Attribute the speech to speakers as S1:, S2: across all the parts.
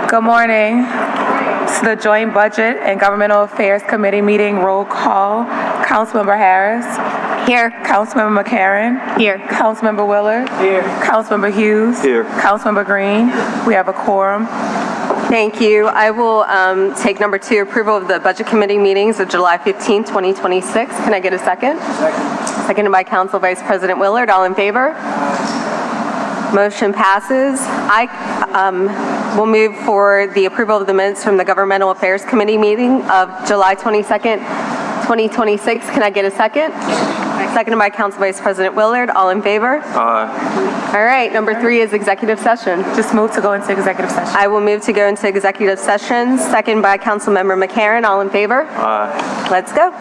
S1: Good morning. This is the Joint Budget and Governmental Affairs Committee meeting. Roll call. Councilmember Harris.
S2: Here.
S1: Councilmember McCarron.
S2: Here.
S1: Councilmember Willard.
S3: Here.
S1: Councilmember Hughes.
S3: Here.
S1: Councilmember Green. We have a quorum.
S2: Thank you. I will take number 2, approval of the Budget Committee meetings of July 15, 2026. Can I get a second? Seconded by Council Vice President Willard. All in favor? Motion passes. I will move for the approval of the minutes from the Governmental Affairs Committee meeting of July 22nd, 2026. Can I get a second? Seconded by Council Vice President Willard. All in favor?
S3: Aye.
S2: All right. Number 3 is executive session.
S1: Just move to go into executive session.
S2: I will move to go into executive session. Second by Councilmember McCarron. All in favor?
S3: Aye.
S2: Let's go.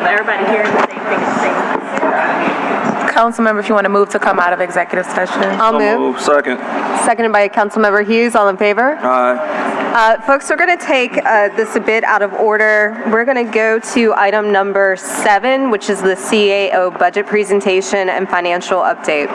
S3: Everybody hearing the same thing at the same time.
S1: Councilmember, if you want to move to come out of executive session.
S2: I'll move.
S4: Second.
S2: Seconded by Councilmember Hughes. All in favor?
S4: Aye.
S2: Folks, we're going to take this a bit out of order. We're going to go to item number 7, which is the CAO budget presentation and financial update.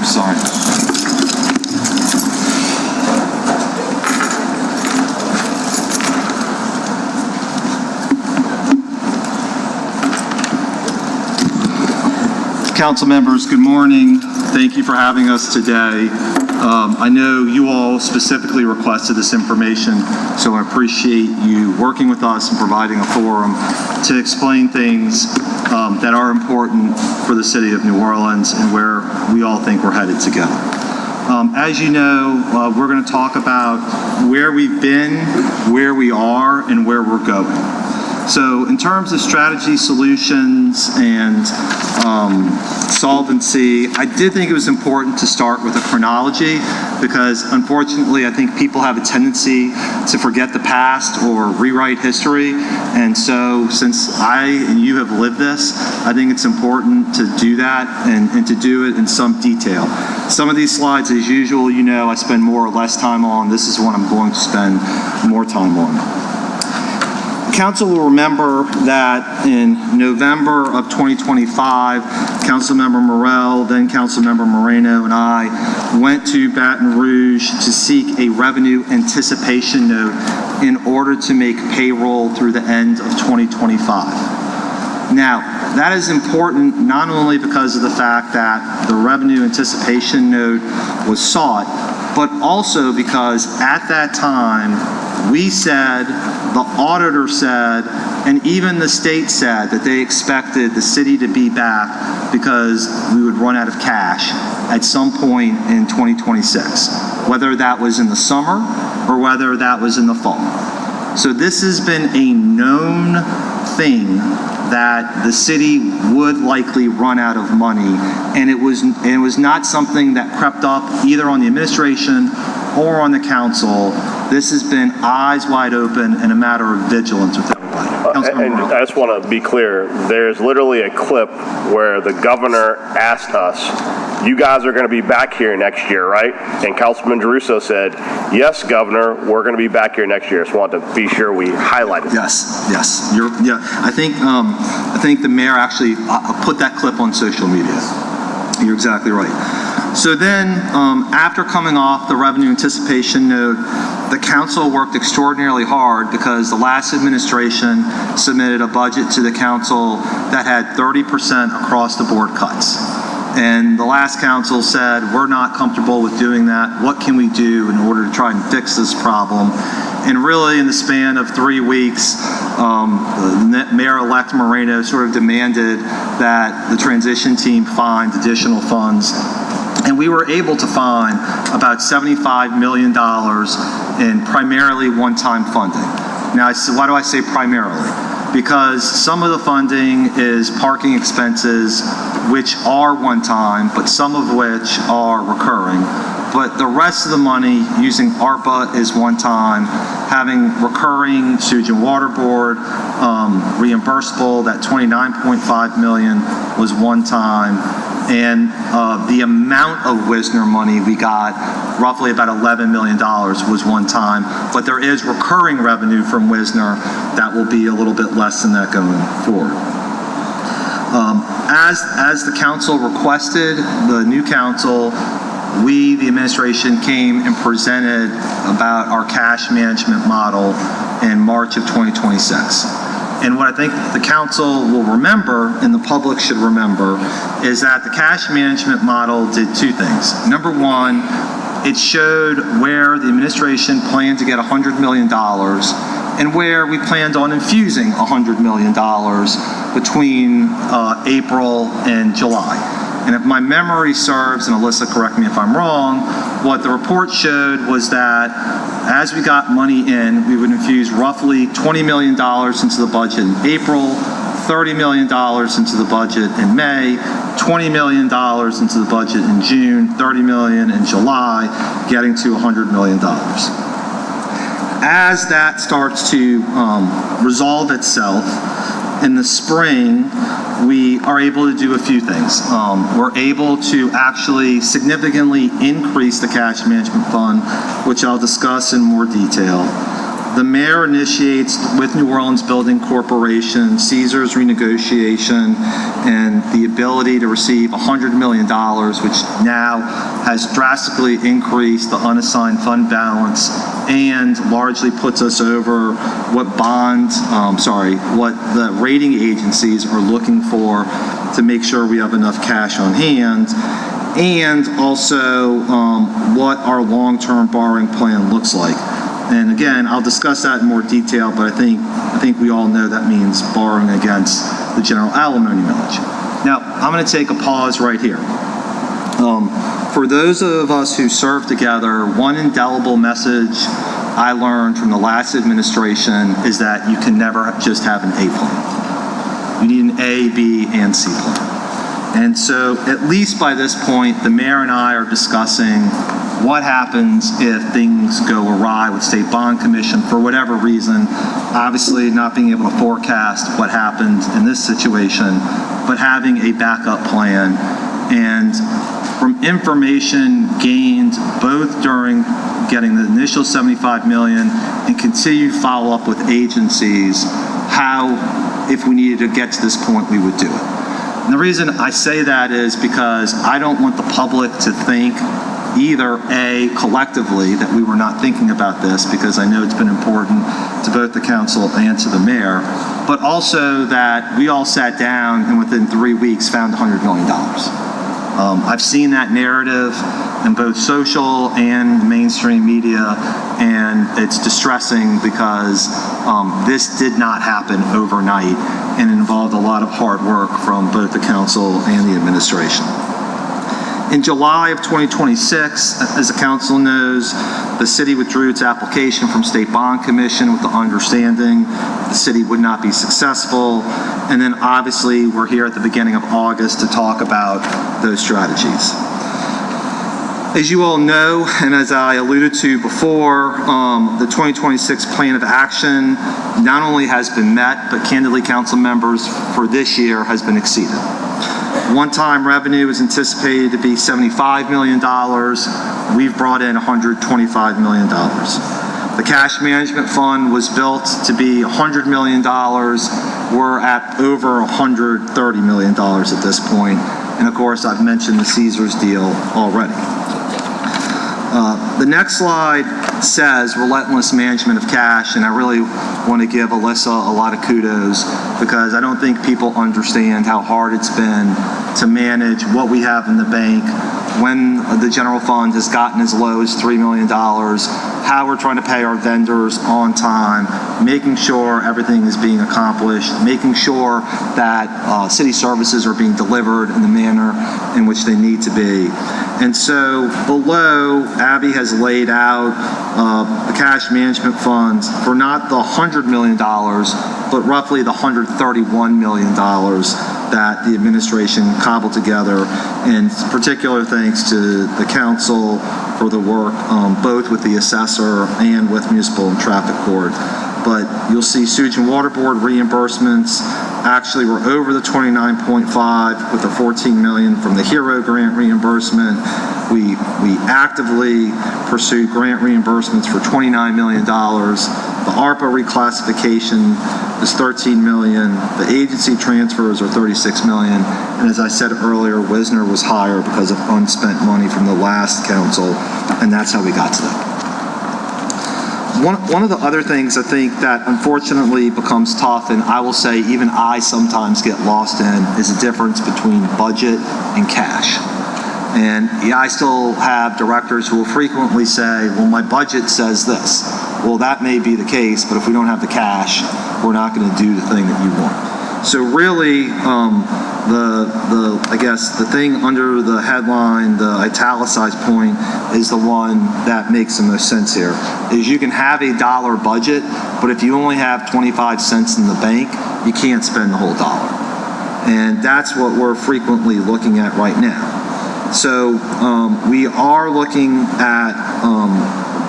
S5: Sorry. Council members, good morning. Thank you for having us today. I know you all specifically requested this information, so I appreciate you working with us and providing a forum to explain things that are important for the city of New Orleans and where we all think we're headed together. As you know, we're going to talk about where we've been, where we are, and where we're going. So in terms of strategy, solutions, and solvency, I did think it was important to start with a chronology because unfortunately I think people have a tendency to forget the past or rewrite history. And so since I and you have lived this, I think it's important to do that and to do it in some detail. Some of these slides, as usual, you know, I spend more or less time on. This is one I'm going to spend more time on. Council will remember that in November of 2025, Councilmember Morell, then Councilmember Moreno, and I went to Baton Rouge to seek a revenue anticipation note in order to make payroll through the end of 2025. Now, that is important not only because of the fact that the revenue anticipation note was sought, but also because at that time, we said, the auditor said, and even the state said that they expected the city to be back because we would run out of cash at some point in 2026, whether that was in the summer or whether that was in the fall. So this has been a known thing that the city would likely run out of money, and it was not something that crept up either on the administration or on the council. This has been eyes wide open and a matter of vigilance with everybody.
S4: And I just want to be clear, there's literally a clip where the governor asked us, you guys are going to be back here next year, right? And Councilman Giarrusso said, yes, Governor, we're going to be back here next year. So I want to be sure we highlighted that.
S5: Yes. I think the mayor actually put that clip on social media. You're exactly right. So then, after coming off the revenue anticipation note, the council worked extraordinarily hard because the last administration submitted a budget to the council that had 30% across the board cuts. And the last council said, we're not comfortable with doing that. What can we do in order to try and fix this problem? And really, in the span of 3 weeks, Mayor-elect Moreno sort of demanded that the transition team find additional funds. And we were able to find about $75 million in primarily one-time funding. Now, why do I say primarily? Because some of the funding is parking expenses, which are one-time, but some of which are recurring. But the rest of the money using ARPA is one-time, having recurring sewage and water board reimbursable, that $29.5 million was one-time. And the amount of Wisner money we got, roughly about $11 million, was one time. But there is recurring revenue from Wisner that will be a little bit less than that going forward. As the council requested, the new council, we, the administration, came and presented about our cash management model in March of 2026. And what I think the council will remember, and the public should remember, is that the cash management model did two things. Number one, it showed where the administration planned to get $100 million and where we planned on infusing $100 million between April and July. And if my memory serves, and Alyssa, correct me if I'm wrong, what the report showed was that as we got money in, we would infuse roughly $20 million into the budget in April, $30 million into the budget in May, $20 million into the budget in June, $30 million in July, getting to $100 million. As that starts to resolve itself, in the spring, we are able to do a few things. We're able to actually significantly increase the cash management fund, which I'll discuss in more detail. The mayor initiates with New Orleans Building Corporation, Caesars renegotiation, and the ability to receive $100 million, which now has drastically increased the unassigned fund balance and largely puts us over what what the rating agencies are looking for to make sure we have enough cash on hand, and also what our long-term borrowing plan looks like. And again, I'll discuss that in more detail, but I think we all know that means borrowing against the general alimony millage. Now, I'm going to take a pause right here. For those of us who serve together, one indelible message I learned from the last administration is that you can never just have an A plan. You need an A, B, and C plan. And so, at least by this point, the mayor and I are discussing what happens if things go awry with State Bond Commission for whatever reason, obviously not being able to forecast what happened in this situation, but having a backup plan. And from information gained both during getting the initial $75 million and continued follow-up with agencies, how, if we needed to get to this point, we would do it. And the reason I say that is because I don't want the public to think either A, collectively, that we were not thinking about this, because I know it's been important to both the council and to the mayor, but also that we all sat down and within 3 weeks found $100 million. I've seen that narrative in both social and mainstream media, and it's distressing because this did not happen overnight and involved a lot of hard work from both the council and the administration. In July of 2026, as the council knows, the city withdrew its application from State Bond Commission with the understanding the city would not be successful. And then obviously we're here at the beginning of August to talk about those strategies. As you all know, and as I alluded to before, the 2026 plan of action not only has been met, but candidly, council members, for this year has been exceeded. One-time revenue is anticipated to be $75 million. We've brought in $125 million. The cash management fund was built to be $100 million. We're at over $130 million at this point. And of course, I've mentioned the Caesars deal already. The next slide says relentless management of cash, and I really want to give Alyssa a lot of kudos because I don't think people understand how hard it's been to manage what we have in the bank when the general fund has gotten as low as $3 million, how we're trying to pay our vendors on time, making sure everything is being accomplished, making sure that city services are being delivered in the manner in which they need to be. And so below, Abby has laid out the cash management funds for not the $100 million, but roughly the $131 million that the administration cobbled together, and particular thanks to the council for the work, both with the assessor and with municipal and traffic court. But you'll see sewage and water board reimbursements. Actually, we're over the 29.5 with the 14 million from the HERO grant reimbursement. We actively pursue grant reimbursements for $29 million. The ARPA reclassification is $13 million. The agency transfers are $36 million. And as I said earlier, Wisner was higher because of unspent money from the last council, and that's how we got to that. One of the other things I think that unfortunately becomes tough, and I will say even I sometimes get lost in, is the difference between budget and cash. And yeah, I still have directors who will frequently say, well, my budget says this. Well, that may be the case, but if we don't have the cash, we're not going to do the thing that you want. So really, I guess the thing under the headline, the italicized point, is the one that makes the most sense here. Is you can have a dollar budget, but if you only have 25 cents in the bank, you can't spend the whole dollar. And that's what we're frequently looking at right now. So we are looking at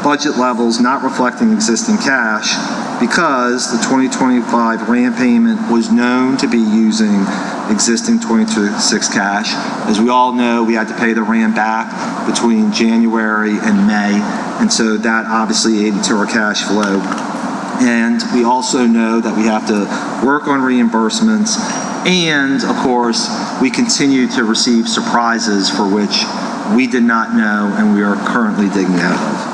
S5: budget levels not reflecting existing cash because the 2025 RAM payment was known to be using existing 2026 cash. As we all know, we had to pay the RAM back between January and May, and so that obviously ate into our cash flow. And we also know that we have to work on reimbursements, and of course, we continue to receive surprises for which we did not know and we are currently digging out of.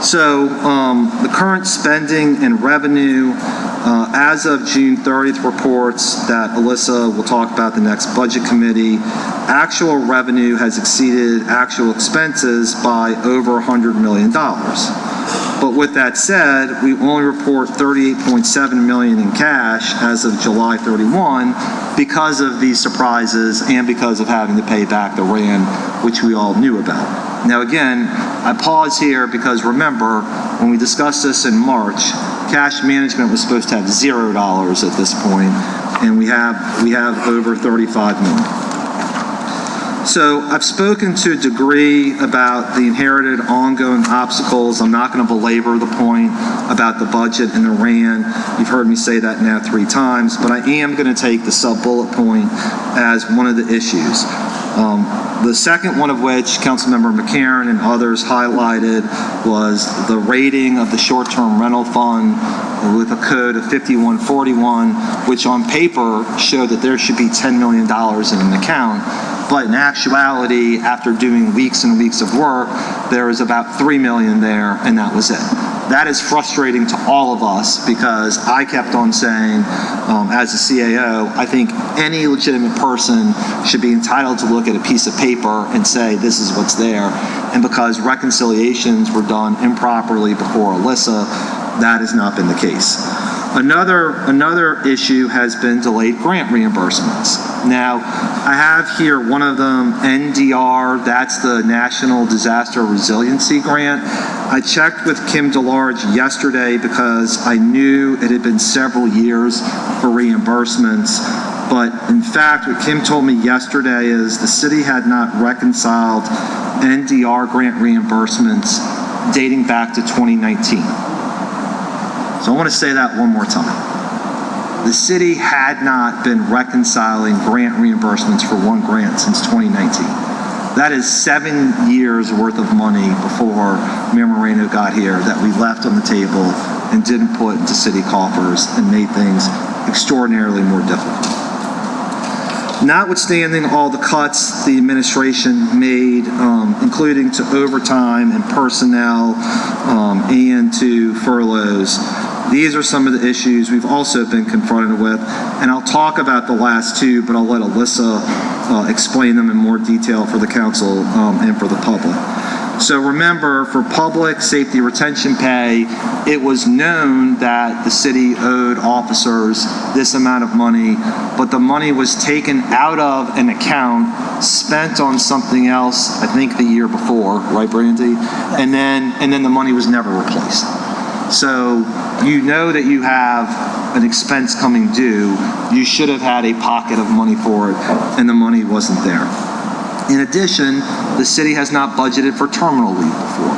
S5: So the current spending and revenue as of June 30th reports that Alyssa will talk about the next budget committee. Actual revenue has exceeded actual expenses by over $100 million. But with that said, we only report $38.7 million in cash as of July 31 because of these surprises and because of having to pay back the RAM, which we all knew about. Now again, I pause here because remember, when we discussed this in March, cash management was supposed to have $0 at this point, and we have over 35 million. So I've spoken to a degree about the inherited ongoing obstacles. I'm not going to belabor the point about the budget and the RAN. You've heard me say that now 3 times, but I am going to take the sub-bullet point as one of the issues. The second one of which Councilmember McCarron and others highlighted was the rating of the short-term rental fund with a code of 5141, which on paper showed that there should be $10 million in an account. But in actuality, after doing weeks and weeks of work, there was about $3 million there, and that was it. That is frustrating to all of us because I kept on saying, as a CAO, I think any legitimate person should be entitled to look at a piece of paper and say, this is what's there. And because reconciliations were done improperly before Alyssa, that has not been the case. Another issue has been delayed grant reimbursements. Now, I have here one of them, NDR, that's the National Disaster Resiliency Grant. I checked with Kim DeLarge yesterday because I knew it had been several years for reimbursements. But in fact, what Kim told me yesterday is the city had not reconciled NDR grant reimbursements dating back to 2019. So I want to say that one more time. The city had not been reconciling grant reimbursements for one grant since 2019. That is 7 years worth of money before Mayor Moreno got here that we left on the table and didn't put into city coffers and made things extraordinarily more difficult. Notwithstanding all the cuts the administration made, including to overtime and personnel and to furloughs, these are some of the issues we've also been confronted with, and I'll talk about the last 2, but I'll let Alyssa explain them in more detail for the council and for the public. So remember, for public safety retention pay, it was known that the city owed officers this amount of money, but the money was taken out of an account, spent on something else, I think the year before, right, Brandy? And then the money was never replaced. So you know that you have an expense coming due, you should have had a pocket of money for it, and the money wasn't there. In addition, the city has not budgeted for terminal leave before.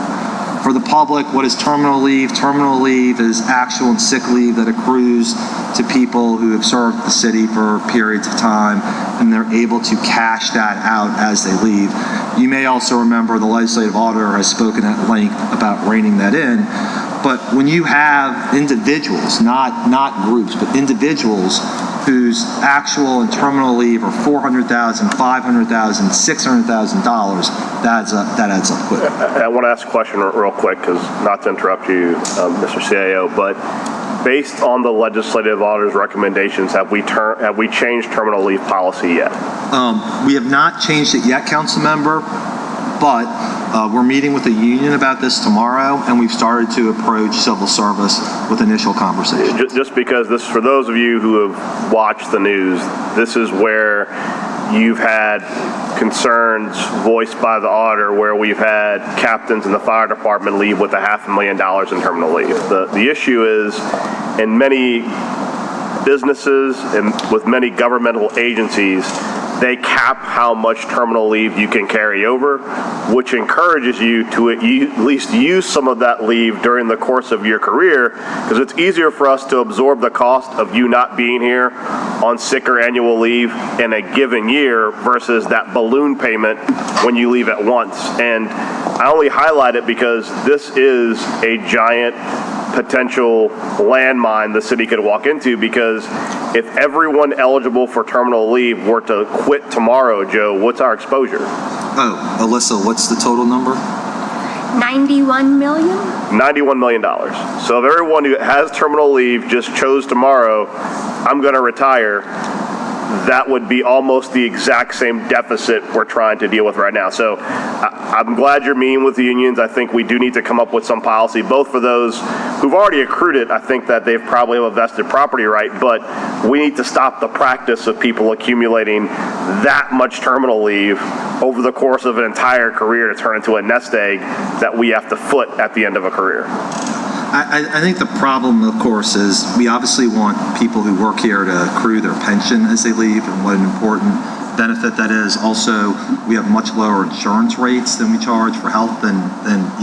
S5: For the public, what is terminal leave? Terminal leave is actual and sick leave that accrues to people who have served the city for periods of time, and they're able to cash that out as they leave. You may also remember the legislative auditor has spoken at length about reining that in. But when you have individuals, not groups, but individuals whose actual and terminal leave are $400,000, $500,000, $600,000, that adds up quick.
S4: I want to ask a question real quick, because not to interrupt you, Mr. CAO, but based on the legislative auditor's recommendations, have we changed terminal leave policy yet?
S5: We have not changed it yet, council member, but We're meeting with the union about this tomorrow, and we've started to approach civil service with initial conversations.
S4: Just because this, for those of you who have watched the news, this is where you've had concerns voiced by the auditor where we've had captains in the fire department leave with $500,000 in terminal leave. The issue is, in many businesses and with many governmental agencies, they cap how much terminal leave you can carry over, which encourages you to at least use some of that leave during the course of your career, because it's easier for us to absorb the cost of you not being here on sick or annual leave in a given year versus that balloon payment when you leave at once. And I only highlight it because this is a giant potential landmine the city could walk into, because if everyone eligible for terminal leave were to quit tomorrow, Joe, what's our exposure?
S5: Oh, Alyssa, what's the total number?
S3: 91 million?
S4: $91 million. So if everyone who has terminal leave just chose tomorrow, I'm going to retire, that would be almost the exact same deficit we're trying to deal with right now. So I'm glad you're meeting with the unions. I think we do need to come up with some policy, both for those who've already accrued it. I think that they've probably have a vested property right, but we need to stop the practice of people accumulating that much terminal leave over the course of an entire career to turn into a nest egg that we have to foot at the end of a career.
S5: I think the problem, of course, is we obviously want people who work here to accrue their pension as they leave, and what an important benefit that is. Also, we have much lower insurance rates than we charge for health than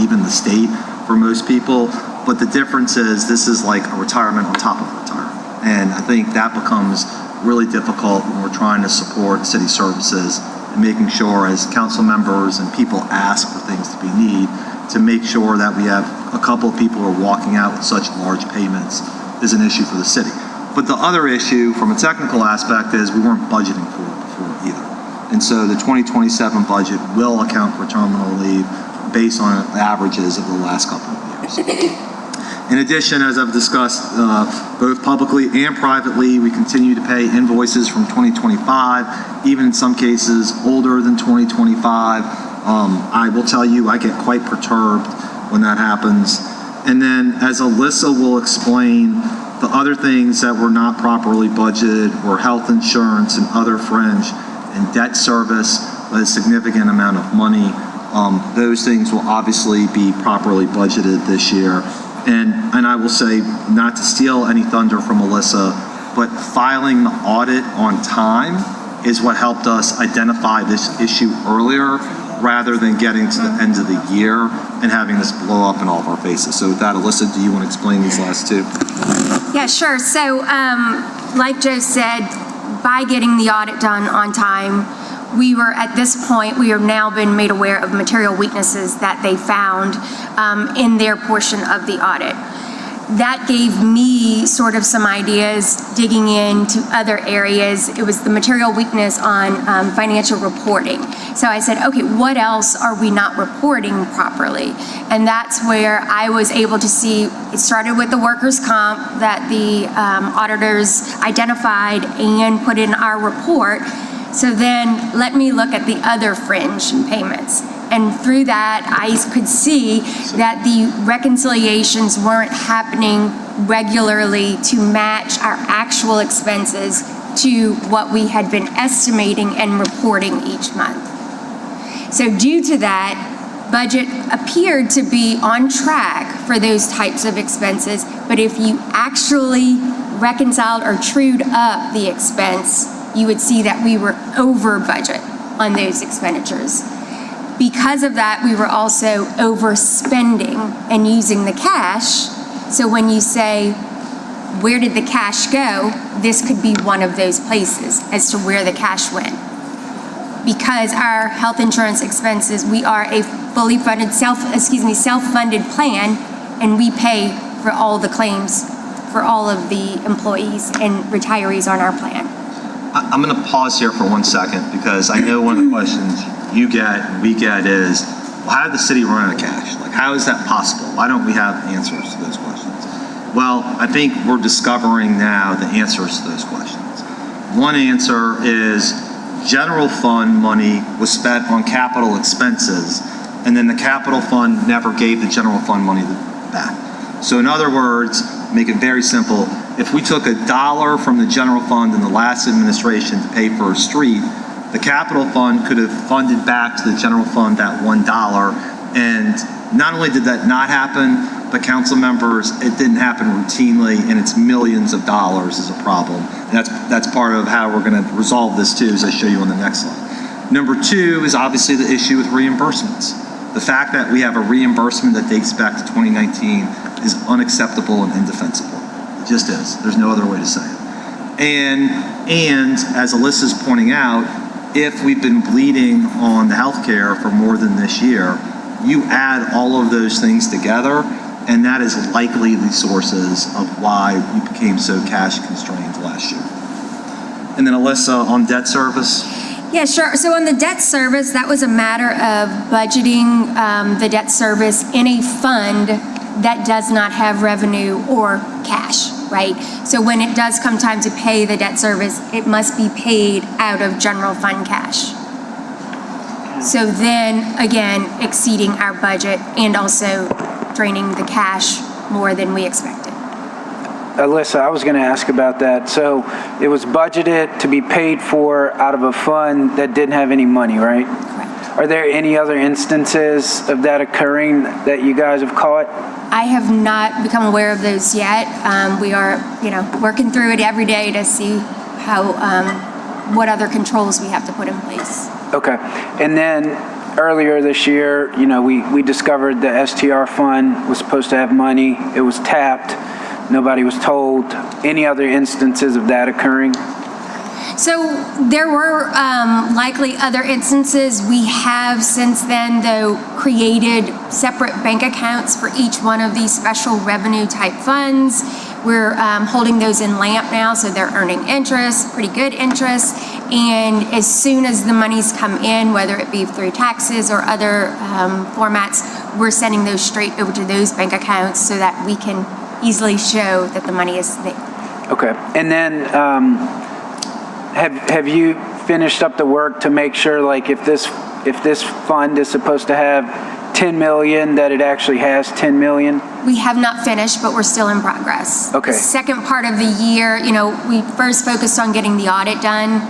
S5: even the state for most people. But the difference is this is like a retirement on top of retirement. And I think that becomes really difficult when we're trying to support city services and making sure, as council members and people ask for things to be need, to make sure that we have a couple of people who are walking out with such large payments is an issue for the city. But the other issue from a technical aspect is we weren't budgeting for it before either. And so the 2027 budget will account for terminal leave based on averages of the last couple of years. In addition, as I've discussed both publicly and privately, we continue to pay invoices from 2025, even in some cases older than 2025. I will tell you, I get quite perturbed when that happens. And then, as Alyssa will explain, the other things that were not properly budgeted were health insurance and other fringe and debt service, a significant amount of money. Those things will obviously be properly budgeted this year. And I will say, not to steal any thunder from Alyssa, but filing the audit on time is what helped us identify this issue earlier, rather than getting to the end of the year and having this blow up in all of our faces. So with that, Alyssa, do you want to explain these last two?
S6: Yeah, sure. So like Joe said, by getting the audit done on time, we were at this point, we have now been made aware of material weaknesses that they found in their portion of the audit. That gave me sort of some ideas digging into other areas. It was the material weakness on financial reporting. So I said, okay, what else are we not reporting properly? And that's where I was able to see, it started with the workers' comp that the auditors identified and put in our report. So then let me look at the other fringe payments. And through that, I could see that the reconciliations weren't happening regularly to match our actual expenses to what we had been estimating and reporting each month. So due to that, budget appeared to be on track for those types of expenses, but if you actually reconciled or trued up the expense, you would see that we were over budget on those expenditures. Because of that, we were also overspending and using the cash. So when you say, where did the cash go? This could be one of those places as to where the cash went. Because our health insurance expenses, we are a fully funded, self-funded plan, and we pay for all the claims for all of the employees and retirees on our plan.
S5: I'm going to pause here for 1 second, because I know one of the questions you get and we get is, well, how did the city run out of cash? Like, how is that possible? Why don't we have answers to those questions? Well, I think we're discovering now the answers to those questions. One answer is general fund money was spent on capital expenses and then the capital fund never gave the general fund money back. So in other words, make it very simple, if we took $1 from the general fund in the last administration to pay for a street, the capital fund could have funded back to the general fund that $1. And not only did that not happen, but council members, it didn't happen routinely, and it's millions of dollars is a problem. And that's part of how we're going to resolve this too, as I show you on the next slide. Number two is obviously the issue with reimbursements. The fact that we have a reimbursement that dates back to 2019 is unacceptable and indefensible. It just is. There's no other way to say it. And as Alyssa's pointing out, if we've been bleeding on the healthcare for more than this year, you add all of those things together, and that is likely the sources of why we became so cash constrained last year. And then Alyssa, on debt service.
S6: Yeah, sure. So on the debt service, that was a matter of budgeting the debt service in a fund that does not have revenue or cash, right? So when it does come time to pay the debt service, it must be paid out of general fund cash. So then, again, exceeding our budget and also draining the cash more than we expected.
S7: Alyssa, I was going to ask about that. So it was budgeted to be paid for out of a fund that didn't have any money, right?
S6: Correct.
S7: Are there any other instances of that occurring that you guys have caught?
S6: I have not become aware of those yet. We are, working through it every day to see how, what other controls we have to put in place.
S7: Okay. And then earlier this year, we discovered the STR fund was supposed to have money. It was tapped. Nobody was told. Any other instances of that occurring?
S6: So there were likely other instances. We have since then, though, created separate bank accounts for each one of these special revenue type funds. We're holding those in LAMP now, so they're earning interest, pretty good interest. And as soon as the monies come in, whether it be through taxes or other formats, we're sending those straight over to those bank accounts so that we can easily show that the money is there.
S7: Okay. And then have you finished up the work to make sure, like, if this fund is supposed to have 10 million, that it actually has 10 million?
S6: We have not finished, but we're still in progress.
S7: Okay.
S6: The second part of the year, we first focused on getting the audit done.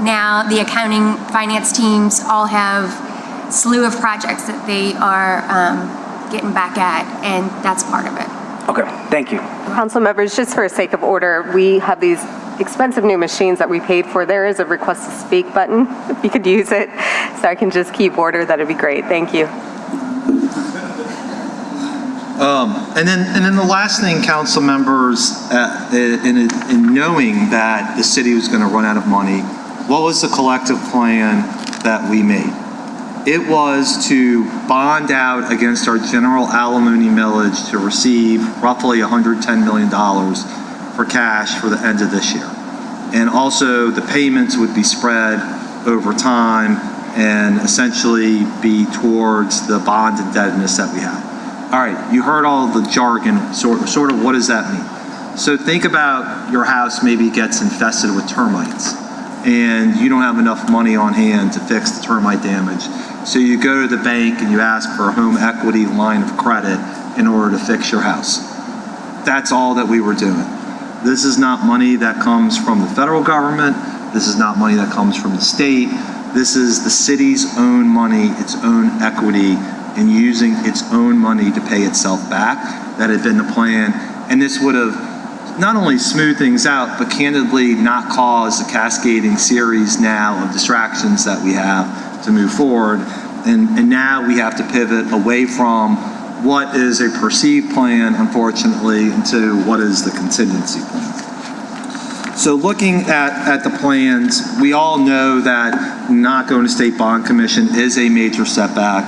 S6: Now the accounting, finance teams all have a slew of projects that they are getting back at, and that's part of it.
S7: Okay, thank you.
S2: Council members, just for the sake of order, we have these expensive new machines that we paid for. There is a request to speak button. If you could use it so I can just keep order, that'd be great. Thank you.
S5: And then the last thing, council members, in knowing that the city was going to run out of money, what was the collective plan that we made? It was to bond out against our general alimony millage to receive roughly $110 million for cash for the end of this year. And also the payments would be spread over time and essentially be towards the bond indebtedness that we have. All right, you heard all the jargon, sort of what does that mean? So think about your house maybe gets infested with termites and you don't have enough money on hand to fix the termite damage. So you go to the bank and you ask for a home equity line of credit in order to fix your house. That's all that we were doing. This is not money that comes from the federal government. This is not money that comes from the state. This is the city's own money, its own equity, and using its own money to pay itself back. That had been the plan. And this would have not only smoothed things out, but candidly not caused a cascading series now of distractions that we have to move forward. And now we have to pivot away from what is a perceived plan, unfortunately, into what is the contingency plan. So looking at the plans, we all know that not going to State Bond Commission is a major setback,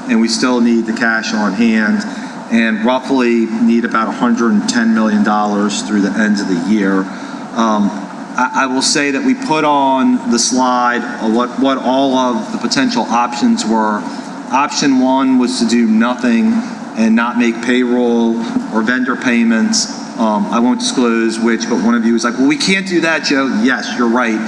S5: and we still need the cash on hand, and roughly need about $110 million through the end of the year. I will say that we put on the slide what all of the potential options were. Option one was to do nothing and not make payroll or vendor payments. I won't disclose which, but one of you was like, well, we can't do that, Joe. Yes, you're right.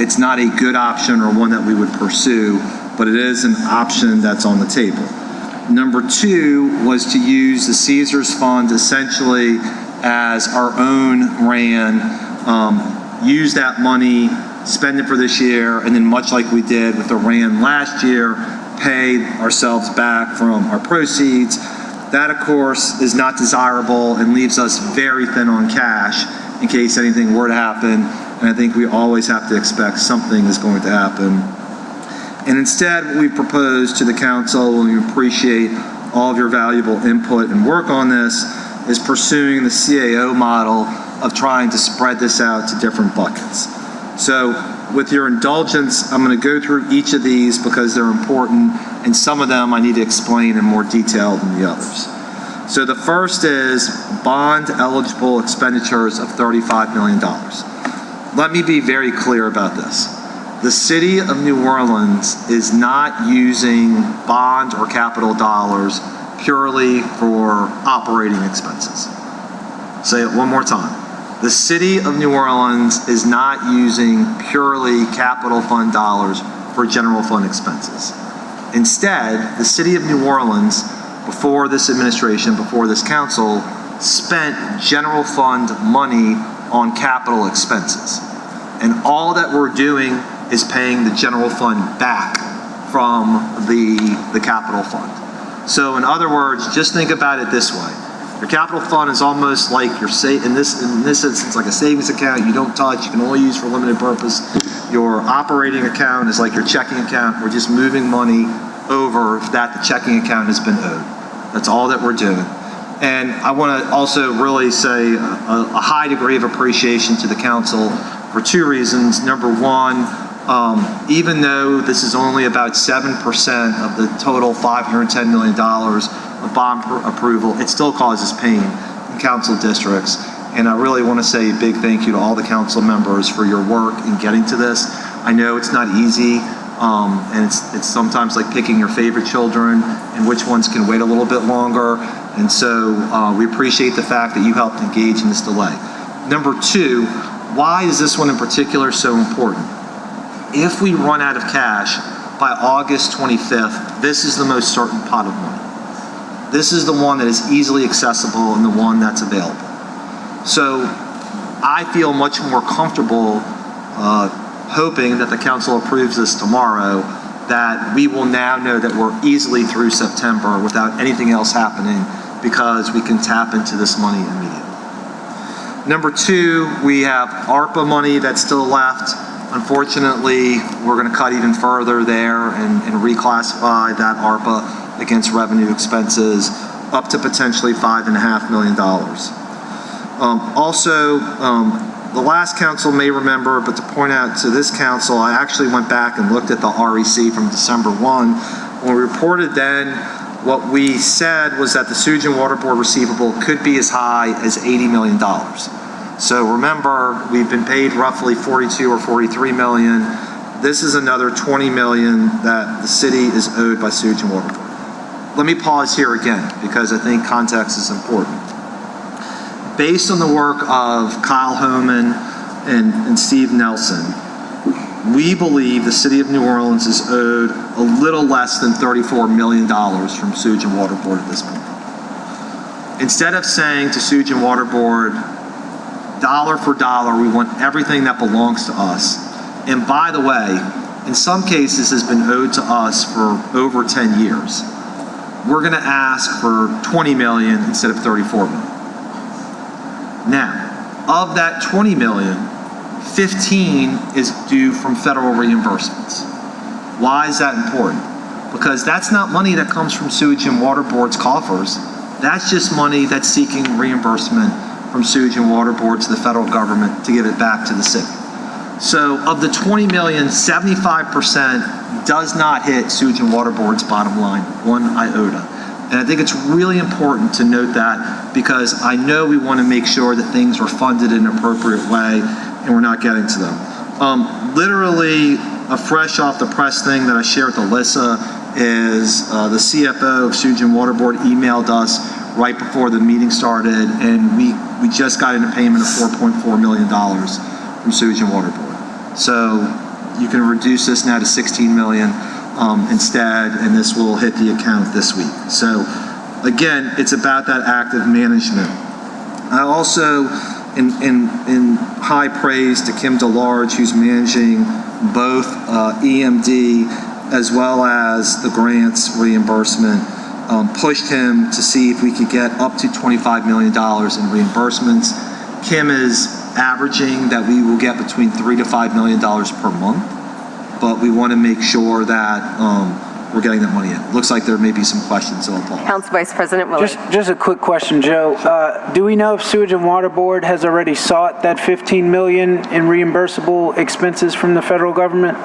S5: It's not a good option or one that we would pursue. but it is an option that's on the table. Number 2 was to use the Caesars Fund essentially as our own RAN, use that money, spend it for this year, and then much like we did with the RAN last year, pay ourselves back from our proceeds. That, of course, is not desirable and leaves us very thin on cash in case anything were to happen, and I think we always have to expect something is going to happen. And instead, what we propose to the council, and we appreciate all of your valuable input and work on this, is pursuing the CAO model of trying to spread this out to different buckets. So with your indulgence, I'm going to go through each of these because they're important, and some of them I need to explain in more detail than the others. So the first is bond eligible expenditures of $35 million. Let me be very clear about this. The city of New Orleans is not using bond or capital dollars purely for operating expenses. Say it one more time. The city of New Orleans is not using purely capital fund dollars for general fund expenses. Instead, the city of New Orleans, before this administration, before this council, spent general fund money on capital expenses. And all that we're doing is paying the general fund back from the capital fund. So in other words, just think about it this way. Your capital fund is almost like your in this instance, like a savings account you don't touch, you can only use for limited purpose. Your operating account is like your checking account. We're just moving money over that the checking account has been owed. That's all that we're doing. And I want to also really say a high degree of appreciation to the council for 2 reasons. Number 1, even though this is only about 7% of the total $510 million of bond approval, it still causes pain in council districts. And I really want to say a big thank you to all the council members for your work in getting to this. I know it's not easy, and it's sometimes like picking your favorite children and which ones can wait a little bit longer. And so we appreciate the fact that you helped engage in this delay. Number 2, why is this one in particular so important? If we run out of cash by August 25th, this is the most certain pot of money. This is the one that is easily accessible and the one that's available. So I feel much more comfortable hoping that the council approves this tomorrow, that we will now know that we're easily through September without anything else happening because we can tap into this money immediately. Number 2, we have ARPA money that's still left. Unfortunately, we're going to cut even further there and reclassify that ARPA against revenue expenses up to potentially $5.5 million. The last council may remember, but to point out to this council, I actually went back and looked at the REC from December 1. When we reported then, what we said was that the Sewage and Water Board receivable could be as high as $80 million. So remember, we've been paid roughly 42 or 43 million. This is another 20 million that the city is owed by Sewage and Water Board. Let me pause here again because I think context is important. Based on the work of Kyle Homan and Steve Nelson, we believe the city of New Orleans is owed a little less than $34 million from Sewage and Water Board at this point. Instead of saying to Sewage and Water Board, dollar for dollar, we want everything that belongs to us. And by the way, in some cases has been owed to us for over 10 years. We're going to ask for 20 million instead of 34 million. Now, of that 20 million, 15 is due from federal reimbursements. Why is that important? Because that's not money that comes from Sewage and Water Board's coffers. That's just money that's seeking reimbursement from Sewage and Water Board to the federal government to give it back to the city. So of the 20 million, 75% does not hit Sewage and Water Board's bottom line, 1 iota. And I think it's really important to note that because I know we want to make sure that things are funded in an appropriate way and we're not getting to them. Literally, a fresh off the press thing that I shared with Alyssa is the CFO of Sewage and Water Board emailed us right before the meeting started, and we just got in a payment of $4.4 million from Sewage and Water Board. So you can reduce this now to $16 million. instead, and this will hit the account this week. So again, it's about that active management. I also, in high praise to Kim DeLarge, who's managing both EMD as well as the grants reimbursement, pushed him to see if we could get up to $25 million in reimbursements. Kim is averaging that we will get between $3 to $5 million per month, but we want to make sure that we're getting that money in. Looks like there may be some questions, so I'll pause.
S2: Council Vice President Willard.
S7: Just a quick question, Joe. Do we know if Sewage and Water Board has already sought that $15 million in reimbursable expenses from the federal government?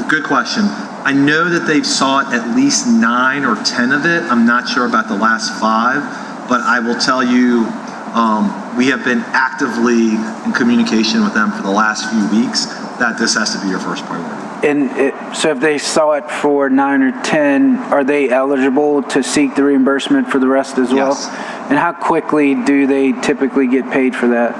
S5: Good question. I know that they've sought at least 9 or 10 of it. I'm not sure about the last 5, but I will tell you, we have been actively in communication with them for the last few weeks that this has to be your first priority.
S7: And so if they saw it for 9 or 10, are they eligible to seek the reimbursement for the rest as well?
S5: Yes.
S7: And how quickly do they typically get paid for that?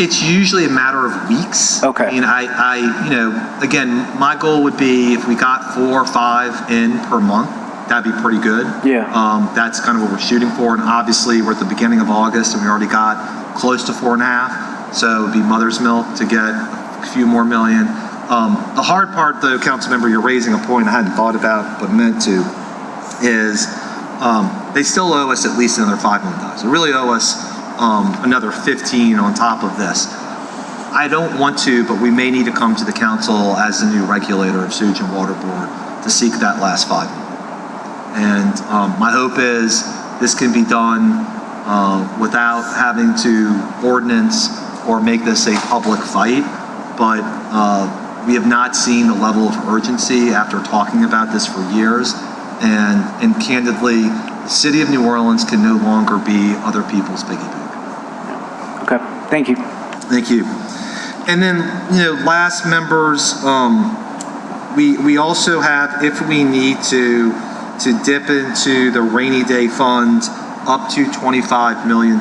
S5: It's usually a matter of weeks.
S7: Okay.
S5: I mean, again, my goal would be if we got 4 or 5 in per month, that'd be pretty good.
S7: Yeah.
S5: That's kind of what we're shooting for. And obviously we're at the beginning of August and we already got close to 4.5. So it'd be mother's milk to get a few more million. The hard part, though, council member, you're raising a point I hadn't thought about but meant to, is they still owe us at least another $5 million. They really owe us another 15 on top of this. I don't want to, but we may need to come to the council as the new regulator of Sewage and Water Board to seek that last $5 million. And my hope is this can be done without having to ordinance or make this a public fight, but we have not seen the level of urgency after talking about this for years. And candidly, the city of New Orleans can no longer be other people's piggy bank.
S7: Okay, thank you.
S5: Thank you. And then, last members, we also have, if we need to dip into the rainy day fund up to $25 million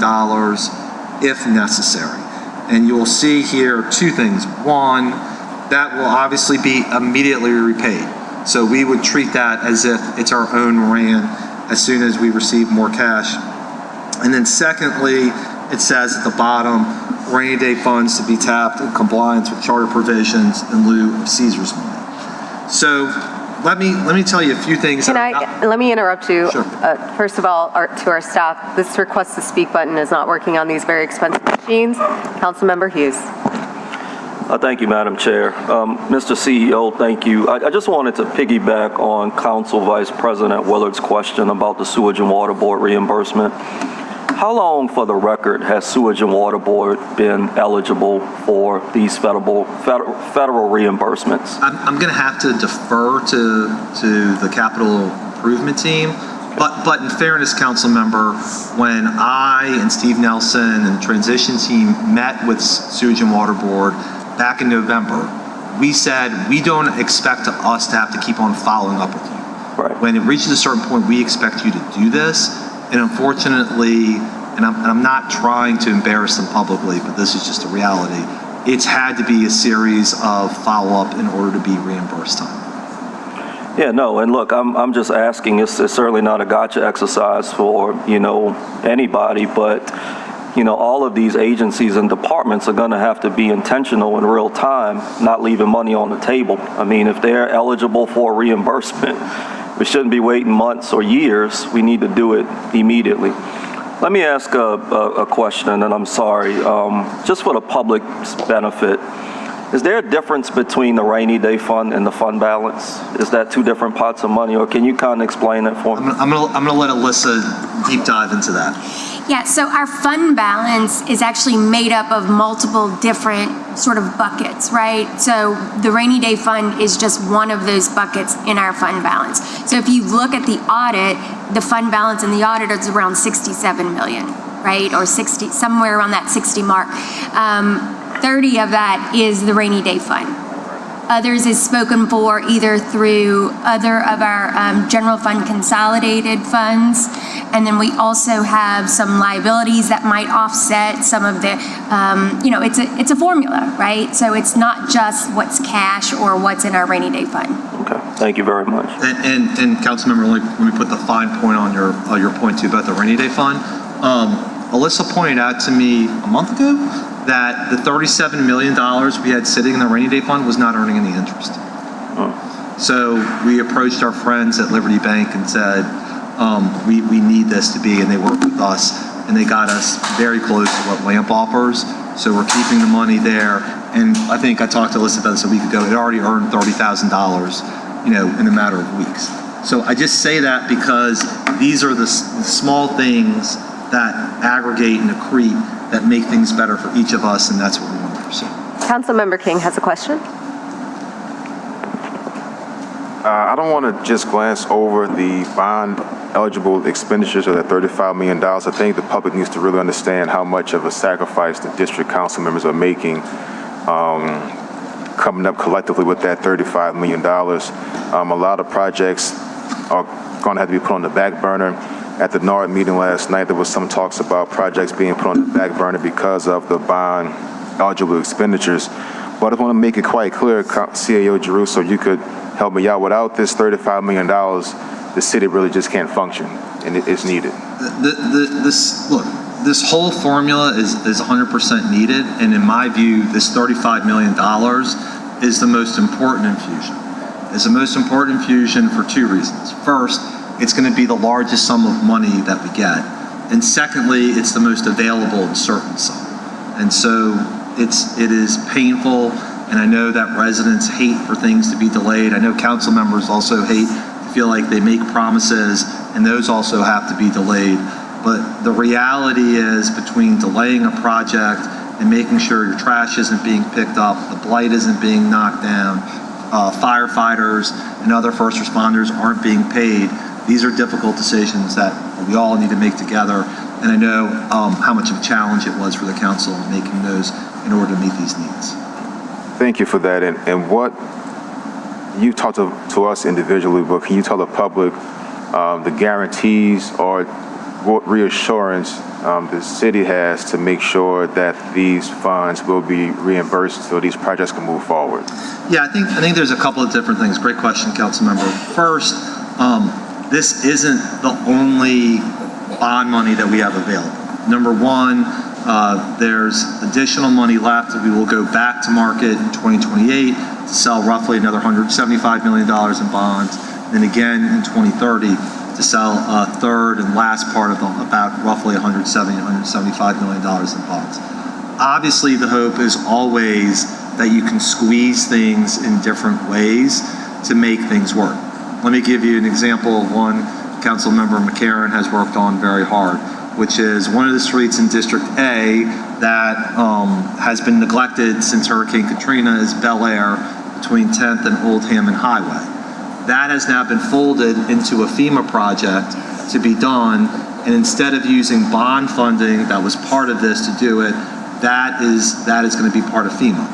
S5: if necessary. And you'll see here 2 things. One, that will obviously be immediately repaid. So we would treat that as if it's our own RAN as soon as we receive more cash. And then secondly, it says at the bottom, rainy day funds to be tapped in compliance with charter provisions in lieu of Caesar's money. So let me tell you a few things.
S2: Let me interrupt you.
S5: Sure.
S2: First of all, to our staff, this request to speak button is not working on these very expensive machines. Councilmember Hughes.
S8: Thank you, Madam Chair. Mr. CEO, thank you. I just wanted to piggyback on Council Vice President Willard's question about the Sewage and Water Board reimbursement. How long, for the record, has Sewage and Water Board been eligible for these federal reimbursements?
S5: I'm going to have to defer to the capital improvement team. But in fairness, council member, when I and Steve Nelson and the transition team met with Sewage and Water Board back in November, we said we don't expect us to have to keep on following up with you.
S8: Right.
S5: When it reaches a certain point, we expect you to do this. And unfortunately, and I'm not trying to embarrass them publicly, but this is just a reality, it's had to be a series of follow-up in order to be reimbursed time.
S8: Yeah, no, and look, I'm just asking, it's certainly not a gotcha exercise for, anybody, but, all of these agencies and departments are going to have to be intentional in real time, not leaving money on the table. I mean, if they're eligible for reimbursement, we shouldn't be waiting months or years. We need to do it immediately. Let me ask a question, and I'm sorry, just for the public's benefit. Is there a difference between the rainy day fund and the fund balance? Is that 2 different pots of money, or can you kind of explain that for me?
S5: I'm gonna let Alyssa deep dive into that.
S6: Yeah, so our fund balance is actually made up of multiple different sort of buckets, right? So the rainy day fund is just one of those buckets in our fund balance. So if you look at the audit, the fund balance in the audit is around 67 million, right? Or 60, somewhere around that 60 mark. 30 of that is the rainy day fund. Others is spoken for either through other of our general fund consolidated funds. And then we also have some liabilities that might offset some of the, it's a formula, right? So it's not just what's cash or what's in our rainy day fund.
S8: Okay. Thank you very much.
S5: And Councilmember, let me put the fine point on your point too about the rainy day fund. Alyssa pointed out to me a month ago that the $37 million we had sitting in the rainy day fund was not earning any interest. So we approached our friends at Liberty Bank and said, we need this to be, and they worked with us, and they got us very close to what LAMP offers. So we're keeping the money there. And I think I talked to Alyssa about this a week ago. It already earned $30,000, in a matter of weeks. So I just say that because these are the small things that aggregate and accrete that make things better for each of us, and that's what we want to pursue.
S2: Councilmember King has a question.
S9: I don't want to just glance over the bond eligible expenditures of that $35 million. I think the public needs to really understand how much of a sacrifice the district council members are making coming up collectively with that $35 million. A lot of projects are going to have to be put on the back burner. At the NARD meeting last night, there was some talks about projects being put on the back burner because of the bond eligible expenditures. But I want to make it quite clear, CAO Giarrusso, you could help me out. Without this $35 million, the city really just can't function, and it's needed.
S5: This whole formula is 100% needed, and in my view, this $35 million is the most important infusion. It's the most important infusion for two reasons. First, it's going to be the largest sum of money that we get, and secondly, it's the most available and certain sum. And so it is painful, and I know that residents hate for things to be delayed. I know council members also hate to feel like they make promises, and those also have to be delayed. But the reality is, between delaying a project and making sure your trash isn't being picked up, the blight isn't being knocked down, firefighters and other first responders aren't being paid, these are difficult decisions that we all need to make together. And I know how much of a challenge it was for the council in making those in order to meet these needs.
S9: Thank you for that. And what you talked to us individually, but can you tell the public the guarantees or what reassurance the city has to make sure that these funds will be reimbursed so these projects can move forward?
S5: Yeah, I think there's a couple of different things. Great question, Councilmember. First, this isn't the only bond money that we have available. Number one, there's additional money left that we will go back to market in 2028 to sell roughly another $175 million in bonds, and again in 2030 to sell a third and last part of about roughly $175 million in bonds. Obviously, the hope is always that you can squeeze things in different ways to make things work. Let me give you an example of one Councilmember McCarron has worked on very hard, which is one of the streets in District A that has been neglected since Hurricane Katrina is Bel Air between 10th and Old Hammond Highway. That has now been folded into a FEMA project to be done, and instead of using bond funding that was part of this to do it, that is going to be part of FEMA.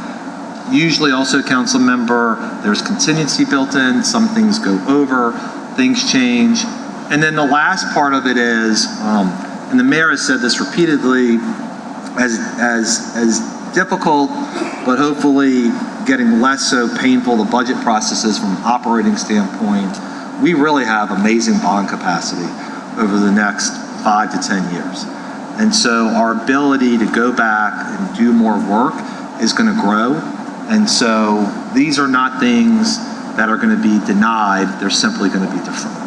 S5: Usually also, council member, there's contingency built in, some things go over, things change. And then the last part of it is, and the mayor has said this repeatedly, as difficult, but hopefully getting less so painful the budget processes from an operating standpoint, we really have amazing bond capacity over the next 5 to 10 years. And so our ability to go back and do more work is going to grow. And so these are not things that are going to be denied, they're simply going to be deferred.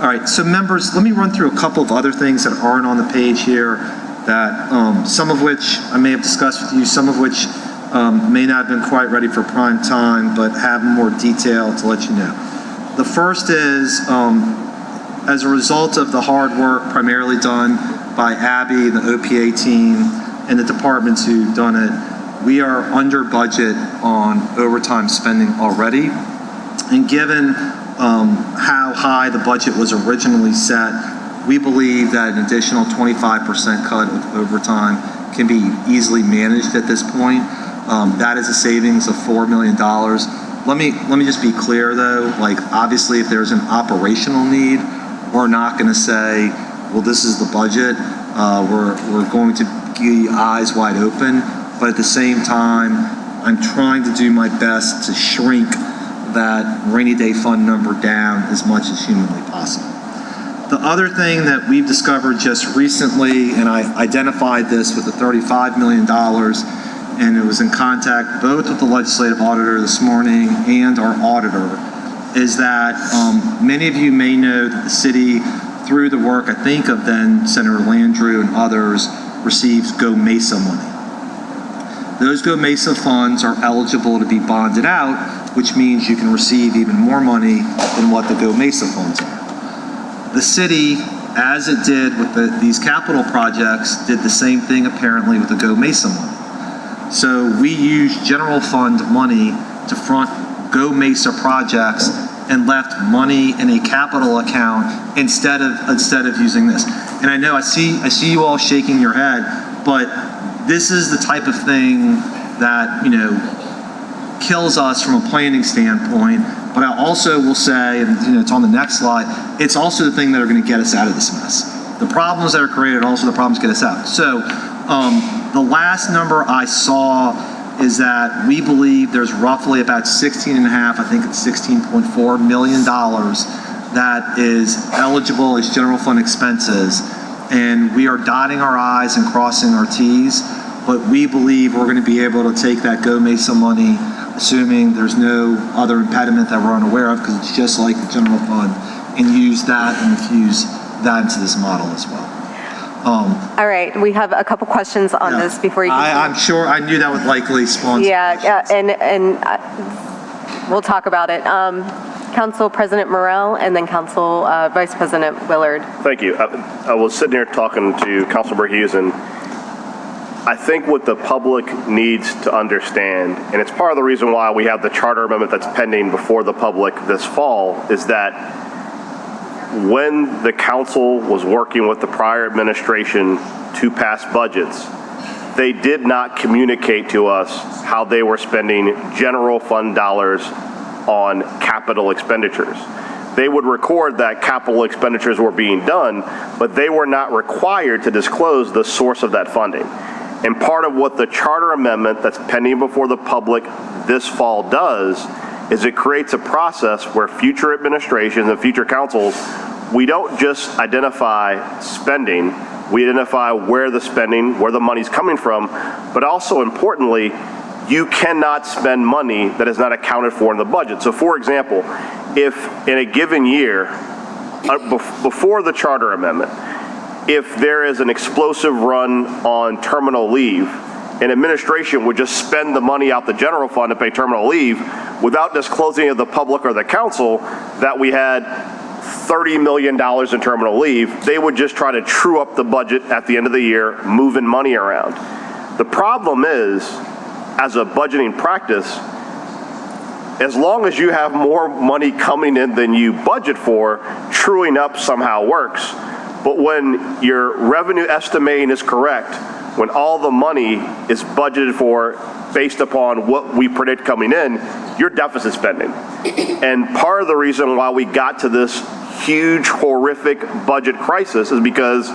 S5: All right, so members, let me run through a couple of other things that aren't on the page here, that some of which I may have discussed with you, some of which may not have been quite ready for prime time, but have more detail to let you know. The first is, as a result of the hard work primarily done by Abby, the OPA team, and the departments who've done it, we are under budget on overtime spending already. And given how high the budget was originally set, we believe that an additional 25% cut of overtime can be easily managed at this point. That is a savings of $4 million. Let me just be clear though, like obviously if there's an operational need, we're not going to say, well, this is the budget. We're going to be eyes wide open, but at the same time, I'm trying to do my best to shrink that rainy day fund number down as much as humanly possible. The other thing that we've discovered just recently, and I identified this with the $35 million, and it was in contact both with the legislative auditor this morning and our auditor, is that many of you may know that the city, through the work, I think, of then Senator Landrieu and others, receives Go Mesa money. Those Go Mesa funds are eligible to be bonded out, which means you can receive even more money than what the Go Mesa funds are. The city, as it did with these capital projects, did the same thing apparently with the Go Mesa money. So we used general fund money to front Go Mesa projects and left money in a capital account instead of using this. And I know I see you all shaking your head, but this is the type of thing that, kills us from a planning standpoint. But I also will say, and it's on the next slide, it's also the thing that are going to get us out of this mess. The problems that are created, also the problems get us out. So the last number I saw is that we believe there's roughly about 16 and a half, I think it's $16.4 million that is eligible as general fund expenses. And we are dotting our I's and crossing our T's, but we believe we're going to be able to take that Go Mesa money, assuming there's no other impediment that we're unaware of, because it's just like the general fund, and use that and infuse that into this model as well.
S2: All right, we have a couple questions on this before you continue.
S5: I'm sure I knew that would likely spawn some questions.
S2: and we'll talk about it. Council President Morrell and then Council Vice President Willard.
S4: Thank you. I was sitting here talking to Councilmember Hughes, and I think what the public needs to understand, and it's part of the reason why we have the charter amendment that's pending before the public this fall, is that when the council was working with the prior administration to pass budgets, they did not communicate to us how they were spending general fund dollars on capital expenditures. They would record that capital expenditures were being done, but they were not required to disclose the source of that funding. And part of what the charter amendment that's pending before the public this fall does is it creates a process where future administrations and future councils, we don't just identify spending, we identify where the money's coming from, but also importantly, you cannot spend money that is not accounted for in the budget. So for example, if in a given year, before the charter amendment, if there is an explosive run on terminal leave, an administration would just spend the money out the general fund to pay terminal leave without disclosing to the public or the council that we had $30 million in terminal leave. They would just try to true up the budget at the end of the year, moving money around. The problem is, as a budgeting practice, as long as you have more money coming in than you budget for, truing up somehow works. But when your revenue estimating is correct, when all the money is budgeted for based upon what we predict coming in, you're deficit spending. And part of the reason why we got to this huge, horrific budget crisis is because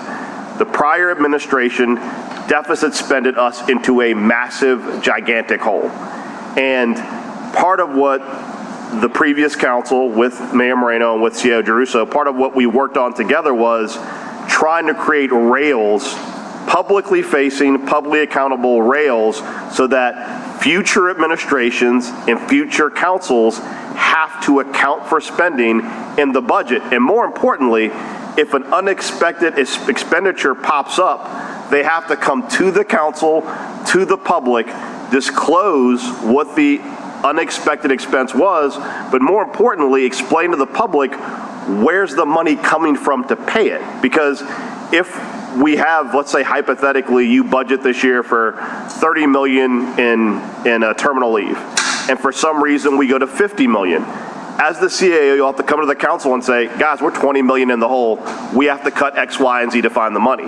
S4: the prior administration deficit spended us into a massive, gigantic hole. And part of what the previous council with Mayor Moreno and with CEO Giarrusso, part of what we worked on together was trying to create rails, publicly facing, publicly accountable rails, so that future administrations and future councils have to account for spending in the budget. And more importantly, if an unexpected expenditure pops up, they have to come to the council, to the public, disclose what the unexpected expense was, but more importantly, explain to the public where's the money coming from to pay it. Because if we have, let's say hypothetically, you budget this year for $30 million in terminal leave, and for some reason we go to $50 million. As the CAO, you'll have to come to the council and say, guys, we're $20 million in the hole. We have to cut X, Y, and Z to find the money.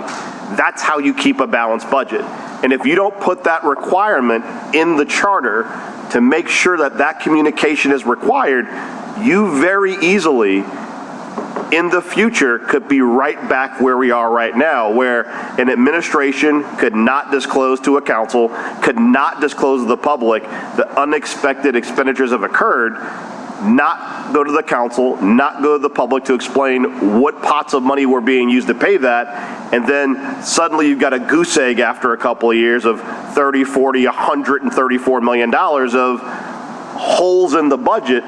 S4: That's how you keep a balanced budget. And if you don't put that requirement in the charter to make sure that that communication is required, you very easily in the future could be right back where we are right now, where an administration could not disclose to a council, could not disclose to the public the unexpected expenditures have occurred, not go to the council, not go to the public to explain what pots of money were being used to pay that, and then suddenly you've got a goose egg after a couple of years of 30, 40, $134 million of holes in the budget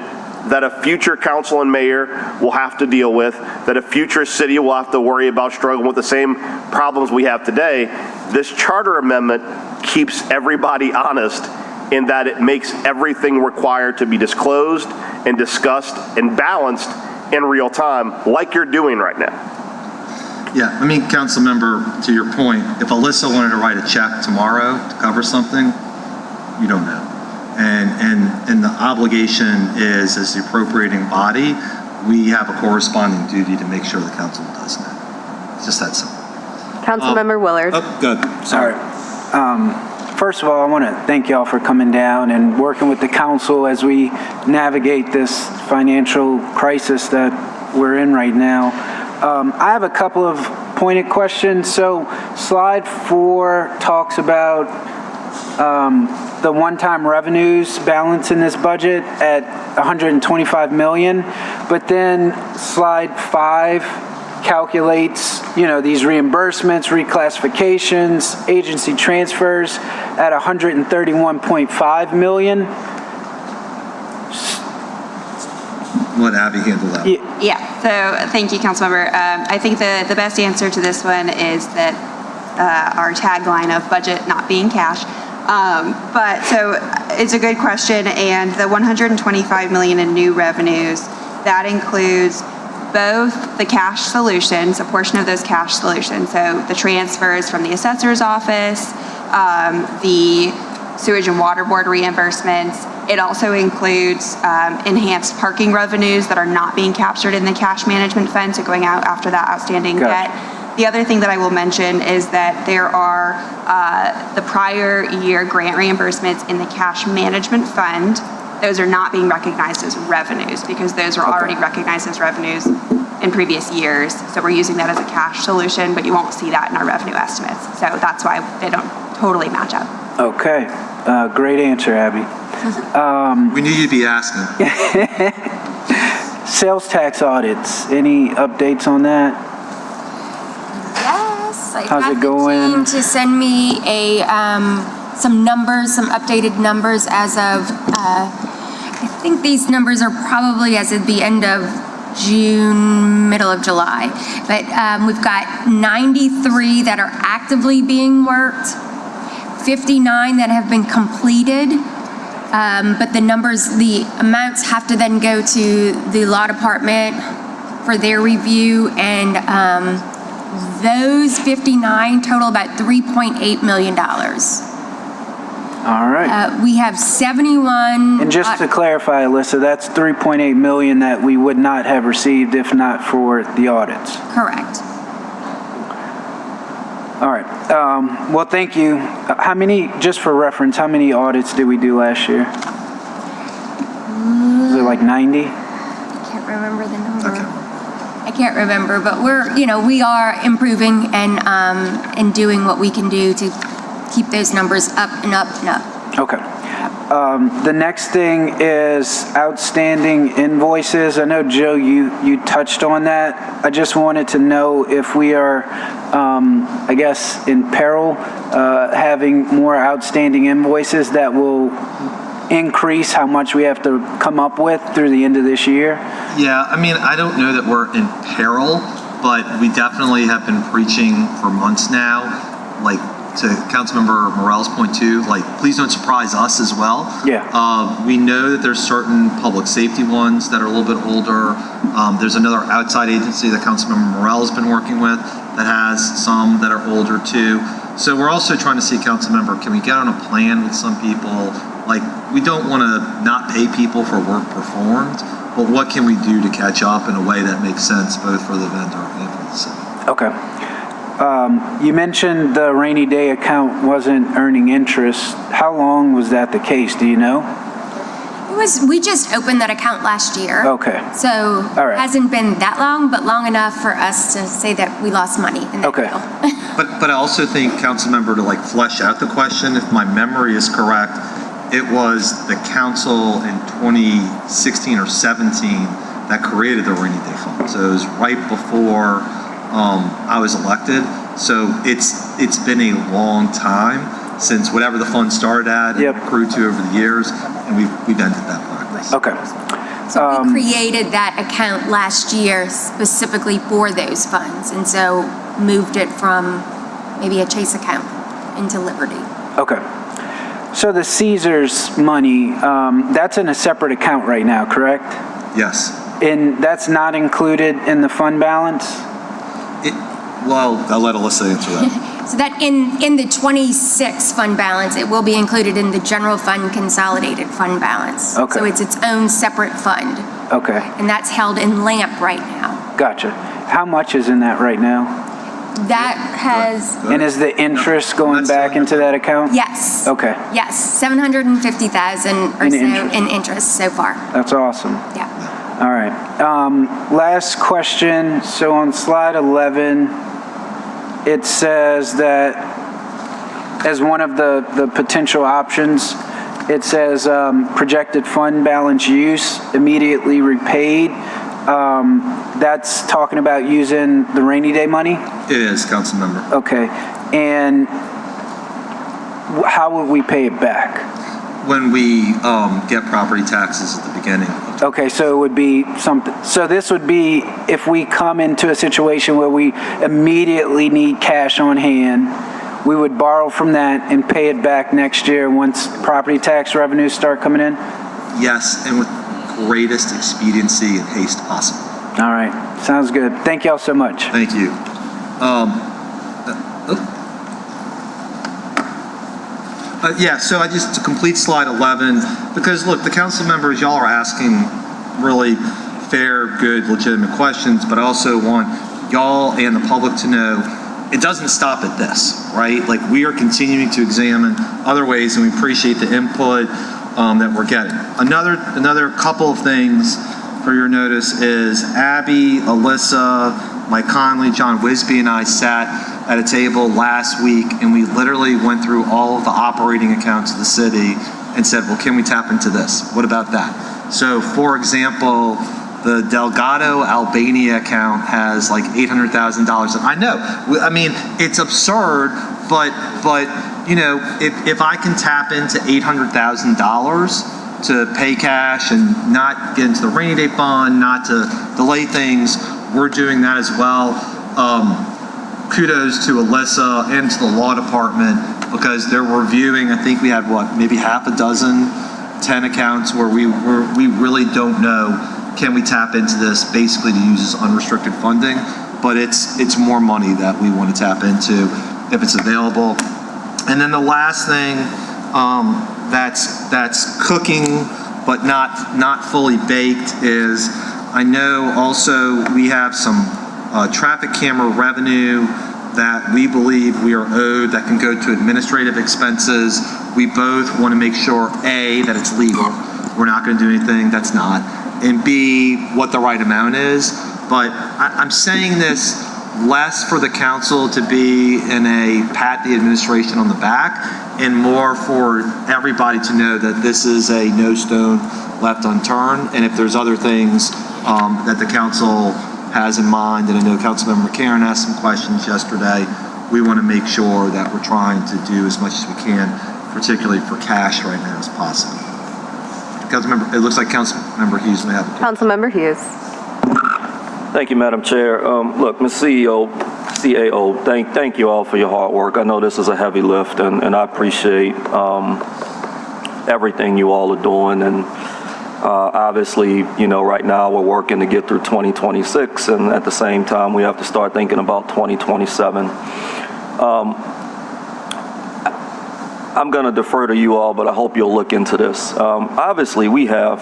S4: that a future council and mayor will have to deal with, that a future city will have to worry about struggling with the same problems we have today. This charter amendment keeps everybody honest in that it makes everything required to be disclosed and discussed and balanced in real time, like you're doing right now.
S5: Yeah, I mean, council member, to your point, if Alyssa wanted to write a check tomorrow to cover something, you don't know. And the obligation is, as the appropriating body, we have a corresponding duty to make sure the council does know. It's just that simple.
S2: Councilmember Willard.
S5: Oh, good. Sorry.
S7: First of all, I want to thank y'all for coming down and working with the council as we navigate this financial crisis that we're in right now. I have a couple of pointed questions. So slide 4 talks about the one-time revenues balance in this budget at $125 million, but then slide 5 calculates, these reimbursements, reclassifications, agency transfers at $131.5 million.
S5: Let Abby handle that.
S10: Yeah, so thank you, Councilmember. I think the best answer to this one is that our tagline of budget not being cash. But so it's a good question, and the $125 million in new revenues, that includes both the cash solutions, a portion of those cash solutions, so the transfers from the assessor's office, the sewage and water board reimbursements. It also includes enhanced parking revenues that are not being captured in the cash management fund, so going out after that outstanding debt. The other thing that I will mention is that there are the prior year grant reimbursements in the cash management fund. Those are not being recognized as revenues because those were already recognized as revenues in previous years. So we're using that as a cash solution, but you won't see that in our revenue estimates. So that's why they don't totally match up.
S7: Okay, great answer, Abby.
S5: We knew you'd be asking.
S7: Sales tax audits, any updates on that?
S6: Yes, I
S7: How's
S6: got
S7: it going?
S6: the team to send me some numbers, some updated numbers as of, I think these numbers are probably as of the end of June, middle of July. But we've got 93 that are actively being worked, 59 that have been completed. But the amounts have to then go to the law department for their review, and those 59 total about $3.8 million.
S7: All right.
S6: We have 71.
S7: And just to clarify, Alyssa, that's $3.8 million that we would not have received if not for the audits.
S6: Correct.
S7: All right. Well, thank you. How many, just for reference, how many audits did we do last year? Was it like 90?
S6: I can't remember the number. I can't remember, but we are improving and doing what we can do to keep those numbers up and up and up.
S7: Okay. The next thing is outstanding invoices. I know, Joe, you touched on that. I just wanted to know if we are, I guess, in peril, having more outstanding invoices that will increase how much we have to come up with through the end of this year.
S5: Yeah, I mean, I don't know that we're in peril, but we definitely have been preaching for months now, like, to Councilmember Morell's point too, like, please don't surprise us as well.
S7: Yeah.
S5: We know that there's certain public safety ones that are a little bit older. There's another outside agency that Councilmember Morell has been working with that has some that are older too. So we're also trying to see, Councilmember, can we get on a plan with some people? Like, we don't want to not pay people for work performed, but what can we do to catch up in a way that makes sense both for the vendor and for the city?
S7: Okay. You mentioned the rainy day account wasn't earning interest. How long was that the case? Do you know?
S6: It we just opened that account last year.
S7: Okay.
S6: So
S7: All right.
S6: it hasn't been that long, but long enough for us to say that we lost money in that
S7: Okay.
S6: deal.
S5: But I also think, Councilmember, to like flesh out the question, if my memory is correct, it was the council in 2016 or 17 that created the rainy day fund. So it was right before I was elected. So it's been a long time since whatever the fund started at
S7: Yep.
S5: and grew to over the years, and we've ended that practice.
S7: Okay.
S6: So we created that account last year specifically for those funds, and so moved it from maybe a Chase account into Liberty.
S7: Okay. So the Caesars money, that's in a separate account right now, correct?
S5: Yes.
S7: And that's not included in the fund balance?
S5: Well, I'll let Alyssa answer that.
S6: So that in the 26 fund balance, it will be included in the general fund consolidated fund balance.
S7: Okay.
S6: So it's its own separate fund,
S7: Okay,
S6: and that's held in LAMP right now.
S7: gotcha. How much is in that right now?
S6: That has,
S7: And is the interest going back into that account?
S6: yes.
S7: Okay,
S6: Yes, 750,000 or
S7: In
S6: so
S7: interest.
S6: in interest so far.
S7: that's awesome.
S6: Yeah.
S7: All right. Last question. So on slide 11, it says that as one of the potential options, it says projected fund balance use immediately repaid. That's talking about using the rainy day money?
S5: It is, Councilmember.
S7: Okay. And how would we pay it back?
S5: When we get property taxes at the beginning.
S7: Okay, so it would be something, so this would be if we come into a situation where we immediately need cash on hand, we would borrow from that and pay it back next year once property tax revenues start coming in?
S5: Yes, and with greatest expediency and haste possible.
S7: All right, sounds good. Thank y'all so much.
S5: Thank you. Yeah, so I just, to complete slide 11, because look, the council members, y'all are asking really fair, good, legitimate questions, but I also want y'all and the public to know it doesn't stop at this, right? Like, we are continuing to examine other ways, and we appreciate the input that we're getting. Another couple of things for your notice is Abby, Alyssa, Mike Conley, John Wisby, and I sat at a table last week, and we literally went through all of the operating accounts of the city and said, well, can we tap into this? What about that? So, for example, the Delgado Albania account has like $800,000. I know, I mean, it's absurd, but you know, if I can tap into $800,000 to pay cash and not get into the rainy day fund, not to delay things, we're doing that as well. Kudos to Alyssa and to the law department, because they're reviewing, I think we had maybe half a dozen, 10 accounts where we really don't know, can we tap into this basically to use as unrestricted funding, but it's more money that we want to tap into if it's available. And then the last thing that's cooking but not fully baked is, I know also we have some traffic camera revenue that we believe we are owed that can go to administrative expenses. We both want to make sure, A, that it's legal. We're not going to do anything that's not. And B, what the right amount is. But I'm saying this less for the council to be in a pat the administration on the back, and more for everybody to know that this is a no stone left unturned. And if there's other things that the council has in mind, and I know Councilmember Karen asked some questions yesterday, we want to make sure that we're trying to do as much as we can, particularly for cash right now, as possible. Councilmember, it looks like Councilmember Hughes may have a question.
S2: Councilmember Hughes.
S8: Thank you, Madam Chair. Look, Ms. CAO, thank you all for your hard work. I know this is a heavy lift, and I appreciate everything you all are doing. And obviously, you know, right now we're working to get through 2026, and at the same time, we have to start thinking about 2027. I'm going to defer to you all, but I hope you'll look into this. Obviously, we have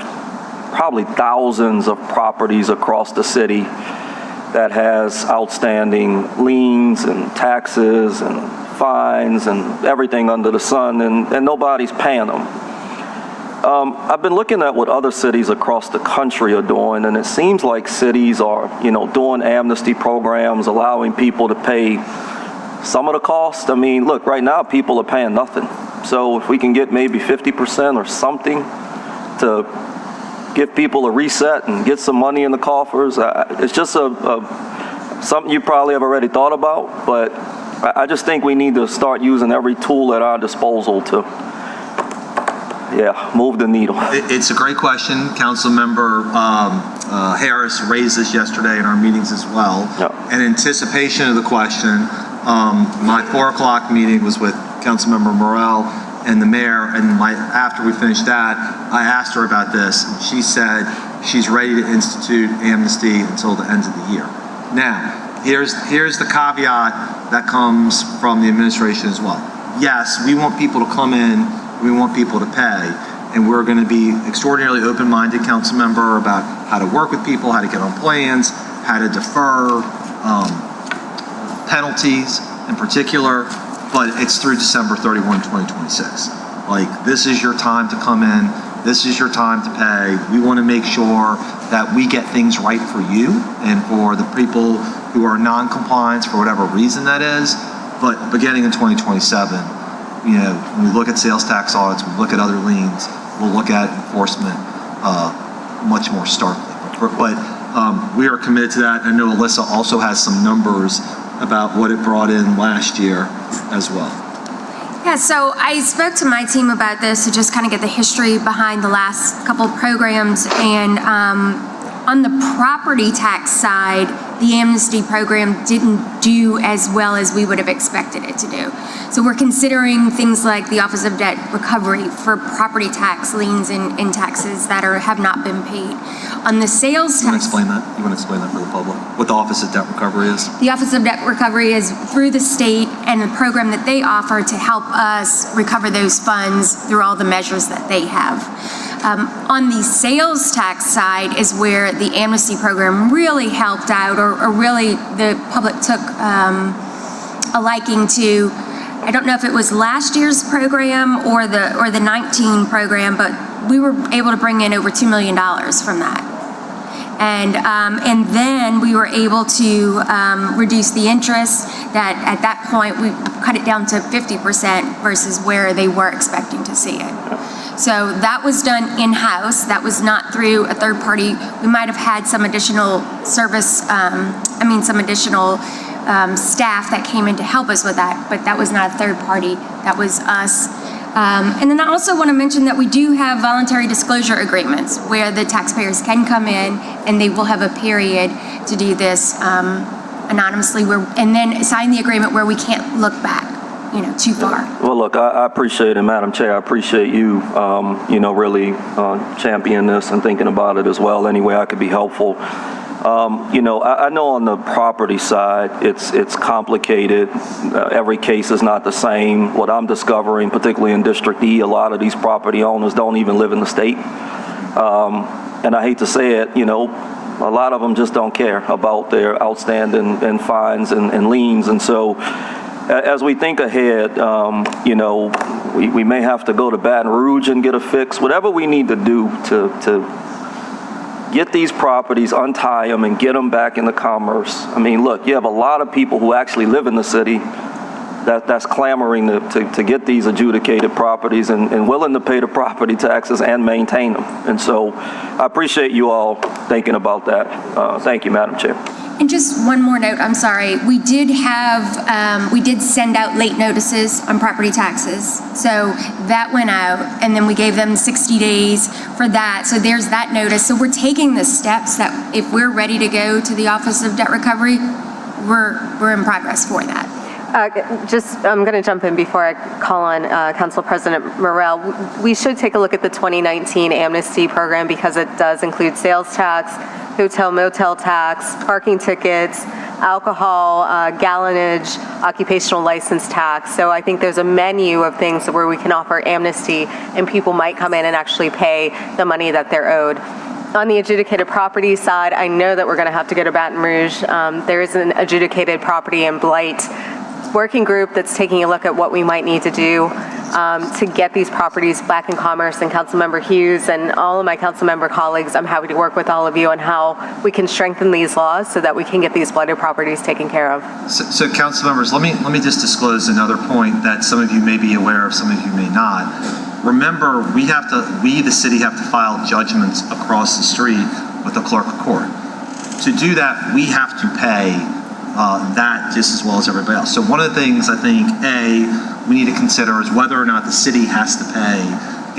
S8: probably thousands of properties across the city that has outstanding liens and taxes and fines and everything under the sun, and nobody's paying them. I've been looking at what other cities across the country are doing, and it seems like cities are, doing amnesty programs, allowing people to pay some of the cost. I mean, look, right now people are paying nothing. So if we can get maybe 50% or something to give people a reset and get some money in the coffers, it's just something you probably have already thought about, but I just think we need to start using every tool at our disposal to, move the needle.
S5: It's a great question. Councilmember Harris raised this yesterday in our meetings as well.
S8: Yeah.
S5: In anticipation of the question, my 4 o'clock meeting was with Councilmember Morel and the mayor, and after we finished that, I asked her about this, and she said she's ready to institute amnesty until the end of the year. Now, here's the caveat that comes from the administration as well. Yes, we want people to come in, we want people to pay, and we're going to be extraordinarily open-minded, Councilmember, about how to work with people, how to get on plans, how to defer penalties in particular, but it's through December 31, 2026. Like, this is your time to come in, this is your time to pay. We want to make sure that we get things right for you and for the people who are non-compliant for whatever reason that is, but beginning in 2027, when we look at sales tax audits, we look at other liens, we'll look at enforcement much more starkly. But we are committed to that. I know Alyssa also has some numbers about what it brought in last year as well.
S6: Yeah, so I spoke to my team about this to just kind of get the history behind the last couple of programs. And on the property tax side, the amnesty program didn't do as well as we would have expected it to do. So we're considering things like the Office of Debt Recovery for property tax liens and taxes that have not been paid. On the sales tax...
S5: You want to explain that for the public? What the Office of Debt Recovery is?
S6: The Office of Debt Recovery is through the state and the program that they offer to help us recover those funds through all the measures that they have. On the sales tax side is where the amnesty program really helped out, or really the public took a liking to. I don't know if it was last year's program or the 19 program, but we were able to bring in over $2 million from that. And then we were able to reduce the interest. That at that point we cut it down to 50% versus where they were expecting to see it. So that was done in-house. That was not through a third party. We might have had some additional service, some additional staff that came in to help us with that, but that was not a third party. That was us. And then I also want to mention that we do have voluntary disclosure agreements where the taxpayers can come in and they will have a period to do this anonymously, and then sign the agreement where we can't look back too far.
S8: Well, look, I appreciate it, Madam Chair. I appreciate you, really championing this and thinking about it as well. Any way I could be helpful. I know on the property side, it's complicated. Every case is not the same. What I'm discovering, particularly in District E, a lot of these property owners don't even live in the state. And I hate to say it, a lot of them just don't care about their outstanding and fines and liens. And so as we think ahead, we may have to go to Baton Rouge and get a fix. Whatever we need to do to get these properties, untie them, and get them back into commerce. I mean, look, you have a lot of people who actually live in the city that's clamoring to get these adjudicated properties and willing to pay the property taxes and maintain them. And so I appreciate you all thinking about that. Thank you, Madam Chair.
S6: And just one more note, I'm sorry. We did send out late notices on property taxes. So that went out, and then we gave them 60 days for that. So there's that notice. So we're taking the steps that if we're ready to go to the Office of Debt Recovery, we're in progress for that.
S2: I'm going to jump in before I call on Council President Morel. We should take a look at the 2019 amnesty program because it does include sales tax, hotel motel tax, parking tickets, alcohol, gallonage, occupational license tax. So I think there's a menu of things where we can offer amnesty and people might come in and actually pay the money that they're owed. On the adjudicated property side, I know that we're going to have to go to Baton Rouge. There is an adjudicated property in Blight working group that's taking a look at what we might need to do. to get these properties back in commerce. And Councilmember Hughes and all of my councilmember colleagues, I'm happy to work with all of you on how we can strengthen these laws so that we can get these blighted properties taken care of.
S5: So council members, let me just disclose another point that some of you may be aware of, some of you may not. Remember, we, the city, have to file judgments across the street with the clerk of court. To do that, we have to pay that just as well as everybody else. So one of the things I think, we need to consider is whether or not the city has to pay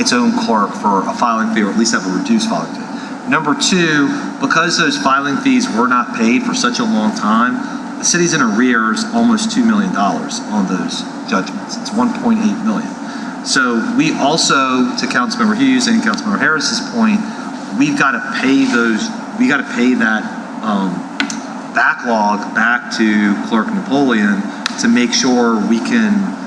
S5: its own clerk for a filing fee, or at least have a reduced filing fee. Number two, because those filing fees were not paid for such a long time, the city's in arrears almost $2 million on those judgments. It's $1.8 million. So we also, to Councilmember Hughes and Councilmember Harris's point, we've got to pay that backlog back to Clerk Napoleon to make sure we can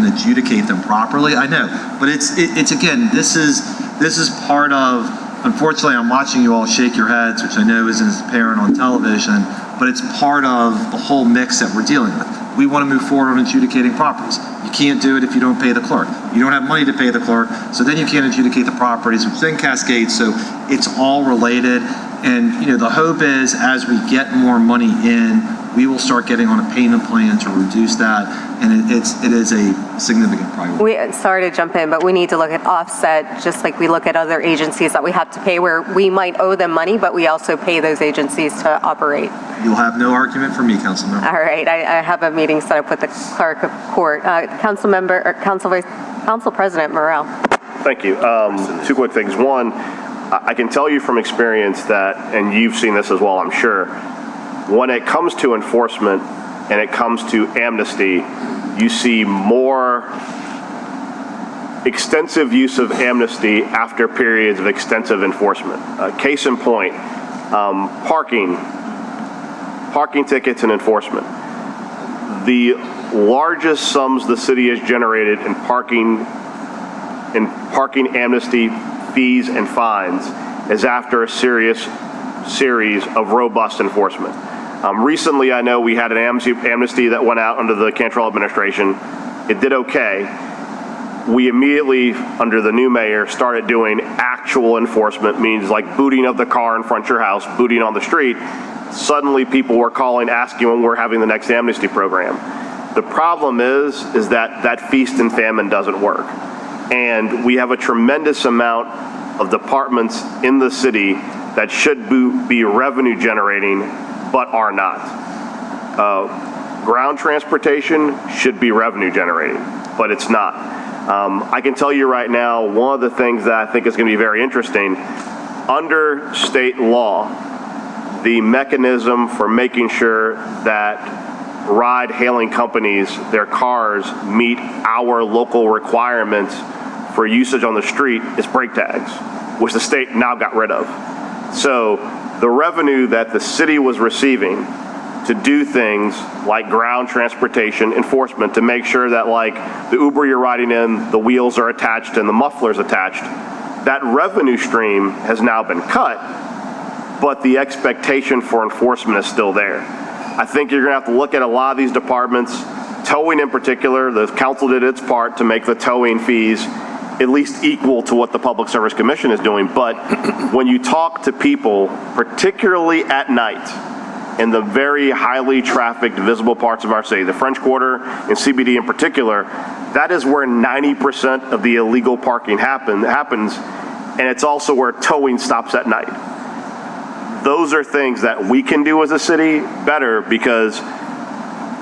S5: adjudicate them properly. I know, but it's again, this is part of, unfortunately, I'm watching you all shake your heads, which I know isn't as apparent on television, but it's part of the whole mix that we're dealing with. We want to move forward on adjudicating properties. You can't do it if you don't pay the clerk. You don't have money to pay the clerk, so then you can't adjudicate the properties, which then cascades, so it's all related. And the hope is, as we get more money in, we will start getting on a payment plan to reduce that, and it is a significant priority.
S2: Sorry to jump in, but we need to look at offset, just like we look at other agencies that we have to pay, where we might owe them money, but we also pay those agencies to operate.
S5: You'll have no argument from me, Councilmember.
S2: All right, I have a meeting set up with the clerk of court. Council President Morrell.
S4: Thank you. Two quick things. One, I can tell you from experience that, and you've seen this as well, I'm sure, when it comes to enforcement and it comes to amnesty, you see more extensive use of amnesty after periods of extensive enforcement. Case in point, parking tickets and enforcement. The largest sums the city has generated in parking amnesty fees and fines is after a series of robust enforcement. Recently, I know we had an amnesty that went out under the Cantrell administration. It did okay. We immediately, under the new mayor, started doing actual enforcement, means like booting of the car in front of your house, booting on the street. Suddenly, people were calling, asking when we're having the next amnesty program. The problem is that feast and famine doesn't work. And we have a tremendous amount of departments in the city that should be revenue generating, but are not. Ground transportation should be revenue generating, but it's not. I can tell you right now, one of the things that I think is going to be very interesting, under state law, the mechanism for making sure that ride-hailing companies, their cars meet our local requirements for usage on the street is brake tags, which the state now got rid of. So the revenue that the city was receiving to do things like ground transportation enforcement, to make sure that like the Uber you're riding in, the wheels are attached and the muffler's attached, that revenue stream has now been cut, but the expectation for enforcement is still there. I think you're gonna have to look at a lot of these departments, towing in particular. The council did its part to make the towing fees at least equal to what the Public Service Commission is doing. But when you talk to people, particularly at night, in the very highly trafficked, visible parts of our city, the French Quarter and CBD in particular, that is where 90% of the illegal parking happens, and it's also where towing stops at night. Those are things that we can do as a city better, because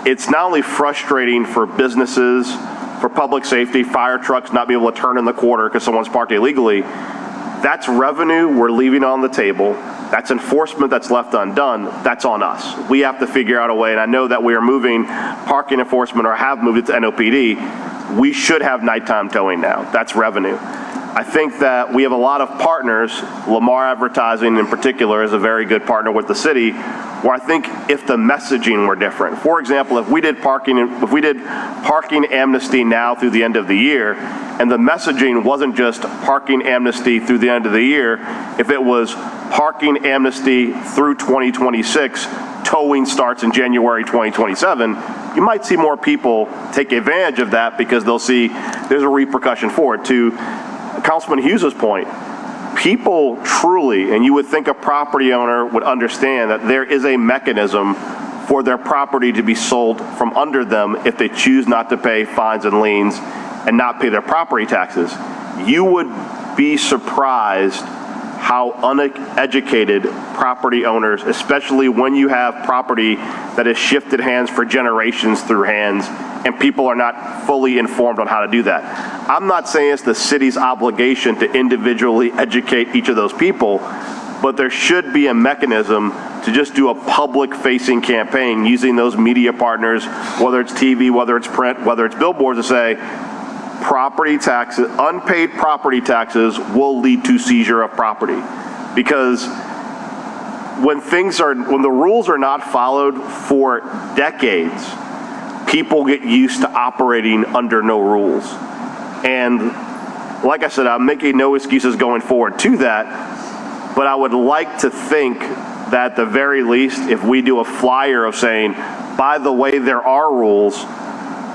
S4: it's not only frustrating for businesses, for public safety, fire trucks not be able to turn in the quarter because someone's parked illegally. That's revenue we're leaving on the table. That's enforcement that's left undone. That's on us. We have to figure out a way, and I know that we are moving parking enforcement, or have moved it to NOPD. We should have nighttime towing now. That's revenue. I think that we have a lot of partners. Lamar Advertising in particular is a very good partner with the city, where I think if the messaging were different. For example, if we did parking amnesty now through the end of the year, and the messaging wasn't just parking amnesty through the end of the year, if it was parking amnesty through 2026 towing starts in January 2027, you might see more people take advantage of that because they'll see there's a repercussion for it. To Councilman Hughes' point, people truly, and you would think a property owner would understand that there is a mechanism for their property to be sold from under them if they choose not to pay fines and liens and not pay their property taxes. You would be surprised how uneducated property owners, especially when you have property that has shifted hands for generations through hands, and people are not fully informed on how to do that. I'm not saying it's the city's obligation to individually educate each of those people, but there should be a mechanism to just do a public-facing campaign using those media partners, whether it's TV, whether it's print, whether it's billboards, to say, property taxes, unpaid property taxes will lead to seizure of property. Because when the rules are not followed for decades, people get used to operating under no rules. And like I said, I'm making no excuses going forward to that, but I would like to think that at the very least, if we do a flyer of saying, by the way, there are rules,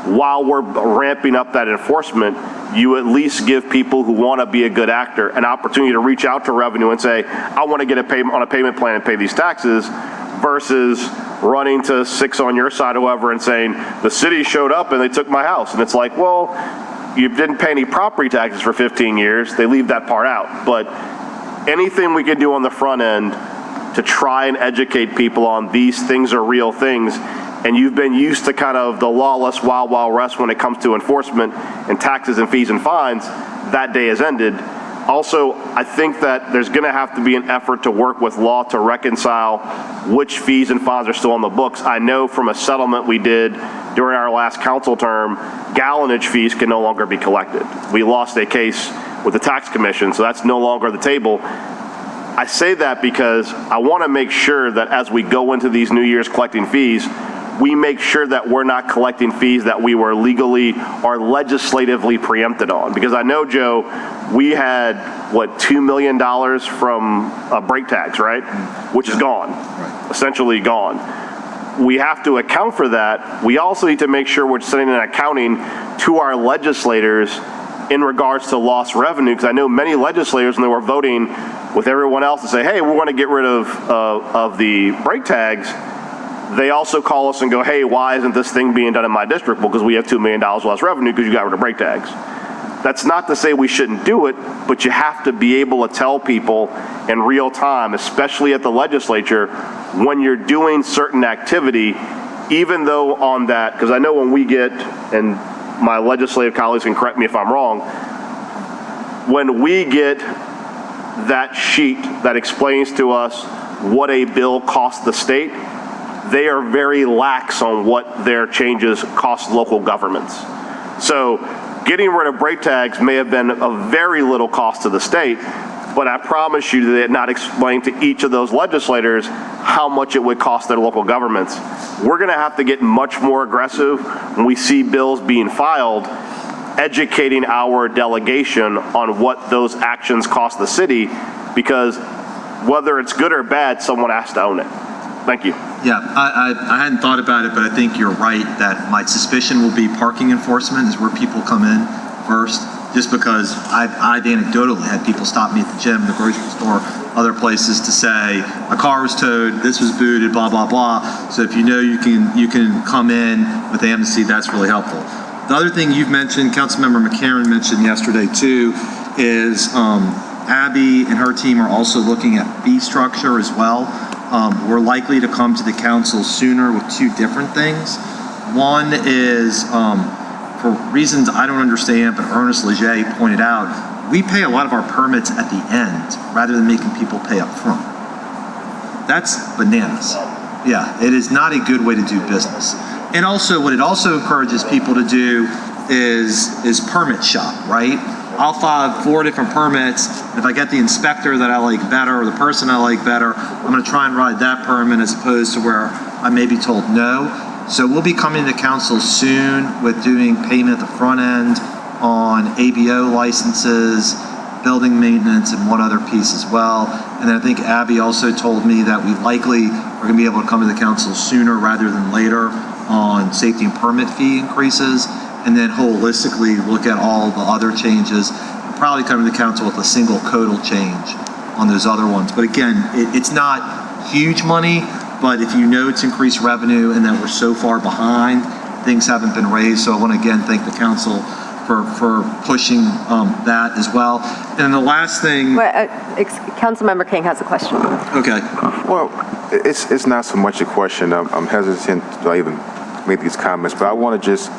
S4: while we're ramping up that enforcement, you at least give people who want to be a good actor an opportunity to reach out to revenue and say, I want to get on a payment plan and pay these taxes, versus running to 6 on your side, however, and saying, the city showed up and they took my house. And it's like, well, you didn't pay any property taxes for 15 years. They leave that part out. But anything we can do on the front end to try and educate people on these things are real things, and you've been used to kind of the lawless wild, wild west when it comes to enforcement and taxes and fees and fines, that day has ended. Also, I think that there's going to have to be an effort to work with law to reconcile which fees and fines are still on the books. I know from a settlement we did during our last council term, gallonage fees can no longer be collected. We lost a case with the tax commission, so that's no longer the table. I say that because I want to make sure that as we go into these New Year's collecting fees, we make sure that we're not collecting fees that we were legally or legislatively preempted on. Because I know, Joe, we had, what, $2 million from brake tags, right? Which is gone, essentially gone. We have to account for that. We also need to make sure we're sending an accounting to our legislators in regards to lost revenue, because I know many legislators, when they were voting with everyone else to say, hey, we want to get rid of the brake tags, they also call us and go, hey, why isn't this thing being done in my district? Well, because we have $2 million less revenue because you got rid of brake tags. That's not to say we shouldn't do it, but you have to be able to tell people in real time, especially at the legislature, when you're doing certain activity, even though on that, because I know when we get, and my legislative colleagues can correct me if I'm wrong, when we get that sheet that explains to us what a bill costs the state, they are very lax on what their changes cost local governments. So getting rid of brake tags may have been a very little cost to the state, but I promise you that they had not explained to each of those legislators how much it would cost their local governments. We're going to have to get much more aggressive when we see bills being filed, educating our delegation on what those actions cost the city, because whether it's good or bad, someone has to own it. Thank you.
S5: Yeah, I hadn't thought about it, but I think you're right that my suspicion will be parking enforcement is where people come in first, just because I've anecdotally had people stop me at the gym, the grocery store, other places to say, a car was towed, this was booted, blah, blah, blah. So if you know you can come in with amnesty, that's really helpful. The other thing you've mentioned, Councilmember McCarron mentioned yesterday too, is Abby and her team are also looking at fee structure as well. We're likely to come to the council sooner with 2 different things. One is, for reasons I don't understand, but Ernest Leger pointed out, we pay a lot of our permits at the end rather than making people pay up front. That's bananas. Yeah, it is not a good way to do business. And also, what it also encourages people to do is permit shop, right? I'll file 4 different permits. If I get the inspector that I like better or the person I like better, I'm going to try and ride that permit as opposed to where I may be told no. So we'll be coming to council soon with doing payment at the front end on ABO licenses, building maintenance, and one other piece as well. And then I think Abby also told me that we likely are going to be able to come to the council sooner rather than later on safety and permit fee increases, and then holistically look at all the other changes, and probably come to the council with a single codal change on those other ones. But again, it's not huge money, but if you know it's increased revenue and that we're so far behind, things haven't been raised. So I want to again thank the council for pushing that as well. And the last thing.
S2: Councilmember King has a question.
S5: Okay.
S9: Well, it's not so much a question. I'm hesitant to even make these comments, but I want to just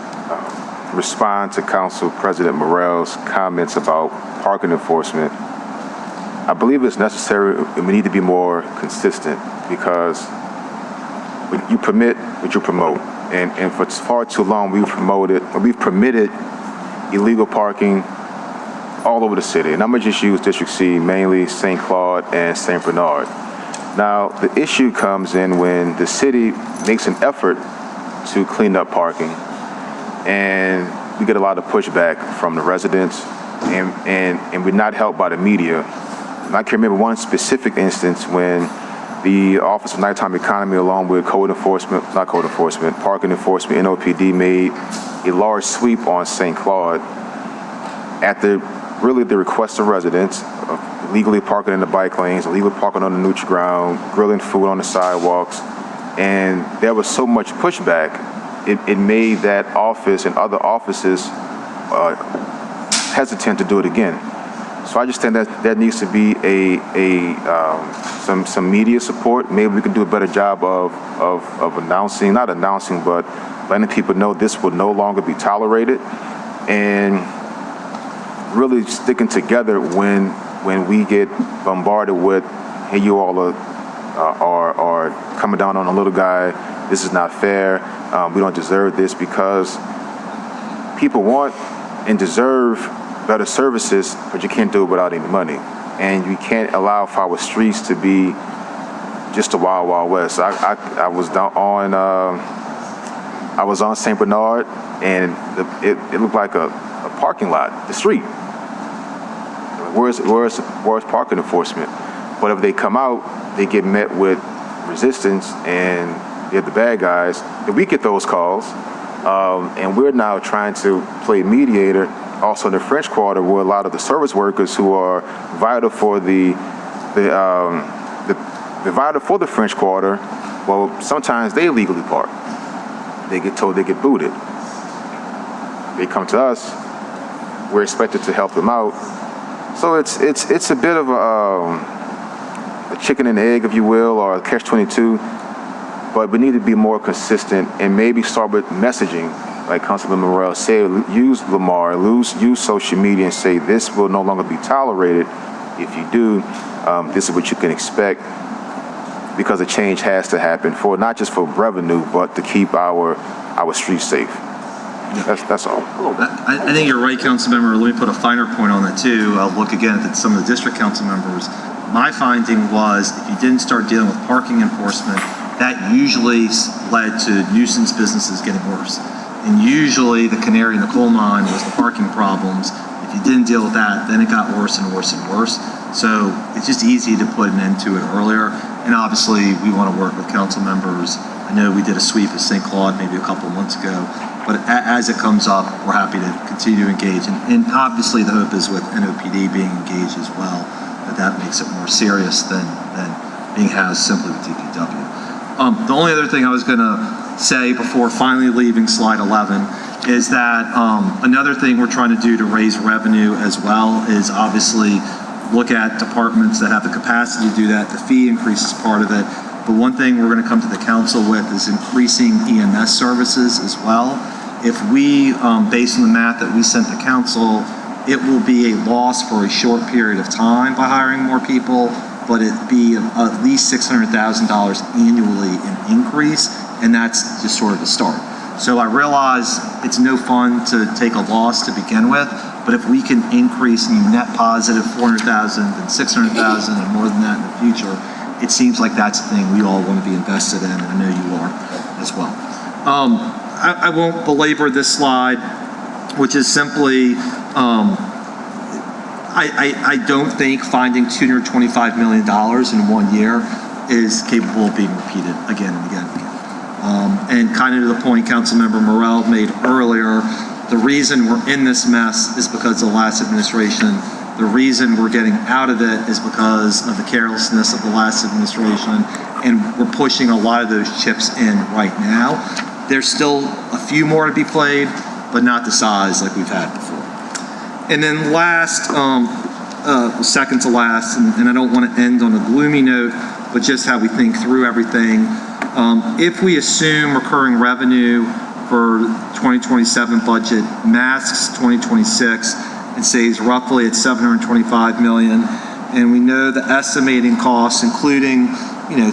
S9: respond to Council President Morrell's comments about parking enforcement. I believe it's necessary, and we need to be more consistent, because you permit what you promote. And for far too long, we've permitted illegal parking all over the city. And I'm going to just use District C, mainly St. Claude and St. Bernard. Now, the issue comes in when the city makes an effort to clean up parking, and we get a lot of pushback from the residents, and we're not helped by the media. And I can remember one specific instance when the Office of Nighttime Economy, along with parking enforcement, NOPD, made a large sweep on St. Claude at the request of residents, illegally parking in the bike lanes, illegally parking on the neutral ground, grilling food on the sidewalks. And there was so much pushback, it made that office and other offices hesitant to do it again. So I just think that there needs to be some media support. Maybe we can do a better job of not announcing, but letting people know this will no longer be tolerated, and really sticking together when we get bombarded with, hey, you all are coming down on a little guy, this is not fair, we don't deserve this, because people want and deserve better services, but you can't do it without any money. And you can't allow for our streets to be just a wild, wild west. I was down on I was on St. Bernard, and it looked like a parking lot, the street. Where's parking enforcement? But if they come out, they get met with resistance, and they're the bad guys. And we get those calls, and we're now trying to play mediator. Also in the French Quarter, where a lot of the service workers who are vital for the French Quarter, well, sometimes they illegally park. They get told they get booted. They come to us. We're expected to help them out. So it's a bit of a chicken and egg, if you will, or a catch-22. But we need to be more consistent and maybe start with messaging. Like Councilman Morrell said, use Lamar, use social media and say this will no longer be tolerated. If you do, this is what you can expect, because a change has to happen, for not just for revenue, but to keep our streets safe. That's all.
S5: I think you're right, Councilmember. Let me put a finer point on that too. I'll look again at some of the district council members. My finding was, if you didn't start dealing with parking enforcement, that usually led to nuisance businesses getting worse. And usually the canary in the coal mine was the parking problems. If you didn't deal with that, then it got worse and worse and worse. So it's just easy to put an end to it earlier. And obviously we want to work with council members. I know we did a sweep at St. Claude maybe a couple of months ago, but as it comes up, we're happy to continue to engage. And obviously the hope is with NOPD being engaged as well, that makes it more serious than being housed simply with DPW. The only other thing I was going to say before finally leaving slide 11 is that another thing we're trying to do to raise revenue as well is obviously look at departments that have the capacity to do that. The fee increase is part of it. But one thing we're going to come to the council with is increasing EMS services as well. If we, based on the math that we sent the council, it will be a loss for a short period of time by hiring more people, but it'd be at least $600,000 annually in increase, and that's just sort of the start. So I realize it's no fun to take a loss to begin with, but if we can increase net positive 400,000 and 600,000 and more than that in the future, it seems like that's the thing we all want to be invested in, and I know you are as well. I won't belabor this slide, which is simply, I don't think finding $225 million in 1 year is capable of being repeated again and again and again. And kind of to the point Councilmember Morrell made earlier, the reason we're in this mess is because of the last administration. The reason we're getting out of it is because of the carelessness of the last administration, and we're pushing a lot of those chips in right now. There's still a few more to be played, but not the size like we've had before. And then last, second to last, and I don't want to end on a gloomy note, but just how we think through everything. If we assume recurring revenue for 2027 budget masks 2026 and stays roughly at 725 million, and we know the estimating costs, including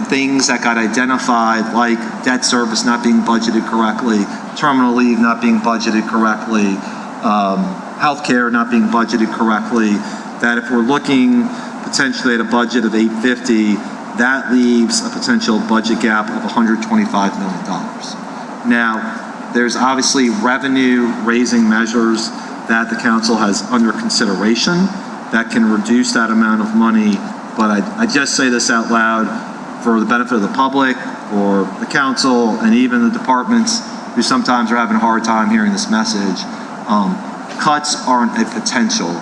S5: things that got identified like debt service not being budgeted correctly, terminal leave not being budgeted correctly, healthcare not being budgeted correctly, that if we're looking potentially at a budget of 850, that leaves a potential budget gap of $125 million. Now, there's obviously revenue raising measures that the council has under consideration that can reduce that amount of money, but I just say this out loud for the benefit of the public, for the council, and even the departments who sometimes are having a hard time hearing this message. Cuts aren't a potential,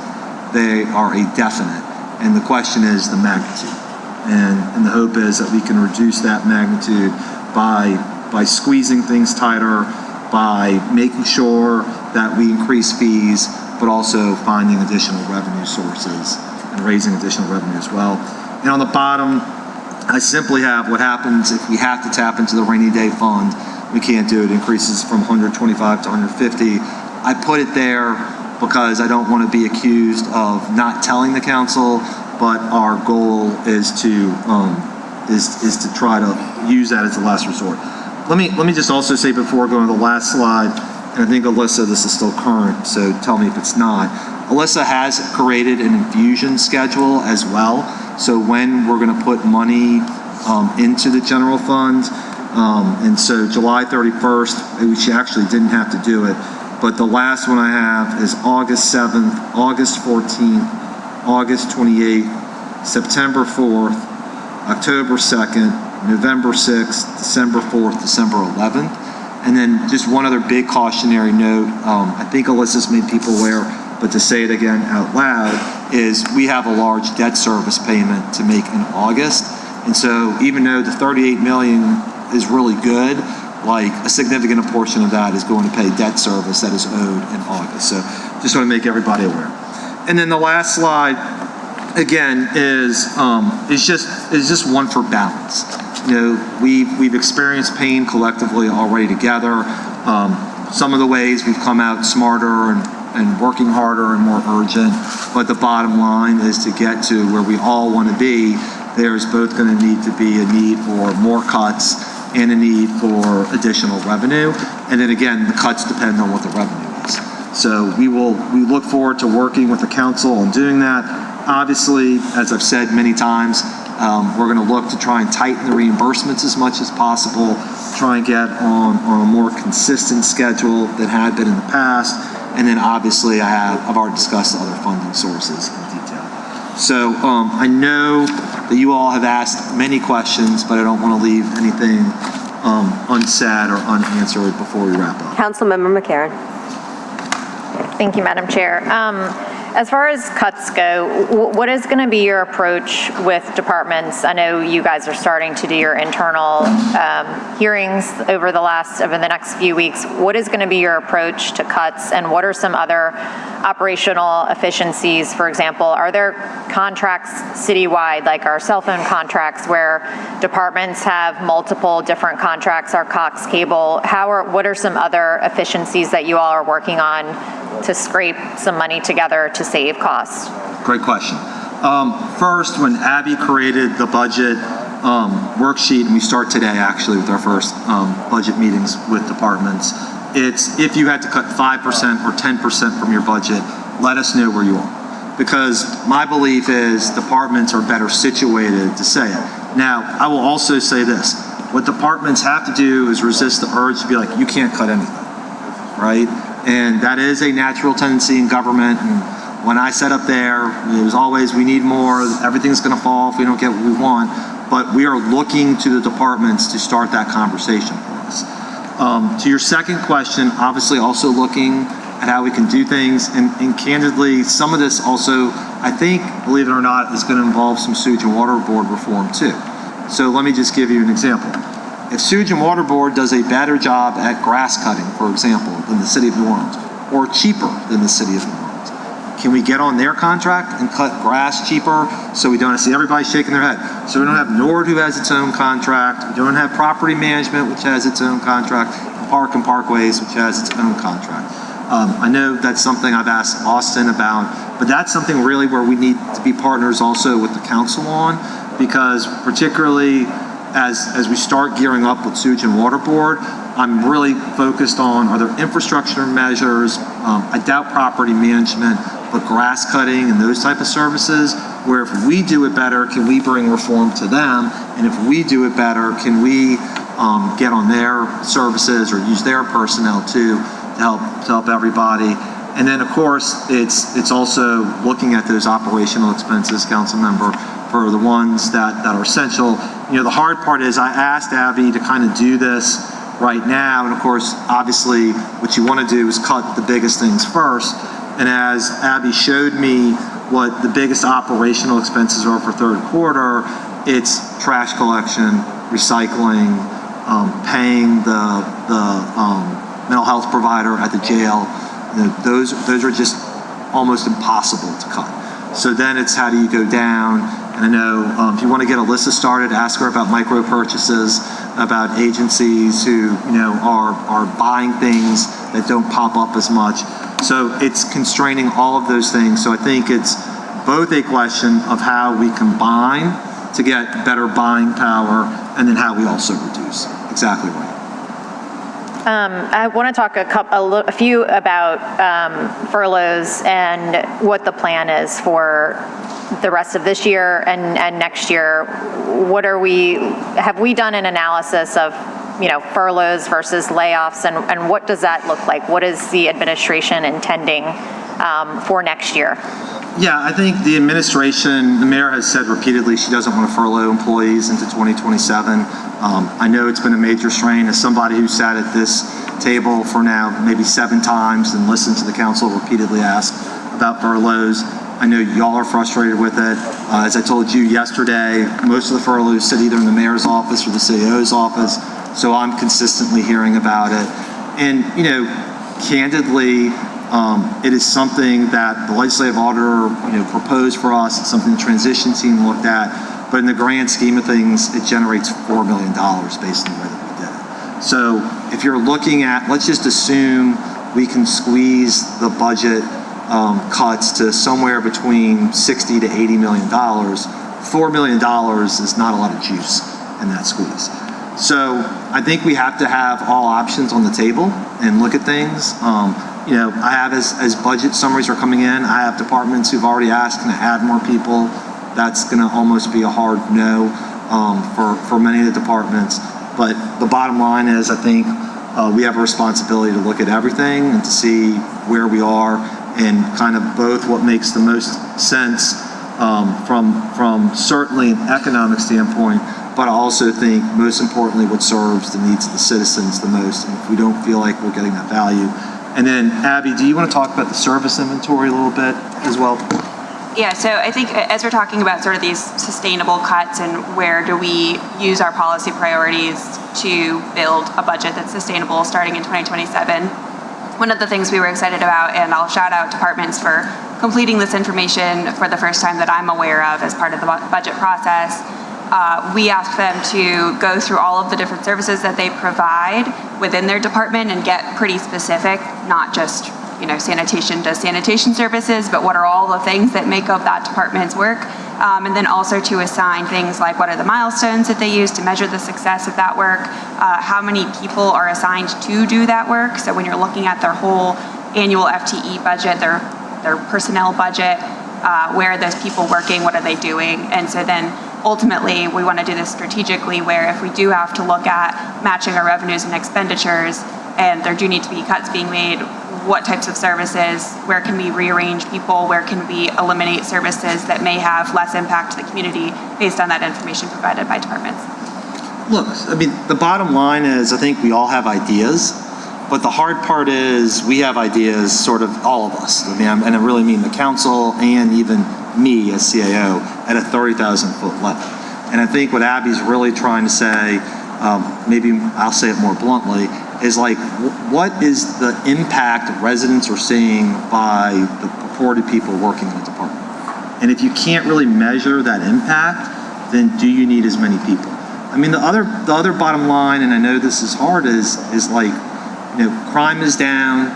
S5: they are a definite, and the question is the magnitude. And the hope is that we can reduce that magnitude by squeezing things tighter, by making sure that we increase fees, but also finding additional revenue sources and raising additional revenue as well. And on the bottom, I simply have what happens if we have to tap into the rainy day fund. We can't do it. It increases from 125 to 150. I put it there because I don't want to be accused of not telling the council, but our goal is to try to use that as a last resort. Let me just also say before going to the last slide, and I think Alyssa, this is still current, so tell me if it's not. Alyssa has created an infusion schedule as well, so when we're going to put money into the general fund, and so July 31st, she actually didn't have to do it, but the last one I have is August 7th, August 14th, August 28th, September 4th, October 2nd, November 6th, December 4th, December 11th. And then just one other big cautionary note, I think Alyssa's made people aware, but to say it again out loud, is we have a large debt service payment to make in August. And so even though the 38 million is really good, like a significant portion of that is going to pay debt service that is owed in August. So just want to make everybody aware. And then the last slide, again, is just one for balance. We've experienced pain collectively already together. Some of the ways we've come out smarter and working harder and more urgent, but the bottom line is to get to where we all want to be. There's both going to need to be a need for more cuts and a need for additional revenue. And then again, the cuts depend on what the revenue is. So we look forward to working with the council on doing that. Obviously, as I've said many times, we're going to look to try and tighten the reimbursements as much as possible, try and get on a more consistent schedule that had been in the past. And then obviously I've already discussed other funding sources in detail. So I know that you all have asked many questions, but I don't want to leave anything unsaid or unanswered before we wrap up.
S2: Councilmember McCarron.
S11: Thank you, Madam Chair. As far as cuts go, what is going to be your approach with departments? I know you guys are starting to do your internal hearings over the next few weeks. What is going to be your approach to cuts, and what are some other operational efficiencies? For example, are there contracts citywide, like our cell phone contracts, where departments have multiple different contracts, our Cox Cable? What are some other efficiencies that you all are working on to scrape some money together to save costs?
S5: Great question. First, when Abby created the budget worksheet, and we start today actually with our first budget meetings with departments, it's if you had to cut 5% or 10% from your budget, let us know where you are. Because my belief is departments are better situated to say it. Now, I will also say this. What departments have to do is resist the urge to be like, you can't cut anything, right? And that is a natural tendency in government. And when I sat up there, it was always, we need more, everything's going to fall if we don't get what we want. but we are looking to the departments to start that conversation for us. To your second question, obviously also looking at how we can do things, and candidly, some of this also, I think, believe it or not, is going to involve some sewage and water board reform too. So let me just give you an example. If Sewage and Water Board does a better job at grass cutting, for example, than the City of New Orleans, or cheaper than the City of New Orleans, can we get on their contract and cut grass cheaper so we don't see everybody shaking their head? So we don't have NORD, who has its own contract, we don't have Property Management, which has its own contract, and Park and Parkways, which has its own contract. I know that's something I've asked Austin about, but that's something really where we need to be partners also with the council on, because particularly as we start gearing up with Sewage and Water Board, I'm really focused on, are there infrastructure measures? I doubt property management, but grass cutting and those type of services, where if we do it better, can we bring reform to them? And if we do it better, can we get on their services or use their personnel too to help everybody? And then of course, it's also looking at those operational expenses, council member, for the ones that are essential. You know, the hard part is I asked Abby to kind of do this right now, and of course, obviously, what you want to do is cut the biggest things first. And as Abby showed me what the biggest operational expenses are for third quarter, it's trash collection, recycling, paying the mental health provider at the jail. You know, those are just almost impossible to cut. So then it's how do you go down? And I know if you want to get Alyssa started, ask her about micro purchases, about agencies who are buying things that don't pop up as much. So it's constraining all of those things. So I think it's both a question of how we combine to get better buying power, and then how we also reduce. Exactly right.
S11: I want to talk a few about furloughs and what the plan is for the rest of this year and next year. Have we done an analysis of, furloughs versus layoffs, and what does that look like? What is the administration intending for next year?
S5: Yeah, I think the administration, the mayor has said repeatedly she doesn't want to furlough employees into 2027. I know it's been a major strain. As somebody who sat at this table for now maybe 7 times and listened to the council repeatedly ask about furloughs, I know y'all are frustrated with it. As I told you yesterday, most of the furloughs sit either in the mayor's office or the CEO's office, so I'm consistently hearing about it. And, candidly, it is something that the legislative auditor, proposed for us. It's something the transition team looked at. But in the grand scheme of things, it generates $4 million based on the way that we did it. So if you're looking at, let's just assume we can squeeze the budget cuts to somewhere between $60 to $80 million. $4 million is not a lot of juice in that squeeze. So I think we have to have all options on the table and look at things. I have, as budget summaries are coming in, I have departments who've already asked, can I add more people? That's going to almost be a hard no for many of the departments. But the bottom line is, I think we have a responsibility to look at everything and to see where we are, and kind of both what makes the most sense from certainly an economic standpoint, but I also think most importantly what serves the needs of the citizens the most, and if we don't feel like we're getting that value. And then Abby, do you want to talk about the service inventory a little bit as well?
S10: Yeah, so I think as we're talking about sort of these sustainable cuts and where do we use our policy priorities to build a budget that's sustainable starting in 2027, one of the things we were excited about, and I'll shout out departments for completing this information for the first time that I'm aware of as part of the budget process. We asked them to go through all of the different services that they provide within their department and get pretty specific, not just, sanitation does sanitation services, but what are all the things that make up that department's work? And then also to assign things like what are the milestones that they use to measure the success of that work, how many people are assigned to do that work. So when you're looking at their whole annual FTE budget, their personnel budget, where are those people working, what are they doing? And so then ultimately, we want to do this strategically, where if we do have to look at matching our revenues and expenditures, and there do need to be cuts being made, what types of services, where can we rearrange people, where can we eliminate services that may have less impact to the community based on that information provided by departments.
S5: Look, I mean, the bottom line is I think we all have ideas, but the hard part is we have ideas, sort of all of us. I mean, and I really mean the council and even me as CAO at a 30,000 foot level. And I think what Abby's really trying to say, maybe I'll say it more bluntly, is like, what is the impact residents are seeing by the purported people working in the department? And if you can't really measure that impact, then do you need as many people? I mean, the other bottom line, and I know this is hard, is like, you know, crime is down.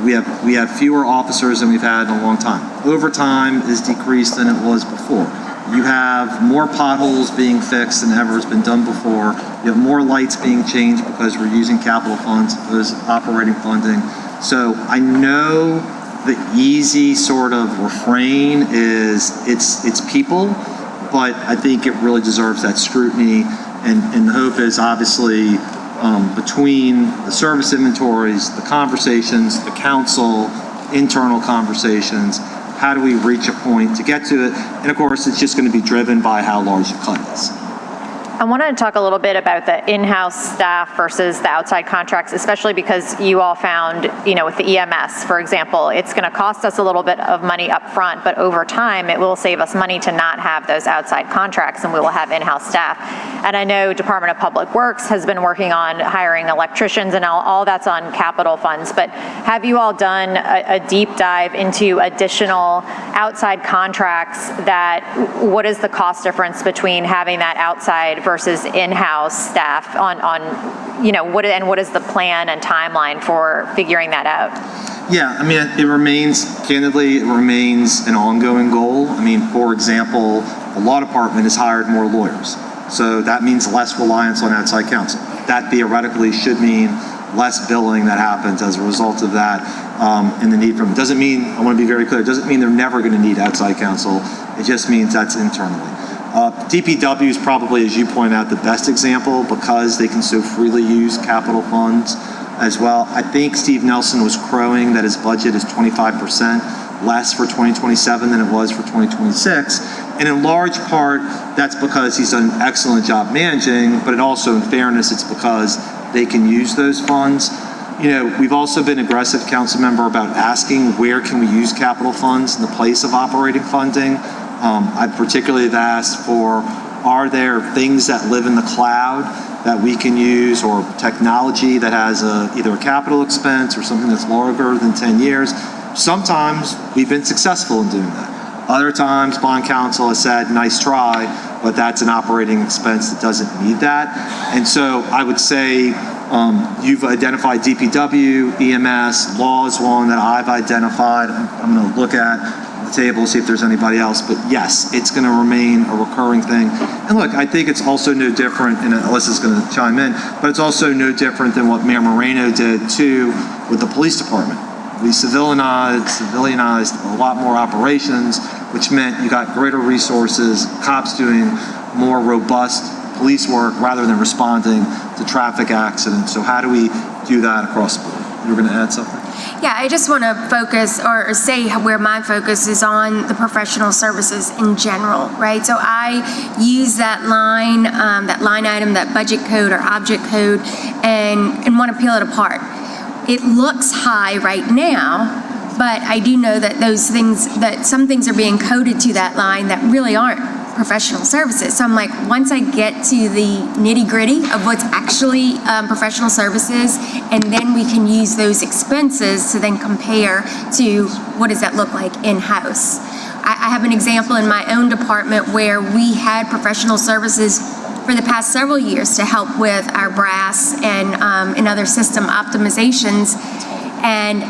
S5: We have fewer officers than we've had in a long time. Overtime is decreased than it was before. You have more potholes being fixed than ever has been done before. You have more lights being changed because we're using capital funds as opposed to operating funding. So I know the easy sort of refrain is it's people, but I think it really deserves that scrutiny. And the hope is obviously between the service inventories, the conversations, the council, internal conversations, how do we reach a point to get to it? And of course, it's just going to be driven by how large the cut is.
S11: I wanted to talk a little bit about the in-house staff versus the outside contracts, especially because you all found, you know, with the EMS, for example, it's going to cost us a little bit of money up front, but over time, it will save us money to not have those outside contracts, and we will have in-house staff. And I know Department of Public Works has been working on hiring electricians, and all that's on capital funds. But have you all done a deep dive into additional outside contracts? What is the cost difference between having that outside versus in-house staff on, you know, what is the plan and timeline for figuring that out?
S5: Yeah, I mean, it remains an ongoing goal. I mean, for example, the law department has hired more lawyers. So that means less reliance on outside counsel. That theoretically should mean less billing that happens as a result of that, and the need for them. Doesn't mean, I want to be very clear, it doesn't mean they're never going to need outside counsel. It just means that's internally. DPW is probably, as you point out, the best example because they can so freely use capital funds as well. I think Steve Nelson was crowing that his budget is 25% less for 2027 than it was for 2026. And in large part, that's because he's done an excellent job managing, but it also, in fairness, it's because they can use those funds. You know, we've also been aggressive, council member, about asking where can we use capital funds in the place of operating funding. I particularly have asked for, are there things that live in the cloud that we can use, or technology that has either a capital expense or something that's longer than 10 years? Sometimes we've been successful in doing that. Other times, bond counsel has said, nice try, but that's an operating expense that doesn't need that. And so I would say you've identified DPW, EMS, law is one that I've identified. I'm going to look at table, see if there's anybody else, but yes, it's going to remain a recurring thing. And look, I think it's also no different, and Alyssa's going to chime in, but it's also no different than what Mayor Moreno did too with the police department. We civilianized a lot more operations, which meant you got greater resources, cops doing more robust police work rather than responding to traffic accidents. So how do we do that across the board? You were going to add something?
S6: Yeah, I just want to focus or say where my focus is on the professional services in general, right? So I use that line item, that budget code or object code, and want to peel it apart. It looks high right now, but I do know that some things are being coded to that line that really aren't professional services. So I'm like, once I get to the nitty-gritty of what's actually professional services, and then we can use those expenses to then compare to what does that look like in-house. I have an example in my own department where we had professional services for the past several years to help with our brass and other system optimizations, and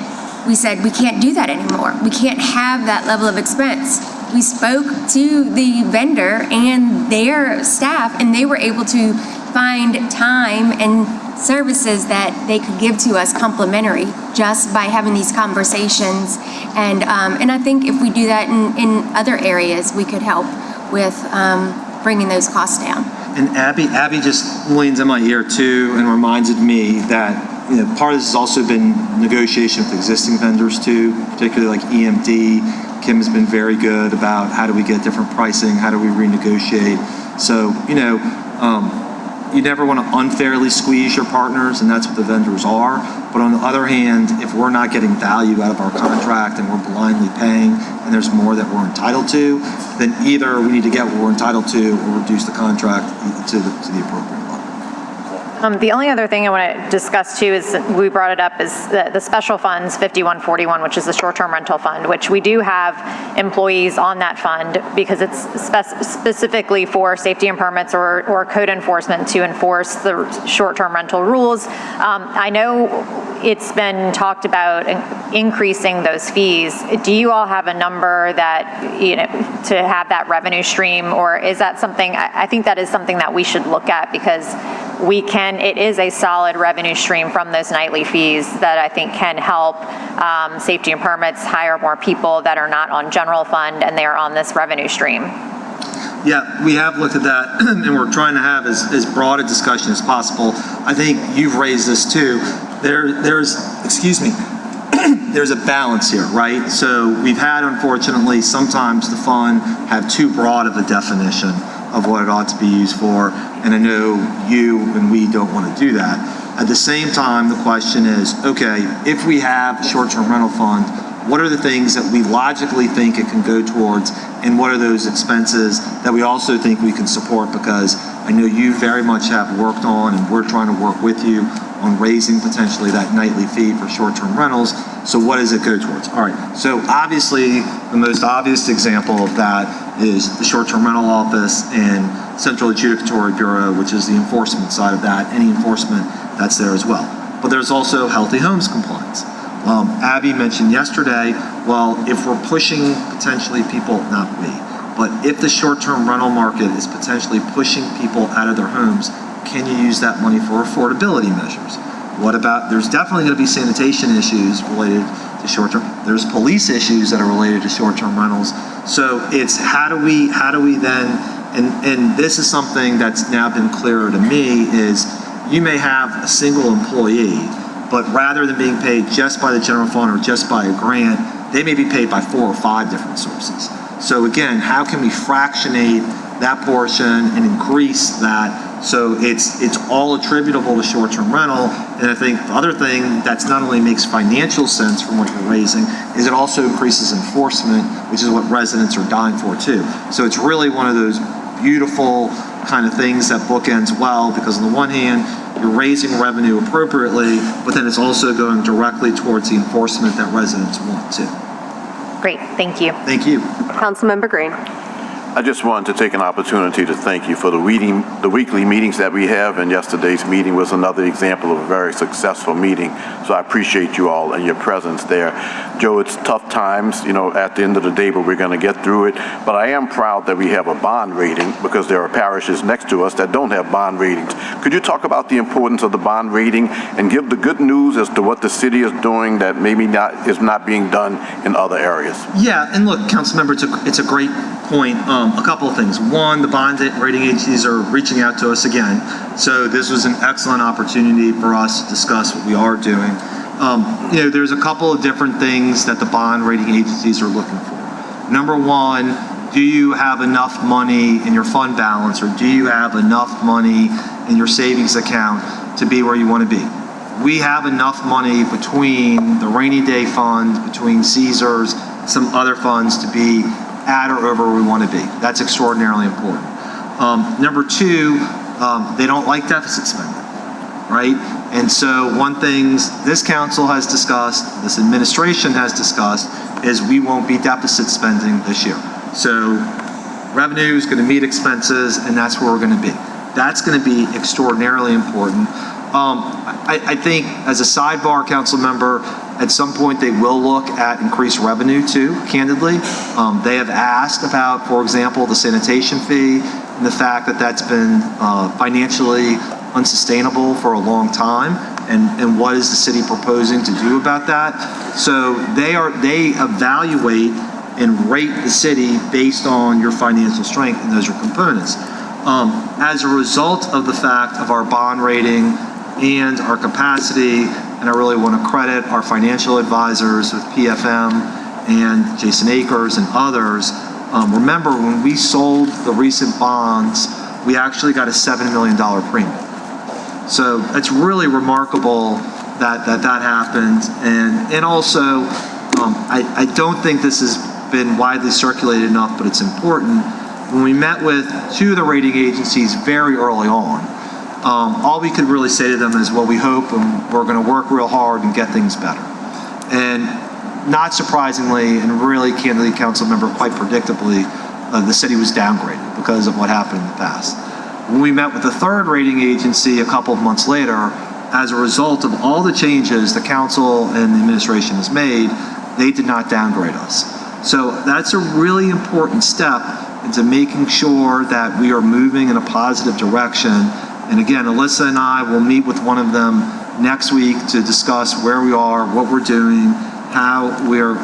S6: we said we can't do that anymore. We can't have that level of expense. We spoke to the vendor and their staff, and they were able to find time and services that they could give to us complimentary just by having these conversations. And I think if we do that in other areas, we could help with bringing those costs down.
S5: And Abby just leans in my ear too and reminded me that part of this has also been negotiation with existing vendors too, particularly like EMD. Kim has been very good about how do we get different pricing, how do we renegotiate. So, you never want to unfairly squeeze your partners, and that's what the vendors are. But on the other hand, if we're not getting value out of our contract and we're blindly paying and there's more that we're entitled to, then either we need to get what we're entitled to or reduce the contract to the appropriate level.
S11: The only other thing I want to discuss too is, we brought it up, is the special funds 5141, which is the short-term rental fund, which we do have employees on that fund because it's specifically for safety and permits or code enforcement to enforce the short-term rental rules. I know it's been talked about increasing those fees. Do you all have a number that, to have that revenue stream, or is that something, I think that is something that we should look at, because it is a solid revenue stream from those nightly fees that I think can help safety and permits hire more people that are not on general fund and they are on this revenue stream.
S5: Yeah, we have looked at that, and we're trying to have as broad a discussion as possible. I think you've raised this too. There's a balance here, right? So we've had, unfortunately, sometimes the fund have too broad of a definition of what it ought to be used for, and I know you and we don't want to do that. At the same time, the question is, okay, if we have a short-term rental fund, what are the things that we logically think it can go towards, and what are those expenses that we also think we can support? Because I know you very much have worked on, and we're trying to work with you on raising potentially that nightly fee for short-term rentals. So what does it go towards? All right, so obviously the most obvious example of that is the short-term rental office and Central Adjudicatory Bureau, which is the enforcement side of that, any enforcement that's there as well. But there's also healthy homes compliance. Abby mentioned yesterday, well, if we're pushing potentially people, not we, but if the short-term rental market is potentially pushing people out of their homes, can you use that money for affordability measures? What about, there's definitely going to be sanitation issues related to short-term. There's police issues that are related to short-term rentals. So it's how do we then, and this is something that's now been clearer to me, is you may have a single employee, but rather than being paid just by the general fund or just by a grant, they may be paid by 4 or 5 different sources. So again, how can we fractionate that portion and increase that so it's all attributable to short-term rental? And I think the other thing that's not only makes financial sense from what you're raising is it also increases enforcement, which is what residents are dying for too. So it's really one of those beautiful kind of things that bookends well, because on the one hand, you're raising revenue appropriately, but then it's also going directly towards the enforcement that residents want too.
S11: Great, thank you.
S5: Thank you.
S2: Councilmember Green.
S12: I just wanted to take an opportunity to thank you for the weekly meetings that we have, and yesterday's meeting was another example of a very successful meeting. So I appreciate you all and your presence there. Joe, it's tough times, at the end of the day, but we're going to get through it. But I am proud that we have a bond rating, because there are parishes next to us that don't have bond ratings. Could you talk about the importance of the bond rating and give the good news as to what the city is doing that maybe is not being done in other areas?
S5: Yeah, and look, Councilmember, it's a great point. A couple of things. One, the bond rating agencies are reaching out to us again. So this was an excellent opportunity for us to discuss what we are doing. There's a couple of different things that the bond rating agencies are looking for. Number one, do you have enough money in your fund balance, or do you have enough money in your savings account to be where you want to be? We have enough money between the rainy day fund, between Caesars, some other funds to be at or over where we want to be. That's extraordinarily important. Number two, they don't like deficit spending, right? And so one thing this council has discussed, this administration has discussed, is we won't be deficit spending this year. So revenue is going to meet expenses, and that's where we're going to be. That's going to be extraordinarily important. I think as a sidebar, council member, at some point they will look at increased revenue too, candidly. They have asked about, for example, the sanitation fee and the fact that that's been financially unsustainable for a long time, and what is the city proposing to do about that? So they evaluate and rate the city based on your financial strength, and those are components. As a result of the fact of our bond rating, and our capacity. And I really want to credit our financial advisors with PFM and Jason Akers and others. Remember, when we sold the recent bonds, we actually got a $7 million premium. So it's really remarkable that happened. And also, I don't think this has been widely circulated enough, but it's important. When we met with two of the rating agencies very early on, all we could really say to them is, well, we hope and we're going to work real hard and get things better. And not surprisingly, and really candidly, council member, quite predictably, the city was downgraded because of what happened in the past. When we met with the third rating agency a couple of months later, as a result of all the changes the council and the administration has made, they did not downgrade us. So that's a really important step into making sure that we are moving in a positive direction. And again, Alyssa and I will meet with one of them next week to discuss where we are, what we're doing, how we're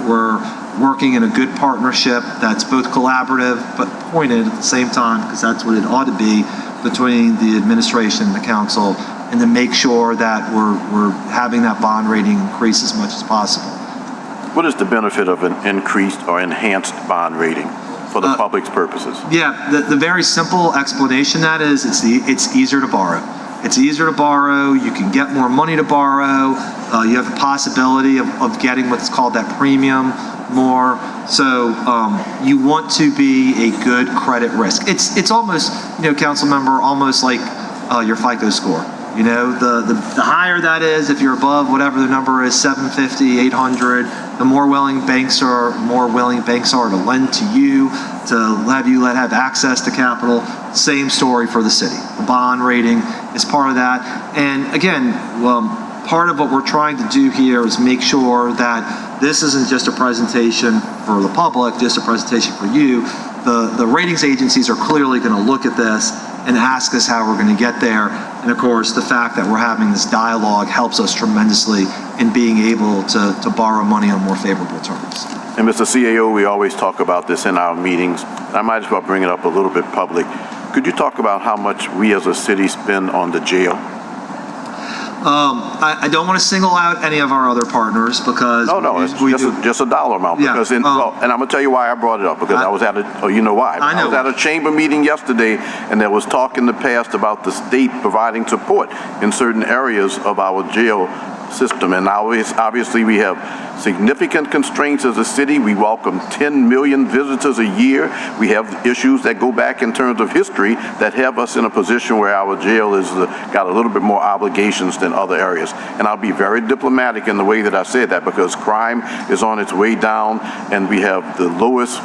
S5: working in a good partnership that's both collaborative but pointed at the same time, because that's what it ought to be, between the administration and the council, and to make sure that we're having that bond rating increase as much as possible.
S12: What is the benefit of an increased or enhanced bond rating for the public's purposes?
S5: Yeah, the very simple explanation that is, it's easier to borrow. It's easier to borrow, you can get more money to borrow, you have the possibility of getting what's called that premium more. So you want to be a good credit risk. It's almost, council member, almost like your FICO score. The higher that is, if you're above whatever the number is, 750, 800, the more willing banks are to lend to you, to have access to capital. Same story for the city. The bond rating is part of that. And again, part of what we're trying to do here is make sure that this isn't just a presentation for the public, just a presentation for you. The ratings agencies are clearly going to look at this and ask us how we're going to get there. And of course, the fact that we're having this dialogue helps us tremendously in being able to borrow money on more favorable terms.
S12: And Mr. CAO, we always talk about this in our meetings. I might as well bring it up a little bit public. Could you talk about how much we as a city spend on the jail?
S5: I don't want to single out any of our other partners because
S12: it's just a dollar amount. Because and I'm going to tell you why I brought it up, because I was at I was at a chamber meeting yesterday, and there was talk in the past about the state providing support in certain areas of our jail system. And obviously we have significant constraints as a city. We welcome 10 million visitors a year. We have issues that go back in terms of history that have us in a position where our jail has got a little bit more obligations than other areas. And I'll be very diplomatic in the way that I said that, because crime is on its way down, and we have the lowest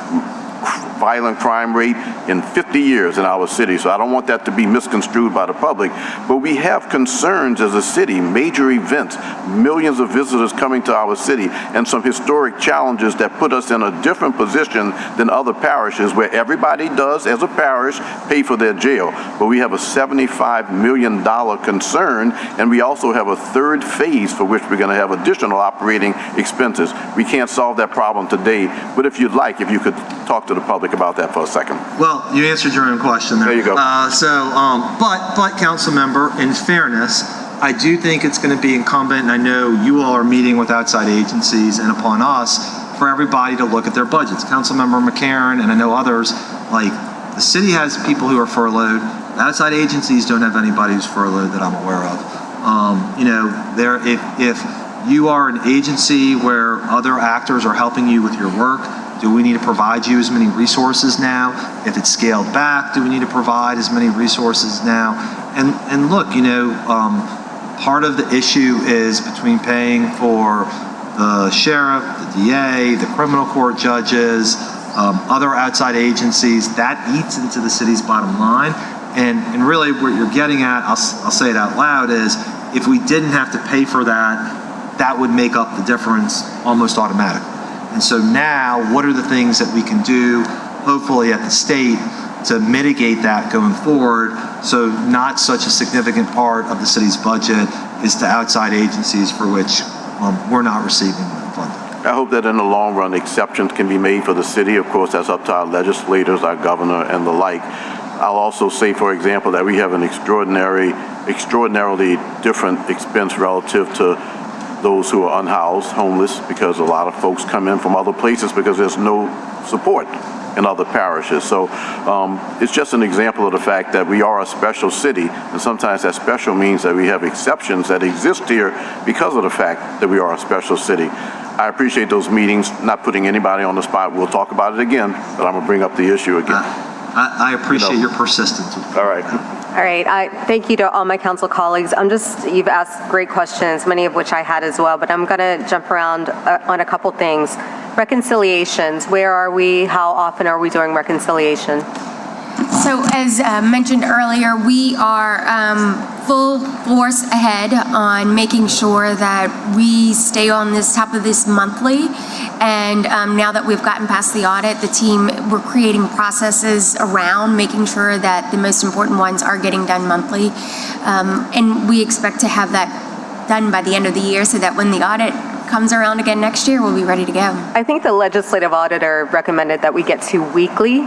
S12: violent crime rate in 50 years in our city. So I don't want that to be misconstrued by the public. But we have concerns as a city, major events, millions of visitors coming to our city, and some historic challenges that put us in a different position than other parishes, where everybody does, as a parish, pay for their jail. But we have a $75 million concern, and we also have a third phase for which we're going to have additional operating expenses. We can't solve that problem today, but if you'd like, if you could talk to the public about that for a second.
S5: Well, you answered your own question there.
S12: There you go.
S5: But council member, in fairness, I do think it's going to be incumbent, and I know you all are meeting with outside agencies and upon us, for everybody to look at their budgets. Councilmember McCarron, and I know others, like the city has people who are furloughed. The outside agencies don't have anybody who's furloughed that I'm aware of. If you are an agency where other actors are helping you with your work, do we need to provide you as many resources now? If it's scaled back, do we need to provide as many resources now? And look, part of the issue is between paying for the sheriff, the DA, the criminal court judges, other outside agencies. That eats into the city's bottom line. And really what you're getting at, I'll say it out loud, is if we didn't have to pay for that, that would make up the difference almost automatically. And so now, what are the things that we can do, hopefully at the state, to mitigate that going forward, so not such a significant part of the city's budget is to outside agencies for which we're not receiving funding.
S12: I hope that in the long run, exceptions can be made for the city. Of course, that's up to our legislators, our governor, and the like. I'll also say, for example, that we have an extraordinarily different expense relative to those who are unhoused, homeless, because a lot of folks come in from other places because there's no support in other parishes. So it's just an example of the fact that we are a special city, and sometimes that special means that we have exceptions that exist here because of the fact that we are a special city. I appreciate those meetings, not putting anybody on the spot. We'll talk about it again, but I'm gonna bring up the issue again.
S5: I appreciate your persistence.
S12: All right.
S2: All right, thank you to all my council colleagues. You've asked great questions, many of which I had as well, but I'm gonna jump around on a couple things. Reconciliations, where are we? How often are we doing reconciliation?
S6: So as mentioned earlier, we are full force ahead on making sure that we stay on this top of this monthly. And now that we've gotten past the audit, the team, we're creating processes around making sure that the most important ones are getting done monthly. And we expect to have that done by the end of the year so that when the audit comes around again next year, we'll be ready to go.
S2: I think the legislative auditor recommended that we get to weekly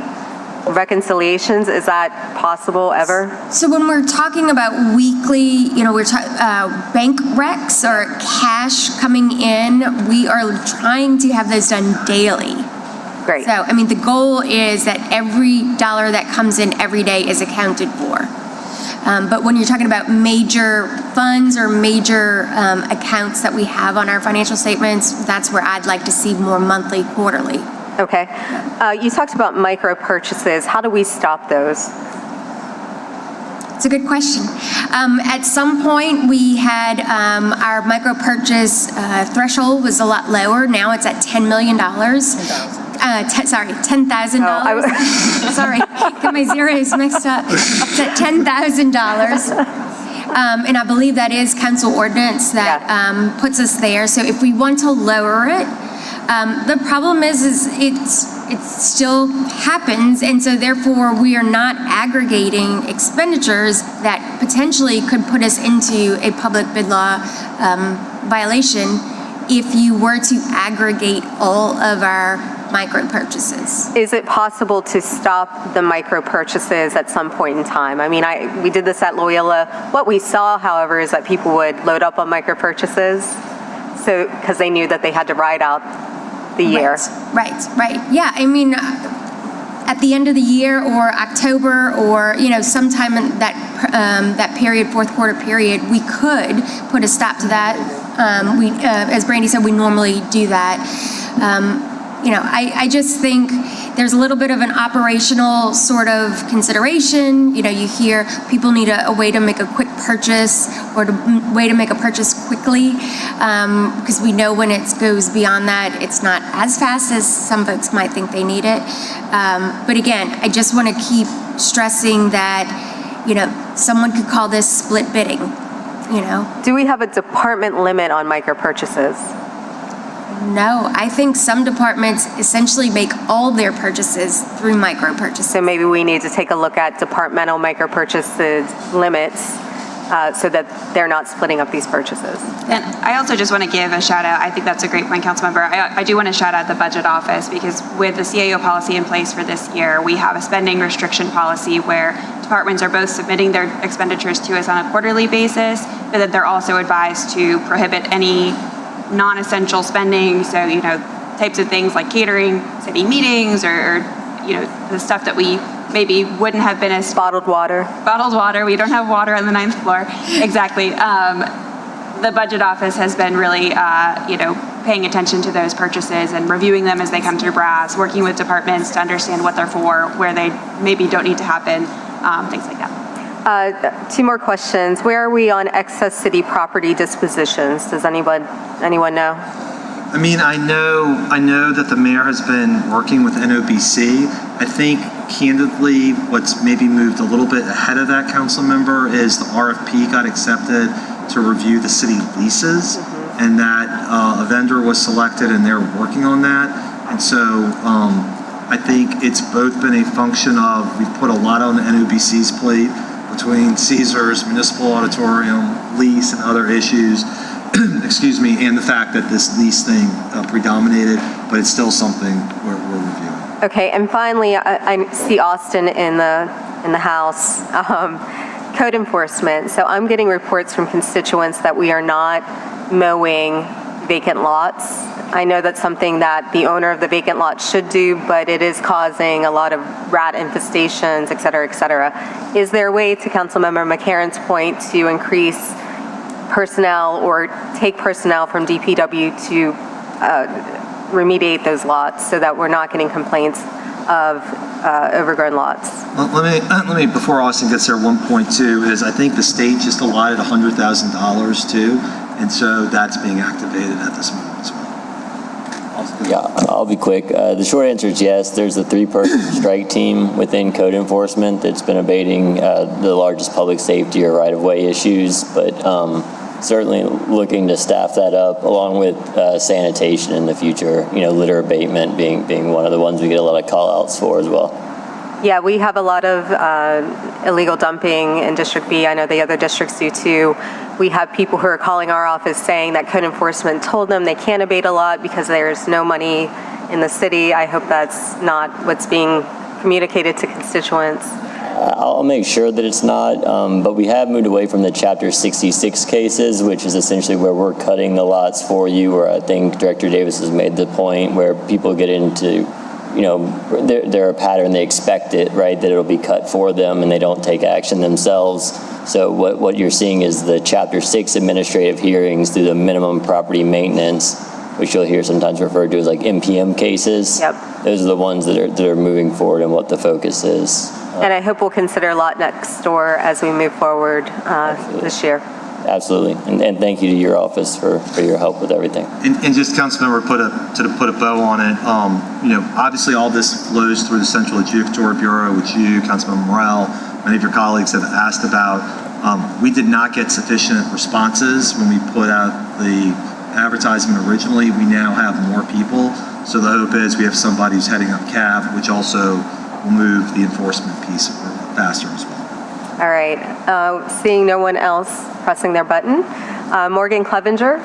S2: reconciliations. Is that possible ever?
S6: So when we're talking about weekly, we're bank recs or cash coming in, we are trying to have those done daily.
S2: Great.
S6: So, the goal is that every dollar that comes in every day is accounted for. But when you're talking about major funds or major accounts that we have on our financial statements, that's where I'd like to see more monthly, quarterly.
S2: Okay. You talked about micro purchases. How do we stop those?
S6: It's a good question. At some point, we had our micro purchase threshold was a lot lower. Now it's at $10 million. $10,000.
S2: Oh,
S6: Sorry, get my zeros mixed up. It's at $10,000. And I believe that is council ordinance that puts us there. So if we want to lower it, the problem is it still happens, and so therefore we are not aggregating expenditures that potentially could put us into a public bid law violation if you were to aggregate all of our micro purchases.
S2: Is it possible to stop the micro purchases at some point in time? We did this at Loyola. What we saw, however, is that people would load up on micro purchases, so because they knew that they had to ride out the year.
S6: Right. Yeah, at the end of the year or October or, sometime in that period, fourth quarter period, we could put a stop to that. As Brandy said, we normally do that. I just think there's a little bit of an operational sort of consideration. You hear people need a way to make a quick purchase or a way to make a purchase quickly, because we know when it goes beyond that, it's not as fast as some folks might think they need it. But again, I just want to keep stressing that, someone could call this split bidding,
S2: Do we have a department limit on micro purchases?
S6: No, I think some departments essentially make all their purchases through micro purchases.
S2: So maybe we need to take a look at departmental micro purchases limits so that they're not splitting up these purchases.
S10: And I also just want to give a shout out. I think that's a great point, Councilmember. I do want to shout out the budget office, because with the CAO policy in place for this year, we have a spending restriction policy where departments are both submitting their expenditures to us on a quarterly basis, but that they're also advised to prohibit any non-essential spending, so types of things like catering, city meetings, or the stuff that we maybe wouldn't have been as
S2: bottled water.
S10: We don't have water on the 9th floor. Exactly. The budget office has been really paying attention to those purchases and reviewing them as they come through brass, working with departments to understand what they're for, where they maybe don't need to happen, things like that.
S2: Two more questions. Where are we on excess city property dispositions? Does anyone know?
S5: I know that the mayor has been working with NOBC. I think candidly, what's maybe moved a little bit ahead of that, council member, is the RFP got accepted to review the city leases, and that a vendor was selected and they're working on that. And so I think it's both been a function of, we've put a lot on the NOBC's plate between Caesars, Municipal Auditorium, lease, and other issues, excuse me, and the fact that this lease thing predominated, but it's still something we're reviewing.
S2: Okay, and finally, I see Austin in the in the House. Code enforcement. So I'm getting reports from constituents that we are not mowing vacant lots. I know that's something that the owner of the vacant lot should do, but it is causing a lot of rat infestations, et cetera, et cetera. Is there a way, to Councilmember McCarron's point, to increase personnel or take personnel from DPW to remediate those lots so that we're not getting complaints of overgrown lots?
S5: Well, let me, before Austin gets there, 1.2 is I think the state just allotted $100,000 too, and so that's being activated at this moment as well.
S13: Yeah, I'll be quick. The short answer is yes. There's a 3-person strike team within code enforcement that's been abating the largest public safety or right-of-way issues, but certainly looking to staff that up along with sanitation in the future, litter abatement being one of the ones we get a lot of call-outs for as well.
S2: Yeah, we have a lot of illegal dumping in District B. I know the other districts do too. We have people who are calling our office saying that code enforcement told them they can't abate a lot because there's no money in the city. I hope that's not what's being communicated to constituents.
S13: I'll make sure that it's not, but we have moved away from the Chapter 66 cases, which is essentially where we're cutting the lots for you, where I think Director Davis has made the point where people get into, they're a pattern, they expect it, right, that it'll be cut for them and they don't take action themselves. So what you're seeing is the Chapter 6 administrative hearings through the minimum property maintenance, which you'll hear sometimes referred to as like MPM cases.
S2: Yep.
S13: Those are the ones that are moving forward and what the focus is.
S2: And I hope we'll consider lot next door as we move forward this year.
S13: Absolutely, and thank you to your office for your help with everything.
S5: And just Councilmember put a bow on it. Obviously all this flows through the Central Adjudicatory Bureau, which you, Councilmember Morrell, many of your colleagues have asked about. We did not get sufficient responses when we put out the advertisement originally. We now have more people, so the hope is we have somebody who's heading up CAV, which also will move the enforcement piece faster as well.
S2: All right, seeing no one else pressing their button. Morgan Clevenger.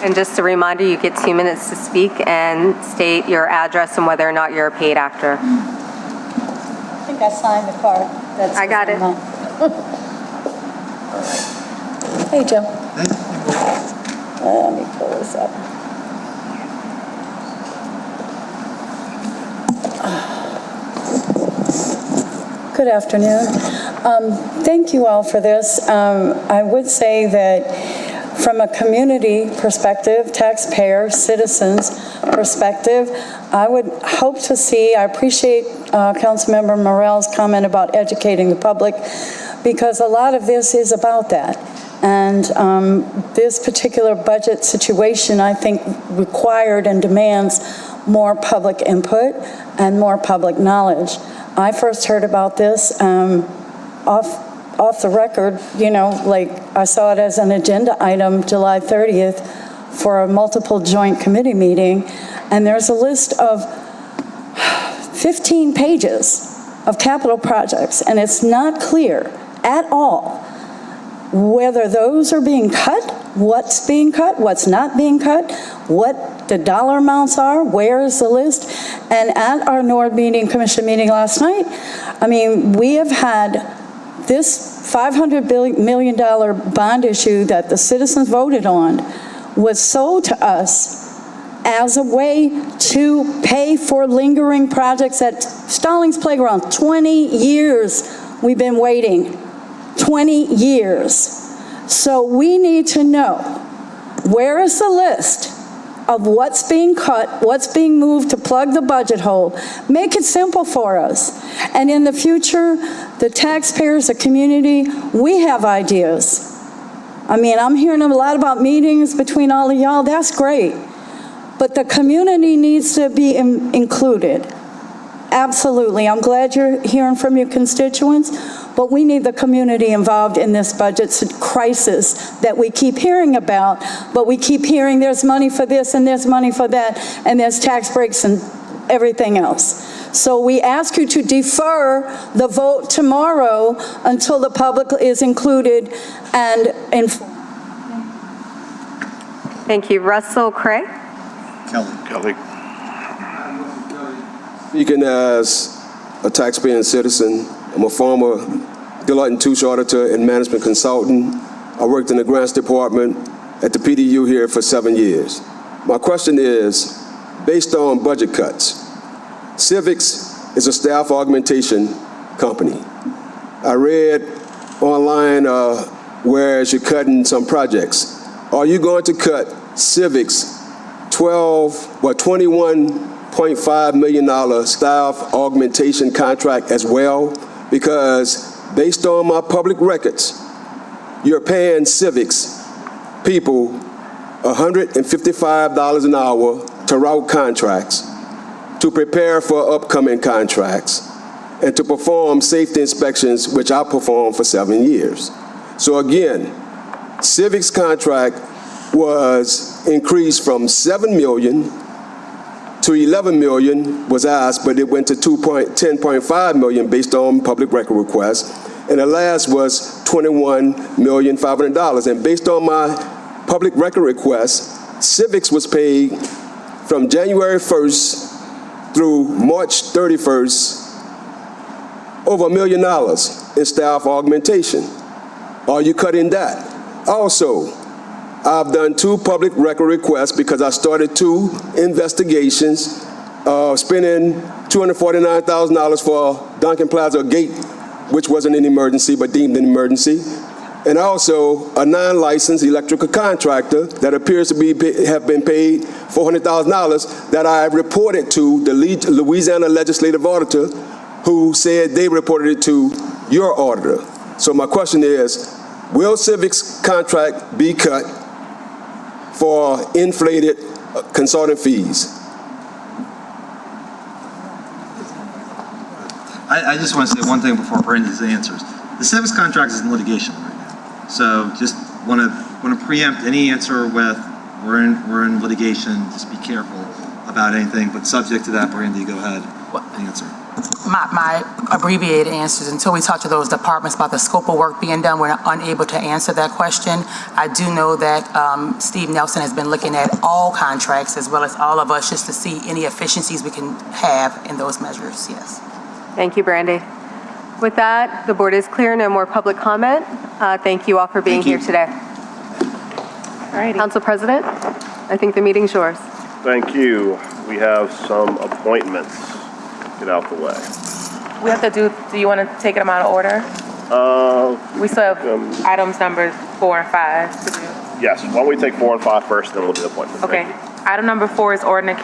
S2: And just a reminder, you get 2 minutes to speak and state your address and whether or not you're a paid actor.
S14: I think I signed the card.
S2: I got it.
S14: Hey, Joe. Let me pull this up. Good afternoon. Thank you all for this. I would say that from a community perspective, taxpayer, citizens perspective, I would hope to see, I appreciate Councilmember Morell's comment about educating the public, because a lot of this is about that. And this particular budget situation, I think, required and demands more public input and more public knowledge. I first heard about this off the record, like I saw it as an agenda item July 30th for a multiple joint committee meeting, and there's a list of 15 pages of capital projects, and it's not clear at all whether those are being cut, what's being cut, what's not being cut, what the dollar amounts are, where is the list. And at our Nord Commission meeting last night, we have had this $500 million bond issue that the citizens voted on was sold to us as a way to pay for lingering projects at Stallings Playground. 20 years we've been waiting. 20 years. So we need to know, where is the list of what's being cut, what's being moved to plug the budget hole? Make it simple for us. And in the future, the taxpayers, the community, we have ideas. I'm hearing a lot about meetings between all of y'all. That's great. But the community needs to be included. Absolutely. I'm glad you're hearing from your constituents, but we need the community involved in this budget crisis that we keep hearing about, but we keep hearing there's money for this and there's money for that, and there's tax breaks and everything else. So we ask you to defer the vote tomorrow until the public is included and informed.
S2: Thank you. Russell Craig.
S12: Kelly.
S15: Speaking as a taxpaying citizen, I'm a former Deloitte & Touche auditor and management consultant. I worked in the grants department at the PDU here for 7 years. My question is, based on budget cuts, Civics is a staff augmentation company. I read online where you're cutting some projects. Are you going to cut Civics $21.5 million staff augmentation contract as well? Because based on my public records, you're paying Civics people $155 an hour to route contracts, to prepare for upcoming contracts, and to perform safety inspections, which I performed for 7 years. So again, Civics contract was increased from $7 million to $11 million was asked, but it went to $10.5 million based on public record requests. And the last was $21,500,000. And based on my public record requests, Civics was paid from January 1st through March 31st over $1 million in staff augmentation. Are you cutting that? Also, I've done 2 public record requests because I started 2 investigations, spending $249,000 for Duncan Plaza Gate, which wasn't an emergency, but deemed an emergency. And also a non-licensed electrical contractor that appears to have been paid $400,000 that I reported to the Louisiana Legislative Auditor, who said they reported it to your auditor. So my question is, will Civics contract be cut for inflated consulting fees?
S5: I just want to say one thing before Brandy's answers. The Civics contract is in litigation right now. So just want to preempt any answer with, we're in litigation, just be careful about anything, but subject to that, Brandy, go ahead and answer.
S16: My abbreviated answers, until we talk to those departments about the scope of work being done, we're unable to answer that question. I do know that Steve Nelson has been looking at all contracts as well as all of us just to see any efficiencies we can have in those measures, yes.
S2: Thank you, Brandy. With that, the board is clear. No more public comment. Thank you all for being here today. All right, Council President, I think the meeting's yours.
S4: Thank you. We have some appointments. Get out the way.
S1: We have to do you want to take them out of order? We still have items numbers 4 and 5 to do.
S4: Yes, why don't we take 4 and 5 first, then we'll do the appointments.
S1: Okay. Item number 4 is ordinance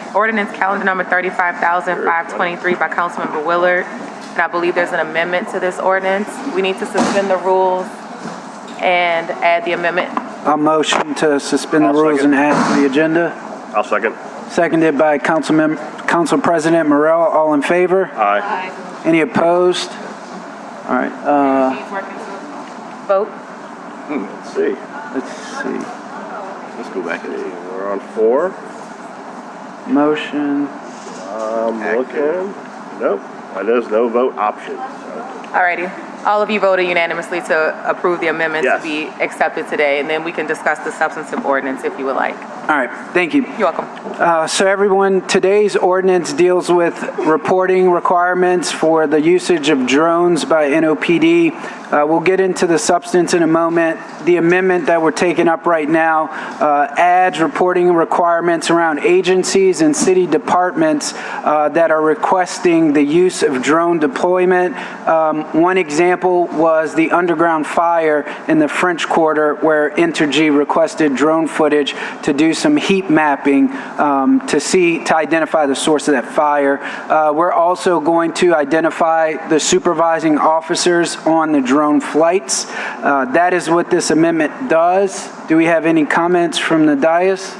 S1: calendar number 35,523 by Councilmember Willard. And I believe there's an amendment to this ordinance. We need to suspend the rules and add the amendment.
S7: I'll motion to suspend the rules and add to the agenda.
S4: I'll second.
S7: Seconded by Council President Morrell. All in favor?
S4: Aye.
S7: Any opposed? All right.
S1: Vote.
S4: Let's see. Let's go back. We're on 4.
S7: Motion.
S4: I'm looking. Nope. There's no vote option.
S1: Alrighty. All of you voted unanimously to approve the amendment to be accepted today, and then we can discuss the substantive ordinance if you would like.
S7: All right, thank you.
S1: You're welcome.
S7: So everyone, today's ordinance deals with reporting requirements for the usage of drones by NOPD. We'll get into the substance in a moment. The amendment that we're taking up right now adds reporting requirements around agencies and city departments that are requesting the use of drone deployment. One example was the underground fire in the French Quarter, where Entergy requested drone footage to do some heat mapping to identify the source of that fire. We're also going to identify the supervising officers on the drone flights. That is what this amendment does. Do we have any comments from the dais?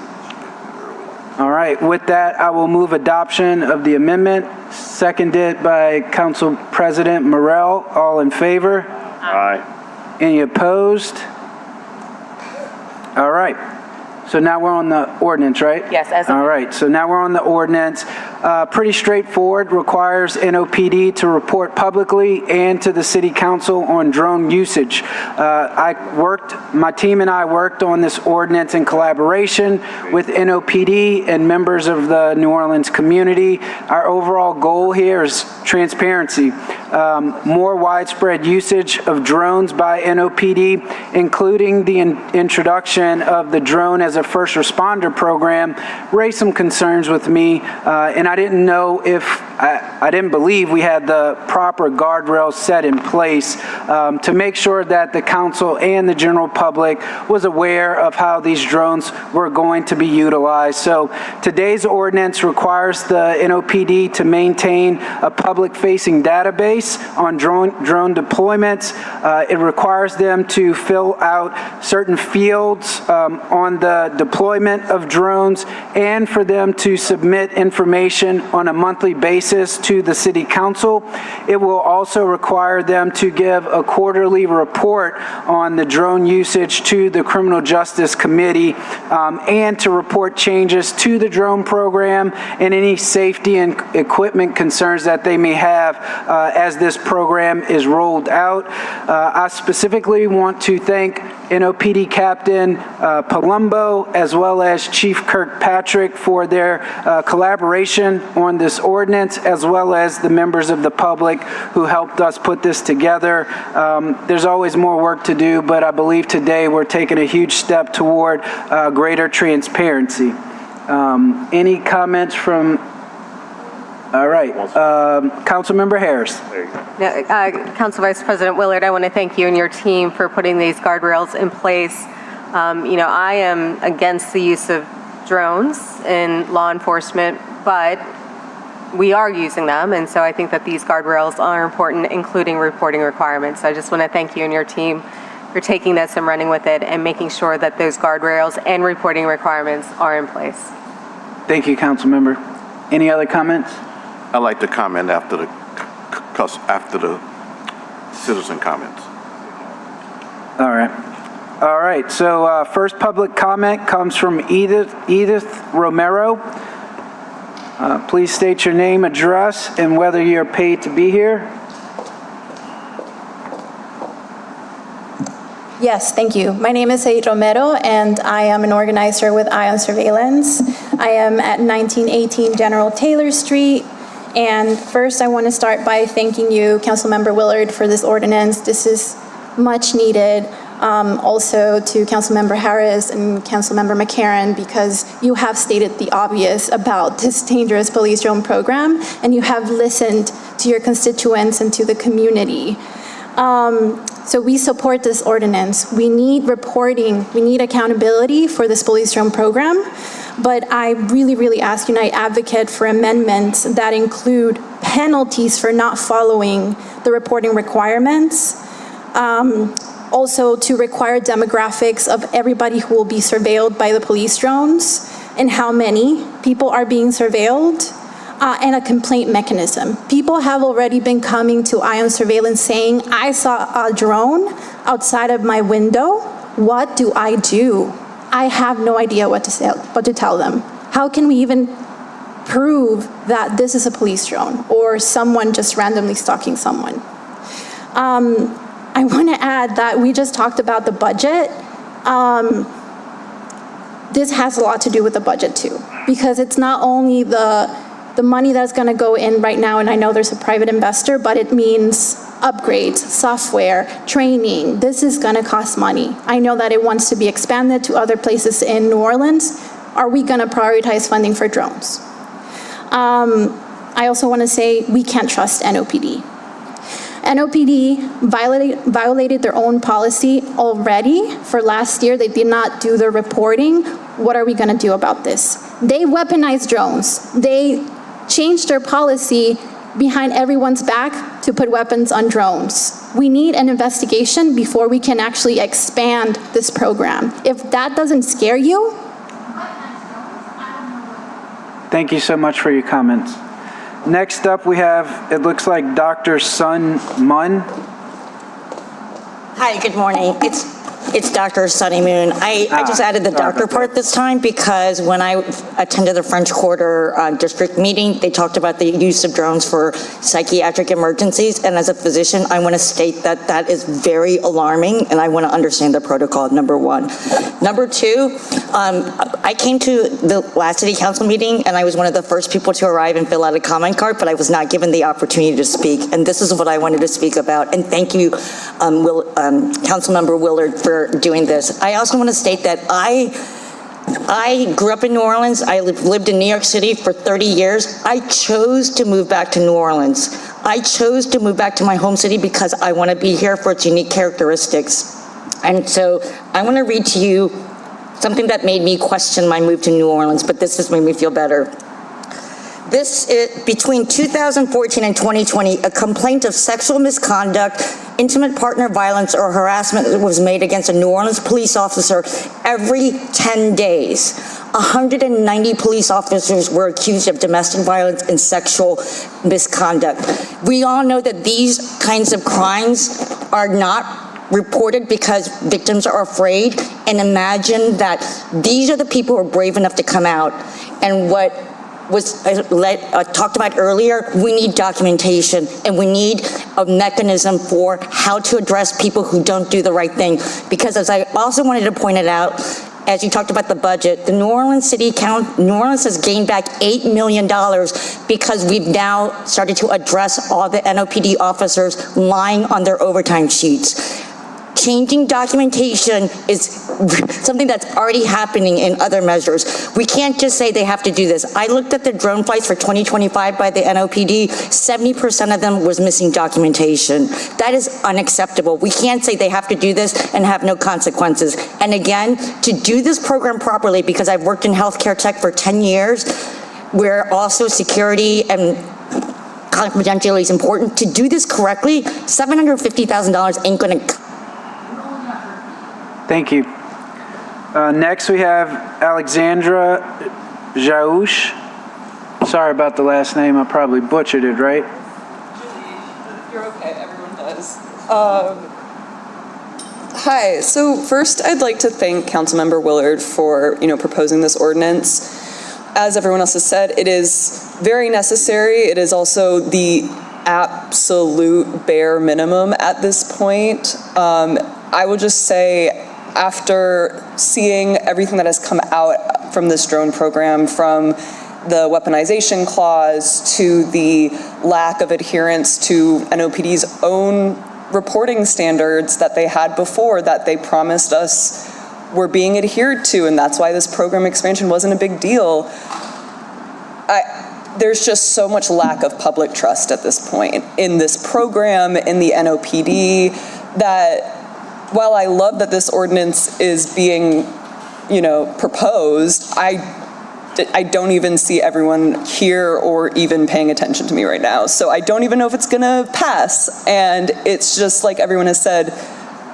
S7: All right, with that, I will move adoption of the amendment, seconded by Council President Morrell. All in favor?
S4: Aye.
S7: Any opposed? All right. So now we're on the ordinance, right?
S1: Yes,
S7: All right, so now we're on the ordinance. Pretty straightforward, requires NOPD to report publicly and to the city council on drone usage. My team and I worked on this ordinance in collaboration with NOPD and members of the New Orleans community. Our overall goal here is transparency. More widespread usage of drones by NOPD, including the introduction of the drone as a first responder program, raised some concerns with me, and I didn't know if, I didn't believe we had the proper guardrails set in place to make sure that the council and the general public was aware of how these drones were going to be utilized. So today's ordinance requires the NOPD to maintain a public-facing database on drone deployments. It requires them to fill out certain fields on the deployment of drones and for them to submit information on a monthly basis to the city council. It will also require them to give a quarterly report on the drone usage to the Criminal Justice Committee and to report changes to the drone program and any safety and equipment concerns that they may have as this program is rolled out. I specifically want to thank NOPD Captain Palumbo as well as Chief Kirkpatrick for their collaboration on this ordinance, as well as the members of the public who helped us put this together. There's always more work to do, but I believe today we're taking a huge step toward greater transparency. Any comments from, all right, Councilmember Harris.
S4: There you go.
S2: Council Vice President Willard, I want to thank you and your team for putting these guardrails in place. I am against the use of drones in law enforcement, but we are using them, and so I think that these guardrails are important, including reporting requirements. So I just want to thank you and your team for taking this and running with it and making sure that those guardrails and reporting requirements are in place.
S7: Thank you, Councilmember. Any other comments?
S12: I'd like to comment after the citizen comments.
S7: All right. So first public comment comes from Edith Romero. Please state your name, address, and whether you're paid to be here.
S17: Yes, thank you. My name is Edith Romero, and I am an organizer with Eye on Surveillance. I am at 1918 General Taylor Street. And first, I want to start by thanking you, Councilmember Willard, for this ordinance. This is much needed. Also to Councilmember Harris and Councilmember McCarron, because you have stated the obvious about this dangerous police drone program, and you have listened to your constituents and to the community. So we support this ordinance. We need reporting, we need accountability for this police drone program, but I really ask you, and I advocate for amendments that include penalties for not following the reporting requirements. Also to require demographics of everybody who will be surveilled by the police drones and how many people are being surveilled, and a complaint mechanism. People have already been coming to Eye on Surveillance saying, I saw a drone outside of my window. What do? I have no idea what to tell them. How can we even prove that this is a police drone or someone just randomly stalking someone? I want to add that we just talked about the budget. This has a lot to do with the budget too, because it's not only the money that's going to go in right now, and I know there's a private investor, but it means upgrades, software, training. This is going to cost money. I know that it wants to be expanded to other places in New Orleans. Are we going to prioritize funding for drones? I also want to say we can't trust NOPD. NOPD violated their own policy already. For last year, they did not do the reporting. What are we going to do about this? They weaponized drones. They changed their policy behind everyone's back to put weapons on drones. We need an investigation before we can actually expand this program. If that doesn't scare you.
S7: Thank you so much for your comments. Next up, we have, it looks like Dr. Sun Mun.
S18: Hi, good morning. It's It's Dr. Sunny Moon. I just added the doctor part this time because when I attended the French Quarter district meeting, they talked about the use of drones for psychiatric emergencies. And as a physician, I want to state that that is very alarming, and I want to understand the protocol, number one. Number two, I came to the last city council meeting, and I was one of the first people to arrive and fill out a comment card, but I was not given the opportunity to speak. And this is what I wanted to speak about. And thank you, Councilmember Willard, for doing this. I also want to state that I grew up in New Orleans. I lived in New York City for 30 years. I chose to move back to New Orleans. I chose to move back to my home city because I want to be here for its unique characteristics. And so I want to read to you something that made me question my move to New Orleans, but this has made me feel better. This is, between 2014 and 2020, a complaint of sexual misconduct, intimate partner violence, or harassment was made against a New Orleans police officer every 10 days. 190 police officers were accused of domestic violence and sexual misconduct. We all know that these kinds of crimes are not reported because victims are afraid, and imagine that these are the people who are brave enough to come out. And what was talked about earlier, we need documentation, and we need a mechanism for how to address people who don't do the right thing. Because as I also wanted to point it out, as you talked about the budget, the New Orleans New Orleans has gained back $8 million because we've now started to address all the NOPD officers lying on their overtime sheets. Changing documentation is something that's already happening in other measures. We can't just say they have to do this. I looked at the drone flights for 2025 by the NOPD. 70% of them was missing documentation. That is unacceptable. We can't say they have to do this and have no consequences. And again, to do this program properly, because I've worked in healthcare tech for 10 years, where also security and confidentiality is important, to do this correctly, $750,000 ain't gonna.
S7: Thank you. Next, we have Alexandra Jaouche. Sorry about the last name. I probably butchered it, right?
S19: You're okay. Everyone does. Hi. So first, I'd like to thank Councilmember Willard for proposing this ordinance. As everyone else has said, it is very necessary. It is also the absolute bare minimum at this point. I will just say, after seeing everything that has come out from this drone program, from the weaponization clause to the lack of adherence to NOPD's own reporting standards that they had before, that they promised us were being adhered to, and that's why this program expansion wasn't a big deal. There's just so much lack of public trust at this point in this program, in the NOPD, that while I love that this ordinance is being, proposed, I don't even see everyone here or even paying attention to me right now. So I don't even know if it's gonna pass. And it's just like everyone has said,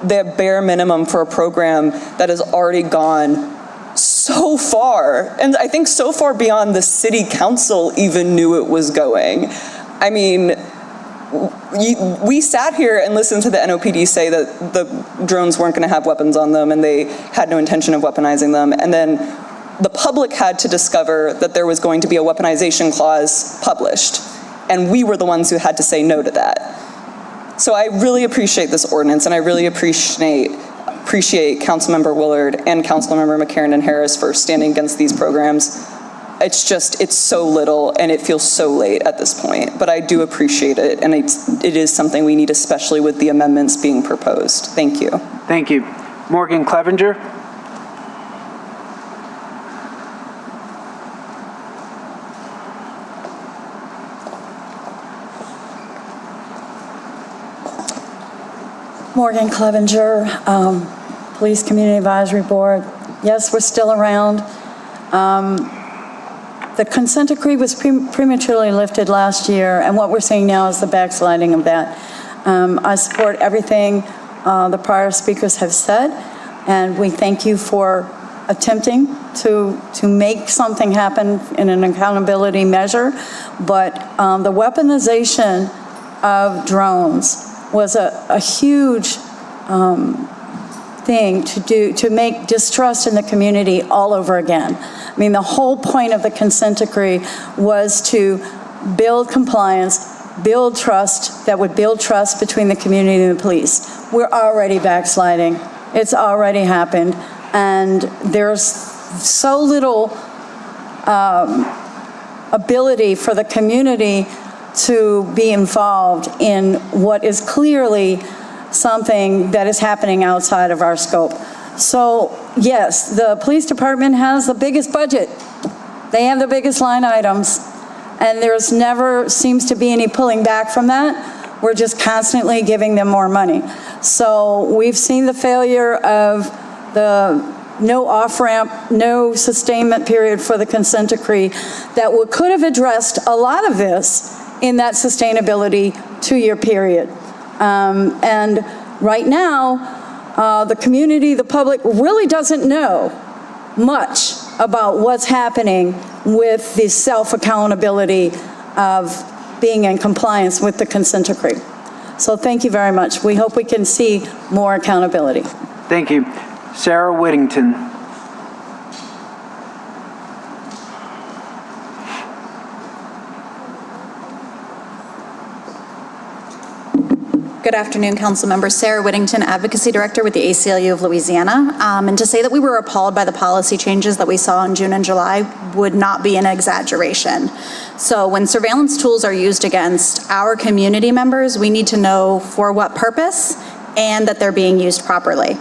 S19: the bare minimum for a program that has already gone so far, and I think so far beyond the city council even knew it was going. I mean, we sat here and listened to the NOPD say that the drones weren't going to have weapons on them and they had no intention of weaponizing them. And then the public had to discover that there was going to be a weaponization clause published. And we were the ones who had to say no to that. So I really appreciate this ordinance, and I really appreciate Councilmember Willard and Councilmember McCarran and Harris for standing against these programs. It's so little, and it feels so late at this point, but I do appreciate it, and it is something we need, especially with the amendments being proposed. Thank you.
S7: Thank you. Morgan Clevenger.
S14: Morgan Clevenger, Police Community Advisory Board. Yes, we're still around. The consent decree was prematurely lifted last year, and what we're seeing now is the backsliding of that. I support everything the prior speakers have said, and we thank you for attempting to make something happen in an accountability measure. But the weaponization of drones was a huge thing to do, to make distrust in the community all over again. I mean, the whole point of the consent decree was to build compliance, build trust, that would build trust between the community and the police. We're already backsliding. It's already happened. And there's so little ability for the community to be involved in what is clearly something that is happening outside of our scope. So yes, the police department has the biggest budget. They have the biggest line items, and there's never seems to be any pulling back from that. We're just constantly giving them more money. So we've seen the failure of the no off-ramp, no sustainment period for the consent decree that could have addressed a lot of this in that sustainability 2-year period. And right now, the community, the public really doesn't know much about what's happening with the self-accountability of being in compliance with the consent decree. So thank you very much. We hope we can see more accountability.
S7: Thank you. Sarah Whittington.
S20: Good afternoon, council members. Sarah Whittington, Advocacy Director with the ACLU of Louisiana. And to say that we were appalled by the policy changes that we saw in June and July would not be an exaggeration. So when surveillance tools are used against our community members, we need to know for what purpose and that they're being used properly.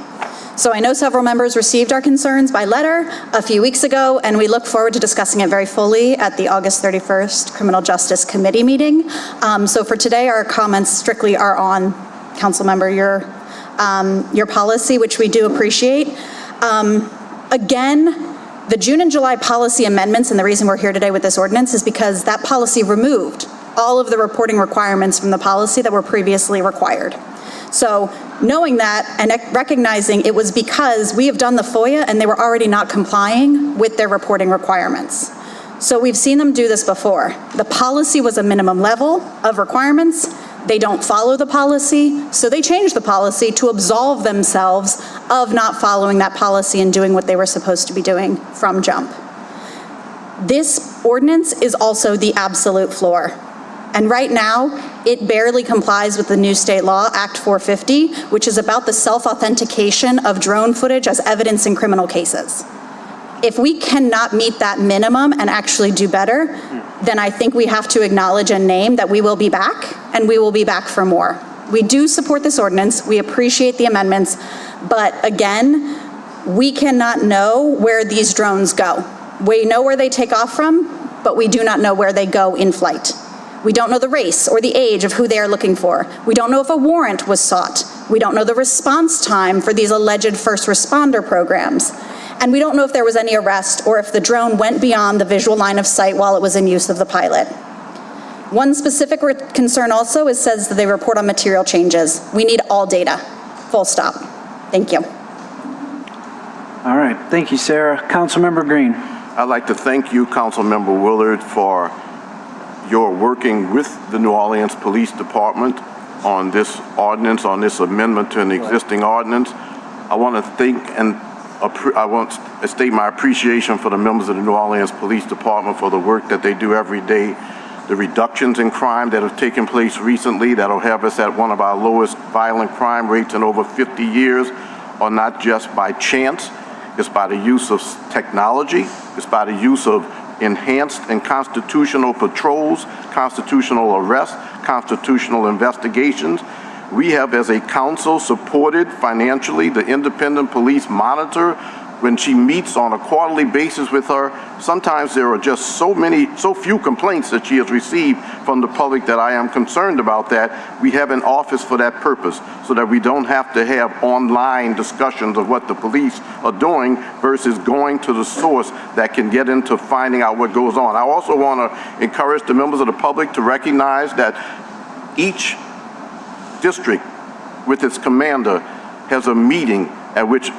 S20: So I know several members received our concerns by letter a few weeks ago, and we look forward to discussing it very fully at the August 31st Criminal Justice Committee meeting. So for today, our comments strictly are on, Councilmember, your policy, which we do appreciate. Again, the June and July policy amendments, and the reason we're here today with this ordinance is because that policy removed all of the reporting requirements from the policy that were previously required. So knowing that and recognizing it was because we have done the FOIA and they were already not complying with their reporting requirements. So we've seen them do this before. The policy was a minimum level of requirements. They don't follow the policy, so they changed the policy to absolve themselves of not following that policy and doing what they were supposed to be doing from jump. This ordinance is also the absolute floor. And right now, it barely complies with the new state law, Act 450, which is about the self-authentication of drone footage as evidence in criminal cases. If we cannot meet that minimum and actually do better, then I think we have to acknowledge and name that we will be back, and we will be back for more. We do support this ordinance, we appreciate the amendments, but again, we cannot know where these drones go. We know where they take off from, but we do not know where they go in flight. We don't know the race or the age of who they are looking for. We don't know if a warrant was sought. We don't know the response time for these alleged first responder programs. And we don't know if there was any arrest or if the drone went beyond the visual line of sight while it was in use of the pilot. One specific concern also is says that they report on material changes. We need all data, full stop. Thank you.
S7: All right, thank you, Sarah. Councilmember Green.
S12: I'd like to thank you, Councilmember Willard, for your working with the New Orleans Police Department on this ordinance, on this amendment to an existing ordinance. I want to thank and I want to state my appreciation for the members of the New Orleans Police Department for the work that they do every day. The reductions in crime that have taken place recently that'll have us at one of our lowest violent crime rates in over 50 years are not just by chance. It's by the use of technology. It's by the use of enhanced and constitutional patrols, constitutional arrests, constitutional investigations. We have, as a council, supported financially the independent police monitor when she meets on a quarterly basis with her. Sometimes there are just so few complaints that she has received from the public that I am concerned about that. We have an office for that purpose so that we don't have to have online discussions of what the police are doing versus going to the source that can get into finding out what goes on. I also want to encourage the members of the public to recognize that each district with its commander has a meeting at which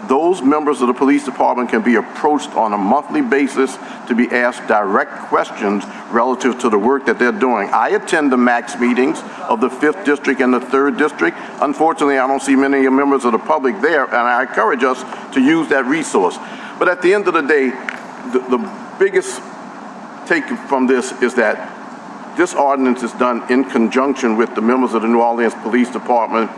S12: those members of the police department can be approached on a monthly basis to be asked direct questions relative to the work that they're doing. I attend the MAX meetings of the 5th District and the 3rd District. Unfortunately, I don't see many members of the public there, and I encourage us to use that resource. But at the end of the day, the biggest take from this is that this ordinance is done in conjunction with the members of the New Orleans Police Department.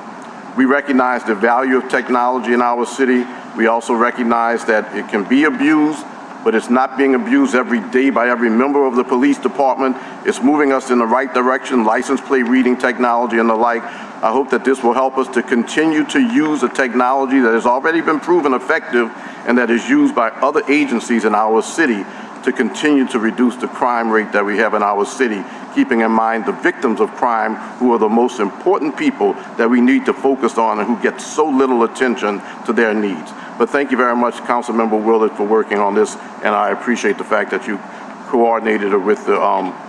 S12: We recognize the value of technology in our city. We also recognize that it can be abused, but it's not being abused every day by every member of the police department. It's moving us in the right direction, license plate reading technology and the like. I hope that this will help us to continue to use a technology that has already been proven effective and that is used by other agencies in our city to continue to reduce the crime rate that we have in our city, keeping in mind the victims of crime, who are the most important people that we need to focus on and who get so little attention to their needs. But thank you very much, Councilmember Willard, for working on this, and I appreciate the fact that you coordinated it with the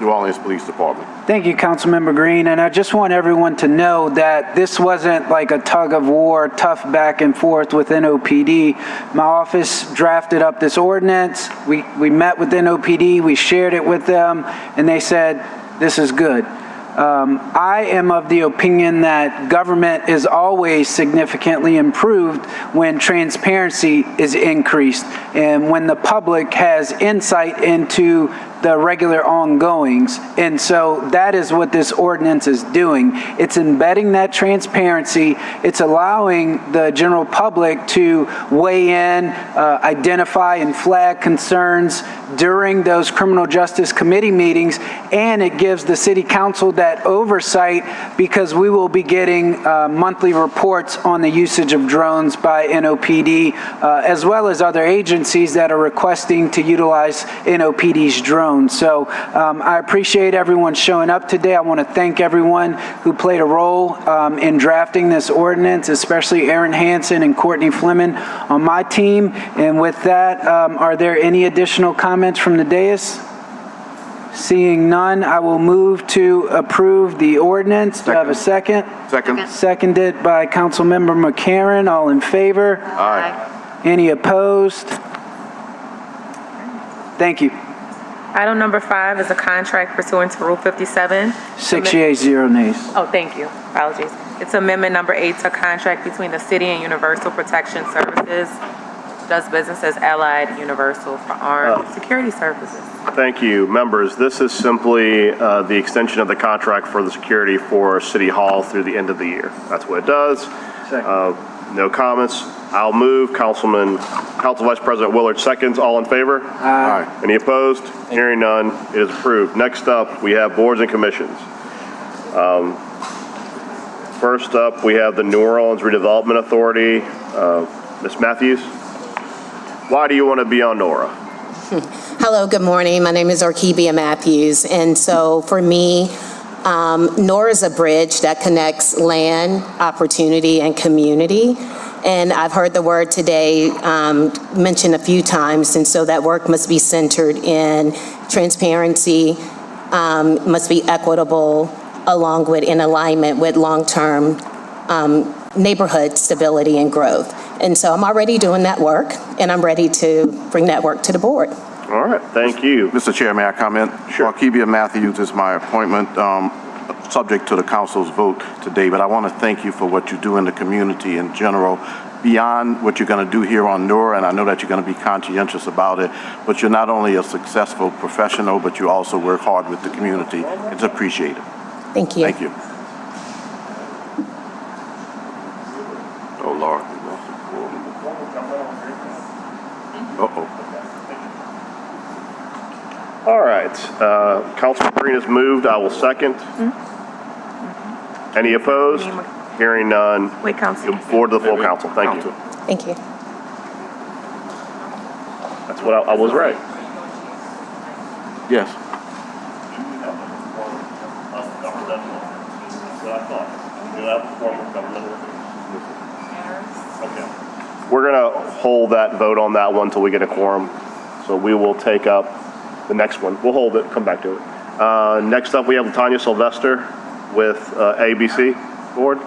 S12: New Orleans Police Department.
S7: Thank you, Councilmember Green, and I just want everyone to know that this wasn't like a tug of war, tough back and forth with NOPD. My office drafted up this ordinance. We met with NOPD, we shared it with them, and they said, this is good. I am of the opinion that government is always significantly improved when transparency is increased and when the public has insight into the regular ongoings. And so that is what this ordinance is doing. It's embedding that transparency. It's allowing the general public to weigh in, identify and flag concerns during those criminal justice committee meetings, and it gives the city council that oversight because we will be getting monthly reports on the usage of drones by NOPD, as well as other agencies that are requesting to utilize NOPD's drones. So I appreciate everyone showing up today. I want to thank everyone who played a role in drafting this ordinance, especially Aaron Hansen and Courtney Fleming on my team. And with that, are there any additional comments from the dais? Seeing none, I will move to approve the ordinance. Do I have a second?
S12: Second.
S7: Seconded by Councilmember McCarron. All in favor?
S12: Aye.
S7: Any opposed? Thank you.
S1: Item number 5 is a contract pursuant to Rule 57.
S7: 6 yeas, 0 nays.
S1: Oh, thank you. Apologies. It's amendment number 8 to a contract between the city and Universal Protection Services, does business as Allied Universal for armed security services.
S4: Thank you. Members, this is simply the extension of the contract for the security for City Hall through the end of the year. That's what it does. No comments. I'll move. Council Vice President Willard seconds. All in favor?
S12: Aye.
S4: Any opposed? Hearing none, it is approved. Next up, we have boards and commissions. First up, we have the New Orleans Redevelopment Authority. Ms. Matthews, why do you want to be on NORA?
S21: Hello, good morning. My name is Orkebia Matthews, and so for me, NORA is a bridge that connects land, opportunity, and community. And I've heard the word today mentioned a few times, and so that work must be centered in transparency, must be equitable, along with in alignment with long-term neighborhood stability and growth. And so I'm already doing that work, and I'm ready to bring that work to the board.
S4: All right, thank you.
S12: Mr. Chair, may I comment? Sure. Orkebia Matthews is my appointment, subject to the council's vote today, but I want to thank you for what you do in the community in general, beyond what you're going to do here on NORA, and I know that you're going to be conscientious about it, but you're not only a successful professional, but you also work hard with the community. It's appreciated.
S21: Thank you.
S12: Thank you. Oh, Lord. Uh-oh.
S4: All right, Councilman Green has moved. I will second. Any opposed? Hearing none.
S1: Wait, Council.
S4: Forward to the full council. Thank you.
S21: Thank you.
S4: That's what I was right.
S12: Yes.
S4: Okay. We're going to hold that vote on that one until we get a quorum. So we will take up the next one. We'll hold it, come back to it. Next up, we have Latanya Sylvester with ABC Board.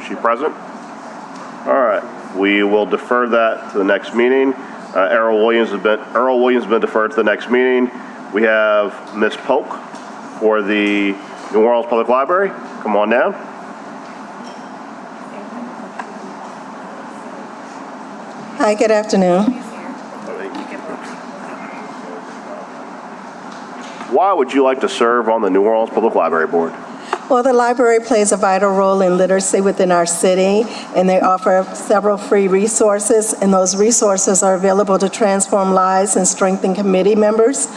S4: Is she present? All right. We will defer defer that to the next meeting. Earl Williams has been deferred to the next meeting. We have Ms. Polk for the New Orleans Public Library. Come on down.
S3: Hi, good afternoon.
S4: Why would you like to serve on the New Orleans Public Library Board?
S3: Well, the library plays a vital role in literacy within our city, and they offer several free resources, and those resources are available to transform lives and strengthen committee members.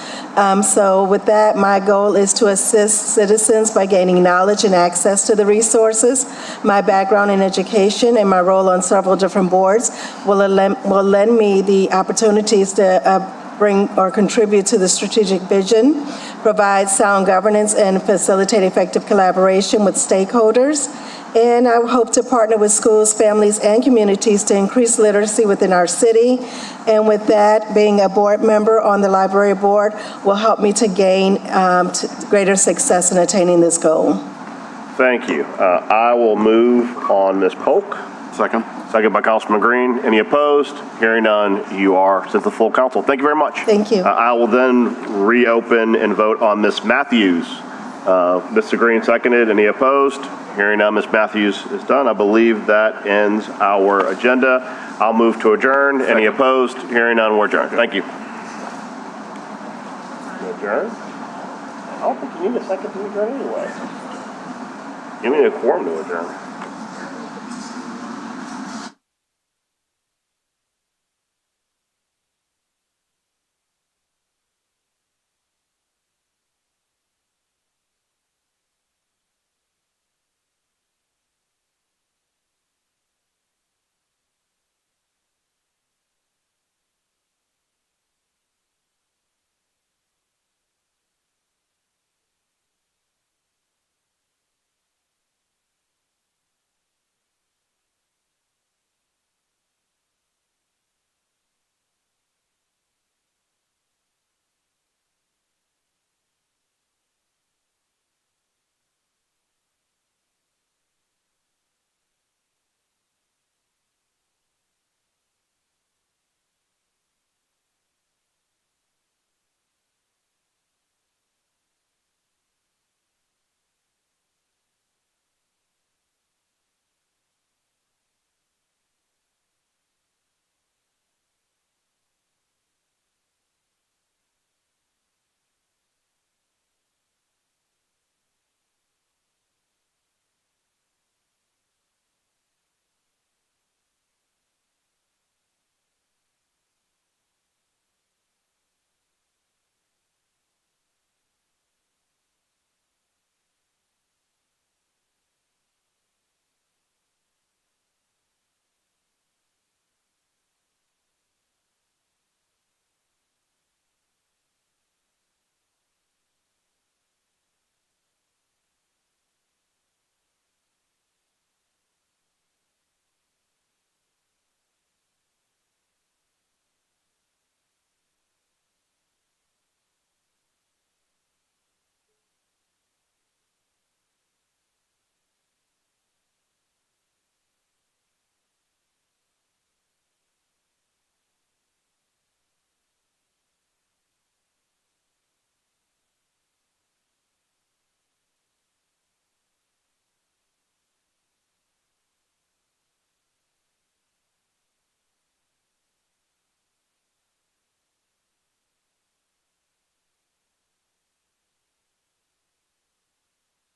S3: So with that, my goal is to assist citizens by gaining knowledge and access to the resources. My background in education and my role on several different boards will lend me the opportunities to bring or contribute to the strategic vision, provide sound governance, and facilitate effective collaboration with stakeholders. And I hope to partner with schools, families, and communities to increase literacy within our city. And with that, being a board member on the library board will help me to gain greater success in attaining this goal.
S4: Thank you. I will move on Ms. Polk.
S12: Second.
S4: Second by Councilman Green. Any opposed? Hearing none, you are sent to the full council. Thank you very much.
S3: Thank you.
S4: I will then reopen and vote on Ms. Matthews. Mr. Green seconded. Any opposed? Hearing none, Ms. Matthews is done. I believe that ends our agenda. I'll move to adjourn. Any opposed? Hearing none, we're adjourned. Thank you. Adjourn? I don't think you need a second to adjourn anyway. You need a quorum to adjourn.